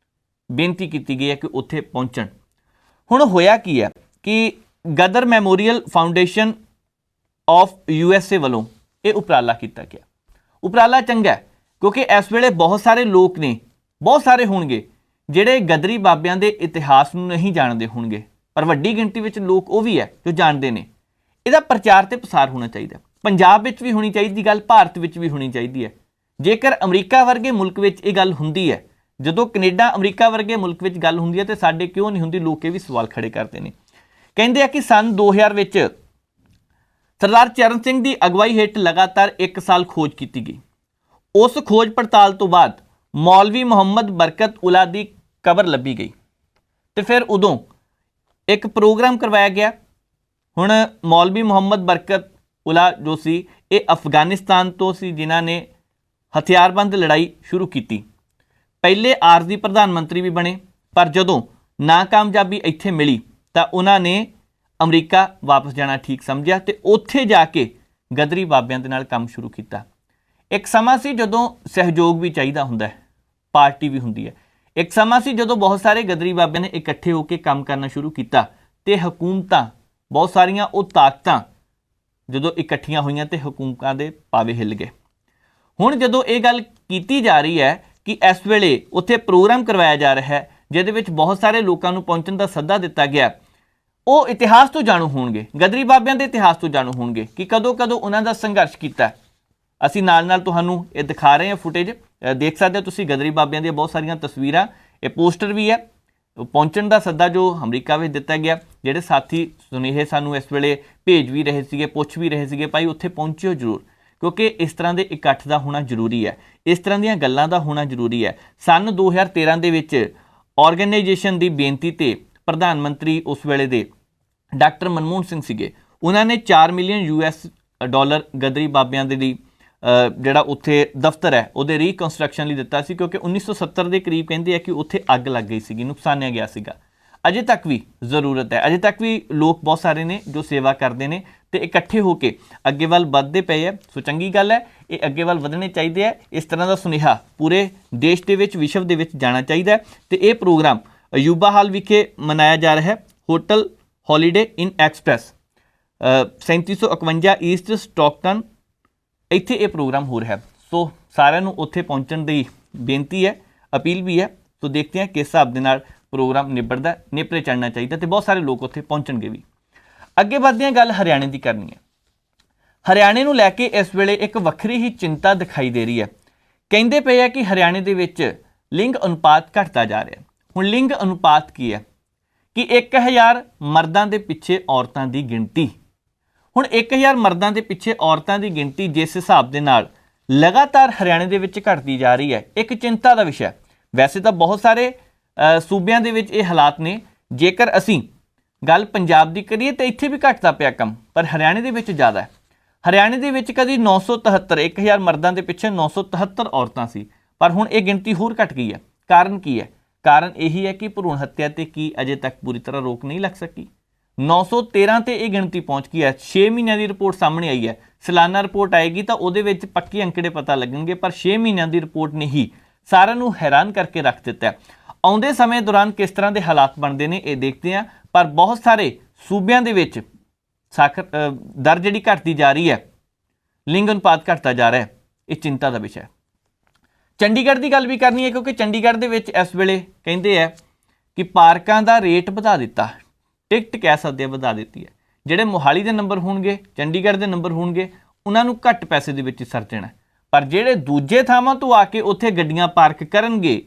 [SPEAKER 1] ਬੇਨਤੀ ਕੀਤੀ ਗਈ ਹੈ ਕਿ ਉੱਥੇ ਪਹੁੰਚਣ। ਹੁਣ ਹੋਇਆ ਕੀ ਹੈ ਕਿ ਗਦਰ ਮੈਮੋਰੀਅਲ ਫਾਊਂਡੇਸ਼ਨ ਆਫ USA ਵੱਲੋਂ ਇਹ ਉਪਰਾਲਾ ਕੀਤਾ ਗਿਆ। ਉਪਰਾਲਾ ਚੰਗਾ ਹੈ, ਕਿਉਂਕਿ ਇਸ ਵੇਲੇ ਬਹੁਤ ਸਾਰੇ ਲੋਕ ਨੇ, ਬਹੁਤ ਸਾਰੇ ਹੋਣਗੇ ਜਿਹੜੇ ਗਦਰੀ ਬਾਬਿਆਂ ਦੇ ਇਤਿਹਾਸ ਨੂੰ ਨਹੀਂ ਜਾਣਦੇ ਹੋਣਗੇ, ਪਰ ਵੱਡੀ ਗਿਣਤੀ ਵਿੱਚ ਲੋਕ ਉਹ ਵੀ ਹੈ ਜੋ ਜਾਣਦੇ ਨੇ। ਇਹਦਾ ਪ੍ਰਚਾਰ ਤੇ ਪ੍ਰਸਾਰ ਹੋਣਾ ਚਾਹੀਦਾ। ਪੰਜਾਬ ਵਿੱਚ ਵੀ ਹੋਣੀ ਚਾਹੀਦੀ ਗੱਲ, ਭਾਰਤ ਵਿੱਚ ਵੀ ਹੋਣੀ ਚਾਹੀਦੀ ਹੈ। ਜੇਕਰ ਅਮਰੀਕਾ ਵਰਗੇ ਮੁਲਕ ਵਿੱਚ ਇਹ ਗੱਲ ਹੁੰਦੀ ਹੈ, ਜਦੋਂ ਕੈਨੇਡਾ ਅਮਰੀਕਾ ਵਰਗੇ ਮੁਲਕ ਵਿੱਚ ਗੱਲ ਹੁੰਦੀ ਹੈ, ਤੇ ਸਾਡੇ ਕਿਉਂ ਨਹੀਂ ਹੁੰਦੀ? ਲੋਕ ਇਹ ਵੀ ਸਵਾਲ ਖੜੇ ਕਰਦੇ ਨੇ। ਕਹਿੰਦੇ ਆ ਕਿ ਸੰਨ 2000 ਵਿੱਚ ਸਰਦਾਰ ਚਰਨ ਸਿੰਘ ਦੀ ਅਗਵਾਈ ਹੇਠ ਲਗਾਤਾਰ 1 ਸਾਲ ਖੋਜ ਕੀਤੀ ਗਈ। ਉਸ ਖੋਜ ਪੜਤਾਲ ਤੋਂ ਬਾਅਦ ਮੌਲਵੀ ਮੁਹੰਮਦ ਬਰਕਤ ਉਲਾ ਦੀ ਕਬਰ ਲੱਭੀ ਗਈ, ਤੇ ਫਿਰ ਉਦੋਂ ਇੱਕ ਪ੍ਰੋਗਰਾਮ ਕਰਵਾਇਆ ਗਿਆ। ਹੁਣ ਮੌਲਵੀ ਮੁਹੰਮਦ ਬਰਕਤ ਉਲਾ ਜੋ ਸੀ, ਇਹ ਅਫਗਾਨਿਸਤਾਨ ਤੋਂ ਸੀ ਜਿਨ੍ਹਾਂ ਨੇ ਹਥਿਆਰਬੰਦ ਲੜਾਈ ਸ਼ੁਰੂ ਕੀਤੀ। ਪਹਿਲੇ ਆਰਜ਼ੀ ਪ੍ਰਧਾਨ ਮੰਤਰੀ ਵੀ ਬਣੇ, ਪਰ ਜਦੋਂ ਨਾਕਾਮਯਾਬੀ ਇੱਥੇ ਮਿਲੀ ਤਾਂ ਉਹਨਾਂ ਨੇ ਅਮਰੀਕਾ ਵਾਪਸ ਜਾਣਾ ਠੀਕ ਸਮਝਿਆ ਤੇ ਉੱਥੇ ਜਾ ਕੇ ਗਦਰੀ ਬਾਬਿਆਂ ਦੇ ਨਾਲ ਕੰਮ ਸ਼ੁਰੂ ਕੀਤਾ। ਇੱਕ ਸਮਾਂ ਸੀ ਜਦੋਂ ਸਹਿਯੋਗ ਵੀ ਚਾਹੀਦਾ ਹੁੰਦਾ ਹੈ, ਪਾਰਟੀ ਵੀ ਹੁੰਦੀ ਹੈ। ਇੱਕ ਸਮਾਂ ਸੀ ਜਦੋਂ ਬਹੁਤ ਸਾਰੇ ਗਦਰੀ ਬਾਬਿਆਂ ਨੇ ਇਕੱਠੇ ਹੋ ਕੇ ਕੰਮ ਕਰਨਾ ਸ਼ੁਰੂ ਕੀਤਾ, ਤੇ ਹਕੂਮਤਾਂ, ਬਹੁਤ ਸਾਰੀਆਂ ਉਹ ਤਾਕਤਾਂ ਜਦੋਂ ਇਕੱਠੀਆਂ ਹੋਈਆਂ ਤੇ ਹਕੂਮਤਾਂ ਦੇ ਪਾਵੇ ਹਿੱਲ ਗਏ। ਹੁਣ ਜਦੋਂ ਇਹ ਗੱਲ ਕੀਤੀ ਜਾ ਰਹੀ ਹੈ ਕਿ ਇਸ ਵੇਲੇ ਉੱਥੇ ਪ੍ਰੋਗਰਾਮ ਕਰਵਾਇਆ ਜਾ ਰਿਹਾ ਹੈ ਜਿਹਦੇ ਵਿੱਚ ਬਹੁਤ ਸਾਰੇ ਲੋਕਾਂ ਨੂੰ ਪਹੁੰਚਣ ਦਾ ਸੱਦਾ ਦਿੱਤਾ ਗਿਆ, ਉਹ ਇਤਿਹਾਸ ਤੋਂ ਜਾਣੂ ਹੋਣਗੇ, ਗਦਰੀ ਬਾਬਿਆਂ ਦੇ ਇਤਿਹਾਸ ਤੋਂ ਜਾਣੂ ਹੋਣਗੇ ਕਿ ਕਦੋਂ ਕਦੋਂ ਉਹਨਾਂ ਦਾ ਸੰਘਰਸ਼ ਕੀਤਾ। ਅਸੀਂ ਨਾਲ ਨਾਲ ਤੁਹਾਨੂੰ ਇਹ ਦਿਖਾ ਰਹੇ ਹਾਂ ਫੁਟੇਜ, ਦੇਖ ਸਕਦੇ ਹੋ ਤੁਸੀਂ ਗਦਰੀ ਬਾਬਿਆਂ ਦੀਆਂ ਬਹੁਤ ਸਾਰੀਆਂ ਤਸਵੀਰਾਂ। ਇਹ ਪੋਸਟਰ ਵੀ ਹੈ, ਪਹੁੰਚਣ ਦਾ ਸੱਦਾ ਜੋ ਅਮਰੀਕਾ ਵਿੱਚ ਦਿੱਤਾ ਗਿਆ। ਜਿਹੜੇ ਸਾਥੀ ਸੁਨੇਹੇ ਸਾਨੂੰ ਇਸ ਵੇਲੇ ਭੇਜ ਵੀ ਰਹੇ ਸੀਗੇ, ਪੁੱਛ ਵੀ ਰਹੇ ਸੀਗੇ, ਭਾਈ ਉੱਥੇ ਪਹੁੰਚਿਓ ਜ਼ਰੂਰ, ਕਿਉਂਕਿ ਇਸ ਤਰ੍ਹਾਂ ਦੇ ਇਕੱਠ ਦਾ ਹੋਣਾ ਜ਼ਰੂਰੀ ਹੈ, ਇਸ ਤਰ੍ਹਾਂ ਦੀਆਂ ਗੱਲਾਂ ਦਾ ਹੋਣਾ ਜ਼ਰੂਰੀ ਹੈ। ਸੰਨ 2013 ਦੇ ਵਿੱਚ ਆਰਗੇਨਾਈਜੇਸ਼ਨ ਦੀ ਬੇਨਤੀ ਤੇ ਪ੍ਰਧਾਨ ਮੰਤਰੀ ਉਸ ਵੇਲੇ ਦੇ ਡਾਕਟਰ ਮਨਮੋਹਨ ਸਿੰਘ ਸੀਗੇ, ਉਹਨਾਂ ਨੇ 4 ਮਿਲੀਅਨ US$ ਗਦਰੀ ਬਾਬਿਆਂ ਦੇ ਲਈ ਜਿਹੜਾ ਉੱਥੇ ਦਫ਼ਤਰ ਹੈ ਉਹਦੇ ਰੀਕਨਸਟਰਕਸ਼ਨ ਲਈ ਦਿੱਤਾ ਸੀ, ਕਿਉਂਕਿ 1970 ਦੇ ਕਰੀਬ ਕਹਿੰਦੇ ਆ ਕਿ ਉੱਥੇ ਅੱਗ ਲੱਗ ਗਈ ਸੀਗੀ, ਨੁਕਸਾਨਿਆ ਗਿਆ ਸੀਗਾ। ਅਜੇ ਤੱਕ ਵੀ ਜ਼ਰੂਰਤ ਹੈ, ਅਜੇ ਤੱਕ ਵੀ ਲੋਕ ਬਹੁਤ ਸਾਰੇ ਨੇ ਜੋ ਸੇਵਾ ਕਰਦੇ ਨੇ ਤੇ ਇਕੱਠੇ ਹੋ ਕੇ ਅੱਗੇ ਵੱਲ ਵੱਧਦੇ ਪਏ ਹੈ। ਸੋ ਚੰਗੀ ਗੱਲ ਹੈ, ਇਹ ਅੱਗੇ ਵੱਲ ਵਧਣੇ ਚਾਹੀਦੇ ਹੈ। ਇਸ ਤਰ੍ਹਾਂ ਦਾ ਸੁਨੇਹਾ ਪੂਰੇ ਦੇਸ਼ ਦੇ ਵਿੱਚ, ਵਿਸ਼ਵ ਦੇ ਵਿੱਚ ਜਾਣਾ ਚਾਹੀਦਾ ਹੈ। ਤੇ ਇਹ ਪ੍ਰੋਗਰਾਮ ਅਯੂਬਾ ਹਾਲ ਵਿਖੇ ਮਨਾਇਆ ਜਾ ਰਿਹਾ ਹੈ, ਹੋਟਲ ਹੌਲੀਡੇ ਇਨ ਐਕਸਪ੍ਰੈਸ 3751 ਈਸਟ ਸਟਾਕਟਨ, ਇੱਥੇ ਇਹ ਪ੍ਰੋਗਰਾਮ ਹੋ ਰਿਹਾ। ਸੋ ਸਾਰਿਆਂ ਨੂੰ ਉੱਥੇ ਪਹੁੰਚਣ ਦੀ ਬੇਨਤੀ ਹੈ, ਅਪੀਲ ਵੀ ਹੈ। ਸੋ ਦੇਖਦੇ ਹਾਂ ਕਿਸ ਹਿਸਾਬ ਦੇ ਨਾਲ ਪ੍ਰੋਗਰਾਮ ਨਿਬੜਦਾ, ਨੇਪਰੇ ਚੜ੍ਹਨਾ ਚਾਹੀਦਾ ਤੇ ਬਹੁਤ ਸਾਰੇ ਲੋਕ ਉੱਥੇ ਪਹੁੰਚਣਗੇ ਵੀ। ਅੱਗੇ ਵਧਦੇ ਹਾਂ, ਗੱਲ ਹਰਿਆਣੇ ਦੀ ਕਰਨੀ ਹੈ। ਹਰਿਆਣੇ ਨੂੰ ਲੈ ਕੇ ਇਸ ਵੇਲੇ ਇੱਕ ਵੱਖਰੀ ਹੀ ਚਿੰਤਾ ਦਿਖਾਈ ਦੇ ਰਹੀ ਹੈ। ਕਹਿੰਦੇ ਪਏ ਆ ਕਿ ਹਰਿਆਣੇ ਦੇ ਵਿੱਚ ਲਿੰਗ ਅਨੁਪਾਤ ਘਟਦਾ ਜਾ ਰਿਹਾ। ਹੁਣ ਲਿੰਗ ਅਨੁਪਾਤ ਕੀ ਹੈ? ਕਿ 1000 ਮਰਦਾਂ ਦੇ ਪਿੱਛੇ ਔਰਤਾਂ ਦੀ ਗਿਣਤੀ। ਹੁਣ 1000 ਮਰਦਾਂ ਦੇ ਪਿੱਛੇ ਔਰਤਾਂ ਦੀ ਗਿਣਤੀ ਜਿਸ ਹਿਸਾਬ ਦੇ ਨਾਲ ਲਗਾਤਾਰ ਹਰਿਆਣੇ ਦੇ ਵਿੱਚ ਘਟਦੀ ਜਾ ਰਹੀ ਹੈ, ਇੱਕ ਚਿੰਤਾ ਦਾ ਵਿਸ਼ਾ ਹੈ। ਵੈਸੇ ਤਾਂ ਬਹੁਤ ਸਾਰੇ ਸੂਬਿਆਂ ਦੇ ਵਿੱਚ ਇਹ ਹਾਲਾਤ ਨੇ। ਜੇਕਰ ਅਸੀਂ ਗੱਲ ਪੰਜਾਬ ਦੀ ਕਰੀਏ ਤਾਂ ਇੱਥੇ ਵੀ ਘਟਦਾ ਪਿਆ ਕੰਮ, ਪਰ ਹਰਿਆਣੇ ਦੇ ਵਿੱਚ ਜ਼ਿਆਦਾ ਹੈ। ਹਰਿਆਣੇ ਦੇ ਵਿੱਚ ਕਦੀ 973 1000 ਮਰਦਾਂ ਦੇ ਪਿੱਛੇ 973 ਔਰਤਾਂ ਸੀ, ਪਰ ਹੁਣ ਇਹ ਗਿਣਤੀ ਹੋਰ ਘਟ ਗਈ ਹੈ। ਕਾਰਨ ਕੀ ਹੈ? ਕਾਰਨ ਇਹੀ ਹੈ ਕਿ ਭਰੂਣ ਹੱਤਿਆ ਤੇ ਕੀ ਅਜੇ ਤੱਕ ਪੂਰੀ ਤਰ੍ਹਾਂ ਰੋਕ ਨਹੀਂ ਲੱਗ ਸਕੀ। 913 ਤੇ ਇਹ ਗਿਣਤੀ ਪਹੁੰਚ ਗਈ ਹੈ। 6 ਮਹੀਨਿਆਂ ਦੀ ਰਿਪੋਰਟ ਸਾਹਮਣੇ ਆਈ ਹੈ। ਸਾਲਾਨਾ ਰਿਪੋਰਟ ਆਏਗੀ ਤਾਂ ਉਹਦੇ ਵਿੱਚ ਪੱਕੇ ਅੰਕੜੇ ਪਤਾ ਲੱਗਣਗੇ, ਪਰ 6 ਮਹੀਨਿਆਂ ਦੀ ਰਿਪੋਰਟ ਨੇ ਹੀ ਸਾਰਿਆਂ ਨੂੰ ਹੈਰਾਨ ਕਰਕੇ ਰੱਖ ਦਿੱਤਾ ਹੈ। ਆਉਂਦੇ ਸਮੇਂ ਦੌਰਾਨ ਕਿਸ ਤਰ੍ਹਾਂ ਦੇ ਹਾਲਾਤ ਬਣਦੇ ਨੇ ਇਹ ਦੇਖਦੇ ਹਾਂ, ਪਰ ਬਹੁਤ ਸਾਰੇ ਸੂਬਿਆਂ ਦੇ ਵਿੱਚ ਦਰ ਜਿਹੜੀ ਘਟਦੀ ਜਾ ਰਹੀ ਹੈ, ਲਿੰਗ ਅਨੁਪਾਤ ਘਟਦਾ ਜਾ ਰਿਹਾ ਹੈ, ਇਹ ਚਿੰਤਾ ਦਾ ਵਿਸ਼ਾ ਹੈ। ਚੰਡੀਗੜ੍ਹ ਦੀ ਗੱਲ ਵੀ ਕਰਨੀ ਹੈ, ਕਿਉਂਕਿ ਚੰਡੀਗੜ੍ਹ ਦੇ ਵਿੱਚ ਇਸ ਵੇਲੇ ਕਹਿੰਦੇ ਆ ਕਿ ਪਾਰਕਾਂ ਦਾ ਰੇਟ ਵਧਾ ਦਿੱਤਾ, ਟਿਕਟ ਕਹਿ ਸਕਦੇ ਵਧਾ ਦਿੱਤੀ ਹੈ। ਜਿਹੜੇ ਮੋਹਾਲੀ ਦੇ ਨੰਬਰ ਹੋਣਗੇ, ਚੰਡੀਗੜ੍ਹ ਦੇ ਨੰਬਰ ਹੋਣਗੇ, ਉਹਨਾਂ ਨੂੰ ਘੱਟ ਪੈਸੇ ਦੇ ਵਿੱਚ ਸਰ ਜਾਣਾ, ਪਰ ਜਿਹੜੇ ਦੂਜੇ ਥਾਵਾਂ ਤੋਂ ਆ ਕੇ ਉੱਥੇ ਗੱਡੀਆਂ ਪਾਰਕ ਕਰਨਗੇ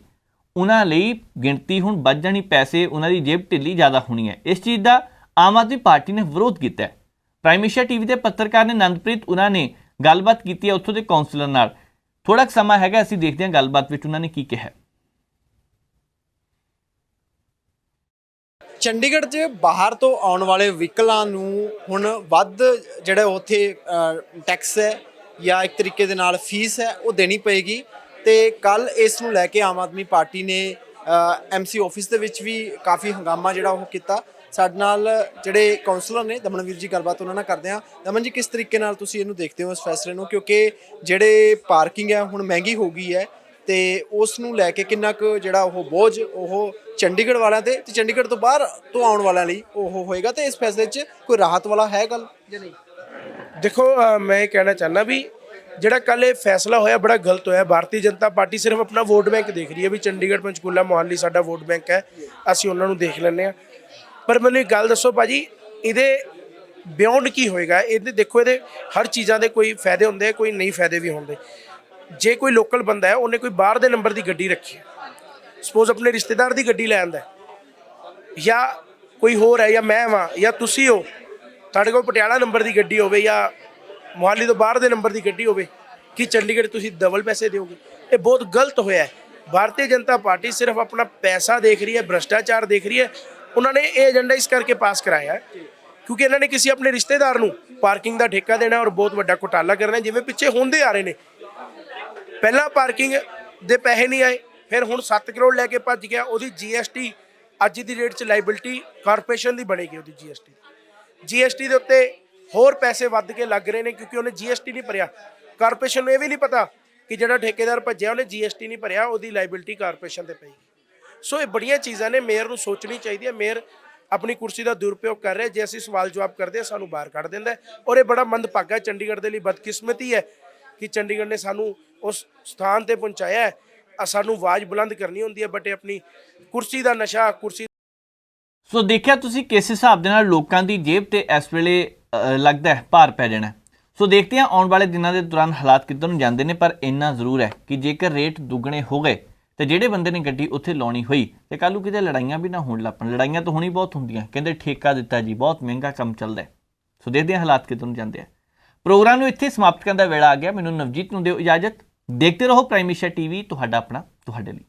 [SPEAKER 1] ਉਹਨਾਂ ਲਈ ਗਿਣਤੀ ਹੁਣ ਵੱਧ ਜਾਣੀ, ਪੈਸੇ ਉਹਨਾਂ ਦੀ ਜੇਬ ਢਿੱਲੀ ਜ਼ਿਆਦਾ ਹੋਣੀ ਹੈ। ਇਸ ਚੀਜ਼ ਦਾ ਆਮ ਆਦਮੀ ਪਾਰਟੀ ਨੇ ਵਿਰੋਧ ਕੀਤਾ ਹੈ। ਪ੍ਰਾਈਮ ਏਸ਼ੀਆ ਟੀਵੀ ਦੇ ਪੱਤਰਕਾਰ ਨੇ ਨੰਦਪ੍ਰੀਤ ਉਹਨਾਂ ਨੇ ਗੱਲਬਾਤ ਕੀਤੀ ਹੈ ਉੱਥੋਂ ਦੇ ਕੌਂਸਲਰ ਨਾਲ। ਥੋੜਾ ਸਮਾਂ ਹੈਗਾ, ਅਸੀਂ ਦੇਖਦੇ ਹਾਂ ਗੱਲਬਾਤ ਵਿੱਚ ਉਹਨਾਂ ਨੇ ਕੀ ਕਿਹਾ।
[SPEAKER 4] ਚੰਡੀਗੜ੍ਹ 'ਚ ਬਾਹਰ ਤੋਂ ਆਉਣ ਵਾਲੇ ਵਹੀਕਲਾਂ ਨੂੰ ਹੁਣ ਵੱਧ ਜਿਹੜਾ ਉੱਥੇ ਟੈਕਸ ਹੈ ਜਾਂ ਇੱਕ ਤਰੀਕੇ ਦੇ ਨਾਲ ਫੀਸ ਹੈ ਉਹ ਦੇਣੀ ਪਏਗੀ। ਤੇ ਕੱਲ ਇਸ ਨੂੰ ਲੈ ਕੇ ਆਮ ਆਦਮੀ ਪਾਰਟੀ ਨੇ ਐਮਸੀ ਆਫਿਸ ਦੇ ਵਿੱਚ ਵੀ ਕਾਫੀ ਹੰਗਾਮਾ ਜਿਹੜਾ ਉਹ ਕੀਤਾ। ਸਾਡੇ ਨਾਲ ਜਿਹੜੇ ਕਾਉਂਸਲਰ ਨੇ ਦਮਨਵੀਰ ਜੀ, ਗੱਲਬਾਤ ਉਹਨਾਂ ਨਾਲ ਕਰਦੇ ਹਾਂ। ਦਮਨ ਜੀ, ਕਿਸ ਤਰੀਕੇ ਨਾਲ ਤੁਸੀਂ ਇਹਨੂੰ ਦੇਖਦੇ ਹੋ ਇਸ ਫੈਸਲੇ ਨੂੰ, ਕਿਉਂਕਿ ਜਿਹੜੇ ਪਾਰਕਿੰਗ ਹੈ ਹੁਣ ਮਹਿੰਗੀ ਹੋ ਗਈ ਹੈ ਤੇ ਉਸ ਨੂੰ ਲੈ ਕੇ ਕਿੰਨਾ ਕੁ ਜਿਹੜਾ ਉਹ ਬੋਝ ਉਹ ਚੰਡੀਗੜ੍ਹ ਵਾਲਿਆਂ ਤੇ ਚੰਡੀਗੜ੍ਹ ਤੋਂ ਬਾਹਰ ਤੋਂ ਆਉਣ ਵਾਲਿਆਂ ਲਈ ਉਹ ਹੋਏਗਾ, ਤੇ ਇਸ ਫੈਸਲੇ 'ਚ ਕੋਈ ਰਾਹਤ ਵਾਲਾ ਹੈ ਗੱਲ ਜਾਂ ਨਹੀਂ?
[SPEAKER 7] ਦੇਖੋ, ਮੈਂ ਇਹ ਕਹਿਣਾ ਚਾਹੁੰਦਾ ਵੀ ਜਿਹੜਾ ਕੱਲ੍ਹ ਇਹ ਫੈਸਲਾ ਹੋਇਆ ਬੜਾ ਗਲਤ ਹੋਇਆ। ਭਾਰਤੀ ਜਨਤਾ ਪਾਰਟੀ ਸਿਰਫ ਆਪਣਾ ਵੋਟ ਬੈਂਕ ਦੇਖ ਰਹੀ ਹੈ ਵੀ ਚੰਡੀਗੜ੍ਹ, ਪੰਚਕੂਲਾ, ਮੋਹਾਲੀ ਸਾਡਾ ਵੋਟ ਬੈਂਕ ਹੈ, ਅਸੀਂ ਉਹਨਾਂ ਨੂੰ ਦੇਖ ਲੈਂਦੇ ਹਾਂ। ਪਰ ਮੈਨੂੰ ਇੱਕ ਗੱਲ ਦੱਸੋ ਭਾਜੀ, ਇਹਦੇ ਬਿਯੋਂਡ ਕੀ ਹੋਏਗਾ? ਇਹਦੇ ਦੇਖੋ, ਇਹਦੇ ਹਰ ਚੀਜ਼ਾਂ ਦੇ ਕੋਈ ਫਾਇਦੇ ਹੁੰਦੇ, ਕੋਈ ਨਹੀਂ ਫਾਇਦੇ ਵੀ ਹੁੰਦੇ। ਜੇ ਕੋਈ ਲੋਕਲ ਬੰਦਾ ਹੈ, ਉਹਨੇ ਕੋਈ ਬਾਹਰ ਦੇ ਨੰਬਰ ਦੀ ਗੱਡੀ ਰੱਖੀ ਹੈ, ਸਪੋਜ਼ ਆਪਣੇ ਰਿਸ਼ਤੇਦਾਰ ਦੀ ਗੱਡੀ ਲੈ ਆਉਂਦਾ, ਜਾਂ ਕੋਈ ਹੋਰ ਹੈ, ਜਾਂ ਮੈਂ ਵਾਂ ਜਾਂ ਤੁਸੀਂ ਹੋ, ਤੁਹਾਡੇ ਕੋਲ ਪਟਿਆਲਾ ਨੰਬਰ ਦੀ ਗੱਡੀ ਹੋਵੇ ਜਾਂ ਮੋਹਾਲੀ ਤੋਂ ਬਾਹਰ ਦੇ ਨੰਬਰ ਦੀ ਗੱਡੀ ਹੋਵੇ, ਕਿ ਚੰਡੀਗੜ੍ਹ ਤੁਸੀਂ ਡਬਲ ਪੈਸੇ ਦਿਓਗੇ? ਇਹ ਬਹੁਤ ਗਲਤ ਹੋਇਆ ਹੈ। ਭਾਰਤੀ ਜਨਤਾ ਪਾਰਟੀ ਸਿਰਫ ਆਪਣਾ ਪੈਸਾ ਦੇਖ ਰਹੀ ਹੈ, ਭ੍ਰਿਸ਼ਟਾਚਾਰ ਦੇਖ ਰਹੀ ਹੈ। ਉਹਨਾਂ ਨੇ ਇਹ ਏਜੰਡਾ ਇਸ ਕਰਕੇ ਪਾਸ ਕਰਾਇਆ ਕਿਉਂਕਿ ਇਹਨਾਂ ਨੇ ਕਿਸੇ ਆਪਣੇ ਰਿਸ਼ਤੇਦਾਰ ਨੂੰ ਪਾਰਕਿੰਗ ਦਾ ਠੇਕਾ ਦੇਣਾ ਔਰ ਬਹੁਤ ਵੱਡਾ ਘੁਟਾਲਾ ਕਰਨਾ, ਜਿਵੇਂ ਪਿੱਛੇ ਹੁੰਦੇ ਆ ਰਹੇ ਨੇ। ਪਹਿਲਾਂ ਪਾਰਕਿੰਗ ਦੇ ਪੈਸੇ ਨਹੀਂ ਆਏ, ਫਿਰ ਹੁਣ 7 ਕਰੋੜ ਲੈ ਕੇ ਭੱਜ ਗਿਆ। ਉਹਦੀ GST ਅੱਜ ਦੀ ਡੇਟ 'ਚ ਲਾਇਬਿਲਟੀ ਕਾਰਪੋਰੇਸ਼ਨ ਦੀ ਬਣੇਗੀ। ਉਹਦੀ GST ਦੇ ਉੱਤੇ ਹੋਰ ਪੈਸੇ ਵੱਧ ਕੇ ਲੱਗ ਰਹੇ ਨੇ ਕਿਉਂਕਿ ਉਹਨੇ GST ਨਹੀਂ ਭਰਿਆ। ਕਾਰਪੋਰੇਸ਼ਨ ਨੂੰ ਇਹ ਵੀ ਨਹੀਂ ਪਤਾ ਕਿ ਜਿਹੜਾ ਠੇਕੇਦਾਰ ਭੱਜਿਆ ਉਹਨੇ GST ਨਹੀਂ ਭਰਿਆ, ਉਹਦੀ ਲਾਇਬਿਲਟੀ ਕਾਰਪੋਰੇਸ਼ਨ ਤੇ ਪਏਗੀ। ਸੋ ਇਹ ਬੜੀਆਂ ਚੀਜ਼ਾਂ ਨੇ, ਮੇਅਰ ਨੂੰ ਸੋਚਣੀ ਚਾਹੀਦੀ ਹੈ। ਮੇਅਰ ਆਪਣੀ ਕੁਰਸੀ ਦਾ ਦੁਰਉਪਯੋਗ ਕਰ ਰਿਹਾ। ਜੇ ਅਸੀਂ ਸਵਾਲ ਜਵਾਬ ਕਰਦੇ ਹਾਂ, ਸਾਨੂੰ ਬਾਹਰ ਕੱਢ ਦਿੰਦਾ ਔਰ ਇਹ ਬੜਾ ਮੰਦਭਾਗਾ ਚੰਡੀਗੜ੍ਹ ਦੇ ਲਈ ਬਦਕਿਸਮਤੀ ਹੈ ਕਿ ਚੰਡੀਗੜ੍ਹ ਨੇ ਸਾਨੂੰ ਉਸ ਸਥਾਨ ਤੇ ਪਹੁੰਚਾਇਆ ਹੈ। ਸਾਨੂੰ ਆਵਾਜ਼ ਬੁਲੰਦ ਕਰਨੀ ਹੁੰਦੀ ਹੈ, ਬਟ ਆਪਣੀ ਕੁਰਸੀ ਦਾ ਨਸ਼ਾ ਕੁਰਸੀ।
[SPEAKER 1] ਸੋ ਦੇਖਿਆ ਤੁਸੀਂ ਕਿਸ ਹਿਸਾਬ ਦੇ ਨਾਲ ਲੋਕਾਂ ਦੀ ਜੇਬ ਤੇ ਇਸ ਵੇਲੇ ਲੱਗਦਾ ਹੈ ਭਾਰ ਪੈ ਜਾਣਾ। ਸੋ ਦੇਖਦੇ ਹਾਂ ਆਉਣ ਵਾਲੇ ਦਿਨਾਂ ਦੇ ਦੌਰਾਨ ਹਾਲਾਤ ਕਿੱਧਰ ਨੂੰ ਜਾਂਦੇ ਨੇ, ਪਰ ਇੰਨਾ ਜ਼ਰੂਰ ਹੈ ਕਿ ਜੇਕਰ ਰੇਟ ਦੁੱਗਣੇ ਹੋ ਗਏ ਤੇ ਜਿਹੜੇ ਬੰਦੇ ਨੇ ਗੱਡੀ ਉੱਥੇ ਲਾਉਣੀ ਹੋਈ ਤੇ ਕੱਲ੍ਹ ਨੂੰ ਕਿਤੇ ਲੜਾਈਆਂ ਵੀ ਨਾ ਹੋਣ ਲੱਗ ਪੈਣ। ਲੜਾਈਆਂ ਤਾਂ ਹੋਣੀ ਬਹੁਤ ਹੁੰਦੀਆਂ, ਕਹਿੰਦੇ ਠੇਕਾ ਦਿੱਤਾ ਜੀ, ਬਹੁਤ ਮਹਿੰਗਾ ਕੰਮ ਚੱਲਦਾ ਹੈ। ਸੋ ਦੇਖਦੇ ਹਾਂ ਹਾਲਾਤ ਕਿੱਧਰ ਨੂੰ ਜਾਂਦੇ ਆ। ਪ੍ਰੋਗਰਾਮ ਨੂੰ ਇੱਥੇ ਸਮਾਪਤ ਕਰਨ ਦਾ ਵੇਲਾ ਆ ਗਿਆ। ਮੈਨੂੰ ਨਵਜੀਤ ਨੂੰ ਦਿਓ ਇਜਾਜ਼ਤ। ਦੇਖਦੇ ਰਹੋ ਪ੍ਰਾਈਮ ਏਸ਼ੀਆ ਟੀਵੀ, ਤੁਹਾਡਾ ਆਪਣਾ, ਤੁਹਾਡੇ ਲਈ।